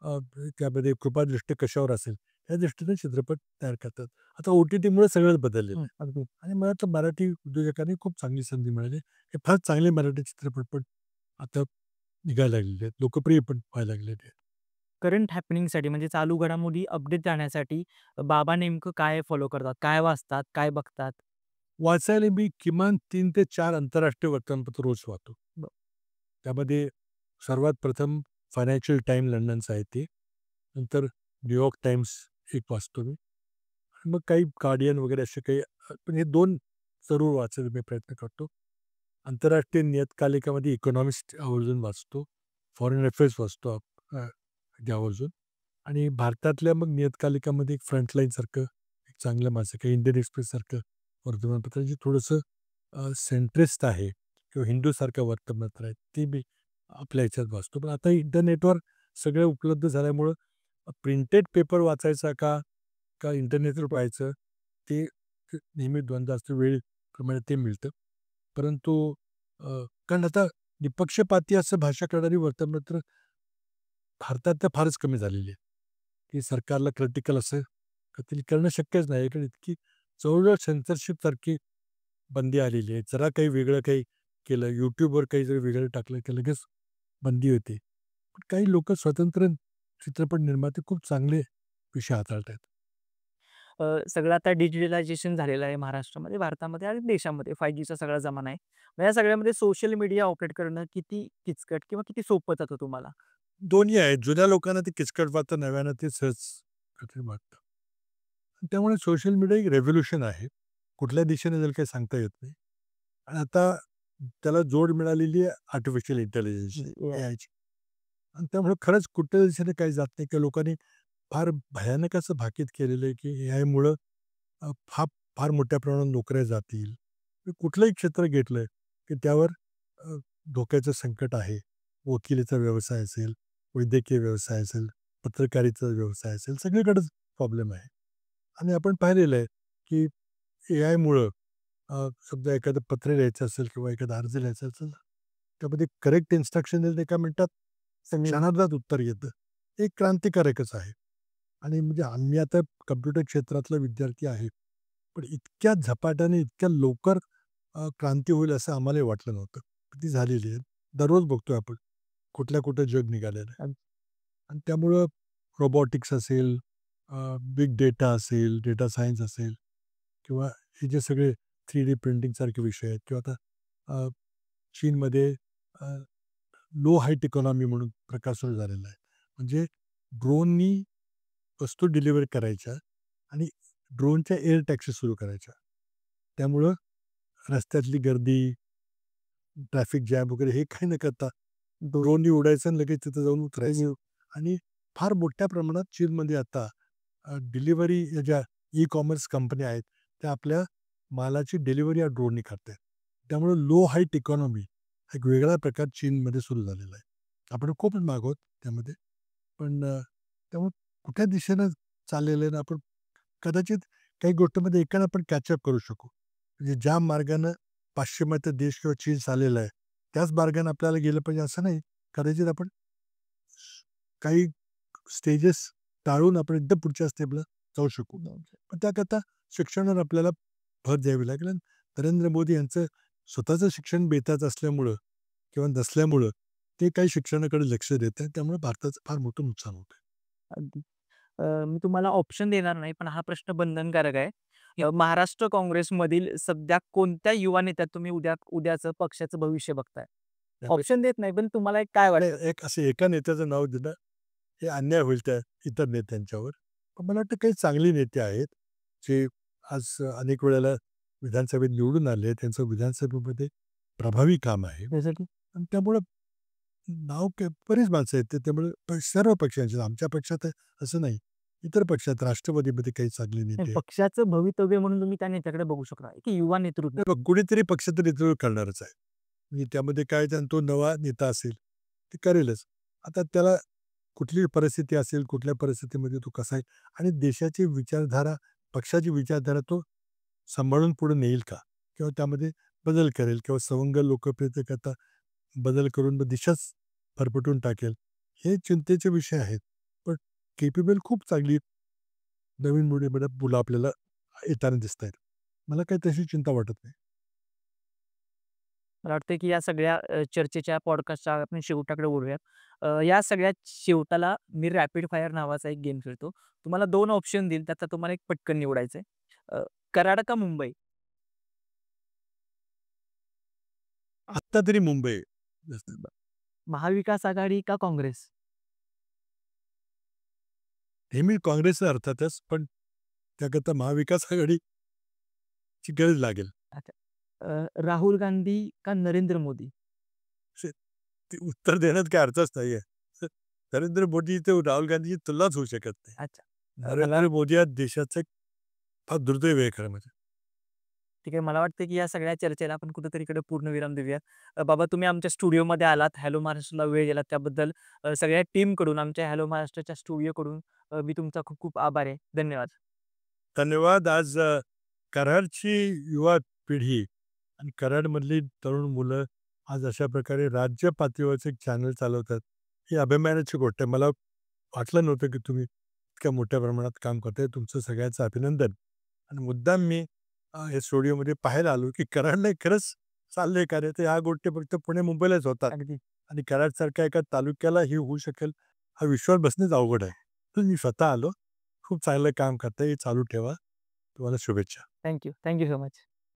Speaker 1: अ, त्यामध्ये कृपादृष्टी कशावर असेल, या दृष्टीने चित्रपट तयार करतात. आता ओ-टी-टीमुळे सगळंच बदललेलं आहे.
Speaker 2: अगदी.
Speaker 1: आणि मला वाटतं मराठी उद्योजकांनी खूप चांगली संधी मिळाली. हे फार चांगले मराठी चित्रपट पण आता निघायला लागलेले आहेत. लोकप्रिय पण व्हायला लागलेले आहेत.
Speaker 2: करंट हॅपनिंगसाठी म्हणजे चालू घडामोडी अपडेट जाण्यासाठी बाबा नेमकं काय फॉलो करतात? काय वाचतात? काय बघतात?
Speaker 1: वाचायला मी किमान 3 ते 4 आंतरराष्ट्रीय वर्तमानपत्र रोज वाचतो.
Speaker 2: ब
Speaker 1: त्यामध्ये सर्वात प्रथम फायनान्शियल टाइम लंडनचं आहे ते. नंतर न्यूयॉर्क टाइम्स एक वाचतो मी. आणि मग काही गार्डियन वगैरे असे काही पण हे 2 जरूर वाचायला मी प्रयत्न करतो. आंतरराष्ट्रीय नियतकालिकामध्ये इकॉनॉमिस्ट आवर्जून वाचतो. फॉरेन अफेअर्स वाचतो अगदी आवर्जून. आणि भारतातल्या मग नियतकालिकामध्ये एक फ्रंटलाईनसारखं एक चांगलं मासिक आहे, इंडियन एक्सप्रेससारखं वर्तमानपत्र जे थोडंसं सेंट्रिस्ट आहे किंवा हिंदूसारखं वर्तमानपत्र आहे, ते मी आपल्या ह्याच्यात वाचतो. पण आता इंटरनेटवर सगळं उपलब्ध झाल्यामुळं प्रिंटेड पेपर वाचायचा का, का इंटरनेटवर पाहायचं, ते नेहमी द्वंद्व असतं. वेळेप्रमाणे ते मिळतं. परंतु कारण आता निपक्षपाती असं भाषा करणारी वर्तमानपत्र भारतात तर फारच कमी झालेली आहे. की सरकारला क्रिटिकल असं करणं शक्यच नाही. कारण इतकी जवळ-जवळ सेन्सरशिपसारखी बंदी आलेली आहे. जरा काही वेगळं काही केलं, YouTubeवर काही जर वेगळं टाकलं, की लगेच बंदी होते. पण काही लोकं स्वतंत्र चित्रपट निर्माते खूप चांगले विषय हाताळत
Speaker 2: सगळं आता डिजिटलायझेशन झालेलं आहे महाराष्ट्रामध्ये, भारतामध्ये आणि देशामध्ये 5Gचा सगळा जमाना आहे. मग या सगळ्यामध्ये सोशल मीडिया ऑपरेट करणं किती किचकट किंवा किती सोपं जातं तुम्हाला?
Speaker 1: दोन्ही आहेत. जुन्या लोकांना ते किचकट वाटतं, नव्यानं ते सहज कठीण वाटतं. त्यामुळे सोशल मीडिया एक रेव्होल्यूशन आहे. कुठल्या दिशेने जाईल काही सांगता येत नाही. आणि आता त्याला जोड मिळालेली आहे आर्टिफिशियल इंटेलिजन्सची, एआयची. आणि त्यामुळे खरंच कुठल्या दिशेने काही जात नाही किंवा लोकांनी फार भयानक असं भाकीत केलेलं आहे, की एआयमुळं फार फार मोठ्या प्रमाणात नोकऱ्या जातील. कुठलंही क्षेत्र घेतलंय, की त्यावर अ, धोक्याचं संकट आहे. वकिलीचा व्यवसाय असेल, वैद्यकीय व्यवसाय असेल, पत्रकारिता व्यवसाय असेल, सगळीकडेच प्रॉब्लेम आहे. आणि आपण पाहिलेलं आहे, की एआयमुळं समजा एखादं पत्र लिहायचं असेल किंवा एखादा अर्ज लिहायचा असेल, त्यामध्ये करेक्ट इन्स्ट्रक्शन दिलं एका मिनिटात क्षणार्धात उत्तर येतं. एक क्रांतिकारकच आहे. आणि म्हणजे आम्ही आता कम्प्युटर क्षेत्रातला विद्यार्थी आहे. पण इतक्या झपाट्याने, इतक्या लवकर क्रांती होईल असं आम्हालाही वाटलं नव्हतं. ती झालेली आहे. दररोज बघतोय आपण कुठल्या जग निघालेलं आहे. आणि त्यामुळं रोबोटिक्स असेल, बिग डेटा असेल, डेटा सायन्स असेल किंवा हे जे सगळे 3D प्रिंटिंगसारखे विषय आहेत किंवा आता अ, चीनमध्ये लो हाईट इकॉनॉमी म्हणून प्रकार सुरू झालेला आहे. म्हणजे ड्रोननी वस्तू डिलिव्हर करायच्या आणि ड्रोनच्या एअर टॅक्सी सुरू करायच्या. त्यामुळं रस्त्यातली गर्दी, ट्रॅफिक जॅम वगैरे हे काही न करता ड्रोननी उडायचं आणि लगेच तिथं जाऊन उतरायचं. आणि फार मोठ्या प्रमाणात चीनमध्ये आता डिलिव्हरी ज्या ई-कॉमर्स कंपन्या आहेत, त्या आपल्या मालाची डिलिव्हरी या ड्रोननी करतायत. त्यामुळे लो हाईट इकॉनॉमी एक वेगळा प्रकार चीनमध्ये सुरू झालेला आहे. आपण खूप मागे आहोत त्यामध्ये. पण त्यामुळे कुठल्या दिशेनं चाललेलं आहे ना, आपण कदाचित काही गोष्टींमध्ये एकानं आपण कॅचअप करू शकू. म्हणजे ज्या मार्गानं पाश्चिमात्य देश किंवा चीन चाललेला आहे, त्याच मार्गाने आपल्याला गेलं पाहिजे असं नाही. कदाचित आपण काही स्टेजेस टाळून आपण एकदम पुढच्या स्टेपला जाऊ शकू. पण त्याकरता शिक्षणावर आपल्याला भर द्यावी लागेल आणि नरेंद्र मोदी यांचं स्वतःचं शिक्षण बेताच असल्यामुळं किंवा नसल्यामुळं ते काही शिक्षणाकडे लक्ष देत आहेत. त्यामुळे भारताचं फार मोठं नुकसान होतं.
Speaker 2: अगदी. मी तुम्हाला ऑप्शन देणार नाही, पण हा प्रश्न बंधनकारक आहे. महाराष्ट्र काँग्रेसमधील सध्या कोणत्या युवा नेत्यात तुम्ही उद्याचं पक्षाचं भविष्य बघताय?
Speaker 1: त्यामुळे
Speaker 2: ऑप्शन देत नाही, पण तुम्हाला एक काय वाटतं?
Speaker 1: आणि एक असं एका नेत्याचं नाव देणं हे अन्याय होईल त्या इतर नेत्यांच्यावर. पण मला वाटतं काही चांगली नेते आहेत, जे आज अनेक वेळेला विधानसभेत निवडून आले. त्यांचं विधानसभेमध्ये प्रभावी काम आहे
Speaker 2: जसं की
Speaker 1: आणि त्यामुळं नाव बरीच माणसं आहेत. त्यामुळे सर्व पक्षांचे आमच्या पक्षात असं नाही. इतर पक्षात राष्ट्रवादीमध्ये काही चांगले
Speaker 2: नाही,
Speaker 1: नेते आहेत.
Speaker 2: पक्षाचं भवितव्य म्हणून तुम्ही त्या नेत्याकडे बघू शकता, की युवा नेतृत्व.
Speaker 1: नाही बघ, कुणीतरी पक्षाचं नेतृत्व करणारच आहे. म्हणजे त्यामध्ये काय तो नवा नेता असेल, ते करेलच. आता त्याला कुठली परिस्थिती असेल, कुठल्या परिस्थितीमध्ये तो कसा आहे आणि देशाची विचारधारा, पक्षाची विचारधारा तो सांभाळून पुढे नेईल का? किंवा त्यामध्ये बदल करेल किंवा सवंग लोकप्रियतेकरता बदल करून मग दिशाच फरफटून टाकेल. हे चिंतेचे विषय आहेत. पण केपेबल खूप चांगली नवीन मुलं आपल्याला येताना दिसतायत. मला काही तशी चिंता वाटत नाही.
Speaker 2: मला वाटतं, की या सगळ्या चर्चेच्या पॉडकास्टच्या आपण शेवटाकडे वळूयात. या सगळ्या शेवटाला मी रॅपिड फायर नावाचा एक गेम खेळतो. तुम्हाला 2 ऑप्शन देईल, त्यातला तुम्हाला एक पटकन निवडायचं आहे. कराड का मुंबई?
Speaker 1: आत्ता तरी मुंबई.
Speaker 2: महाविकास आघाडी का काँग्रेस?
Speaker 1: नेहमी काँग्रेसचा अर्थातच, पण त्याकरता महाविकास आघाडीची गरज लागेल.
Speaker 2: अच्छा. राहुल गांधी का नरेंद्र मोदी?
Speaker 1: शे ते उत्तर देण्यात काही अर्थच नाहीये. नरेंद्र मोदी ते राहुल गांधीची तुलनाच होऊ शकत नाही.
Speaker 2: अच्छा. मला
Speaker 1: नरेंद्र मोदी हा देशाचा एक फार दुर्दैव आहे खरं म्हणजे.
Speaker 2: ठीक आहे. मला वाटतं, की या सगळ्या चर्चेला आपण कुठेतरी इकडे पूर्णविराम देऊया. बाबा तुम्ही आमच्या स्टुडिओमध्ये आलात. हॅलो महाराष्ट्रला वेळ दिलात त्याबद्दल सगळ्या टीमकडून, आमच्या हॅलो महाराष्ट्राच्या स्टुडिओकडून मी तुमचा खूप खूप आभारी आहे. धन्यवाद.
Speaker 1: धन्यवाद. आज कराडची युवा पिढी आणि कराडमधली तरुण मुलं आज अशा प्रकारे राज्य पातळीवरचं एक चॅनल चालवतात. ही अभिमानाची गोष्ट आहे. मला वाटलं नव्हतं, की तुम्ही इतक्या मोठ्या प्रमाणात काम करताय. तुमचं सगळ्यांचं अभिनंदन. आणि मुद्दाम मी या स्टुडिओमध्ये पाहायला आलो, की कराडला खरंच चाललंय कार्य. तर ह्या गोष्टी फक्त पुणे, मुंबईलाच होतात
Speaker 2: अगदी.
Speaker 1: आणि कराडसारख्या एका तालुक्याला ही होऊ शकेल, हा विश्वास बसणंच अवघड आहे. तर मी स्वतः आलो. खूप चांगलं काम करताय. हे चालू ठेवा. तुम्हाला शुभेच्छा.
Speaker 2: Thank you. Thank you so much.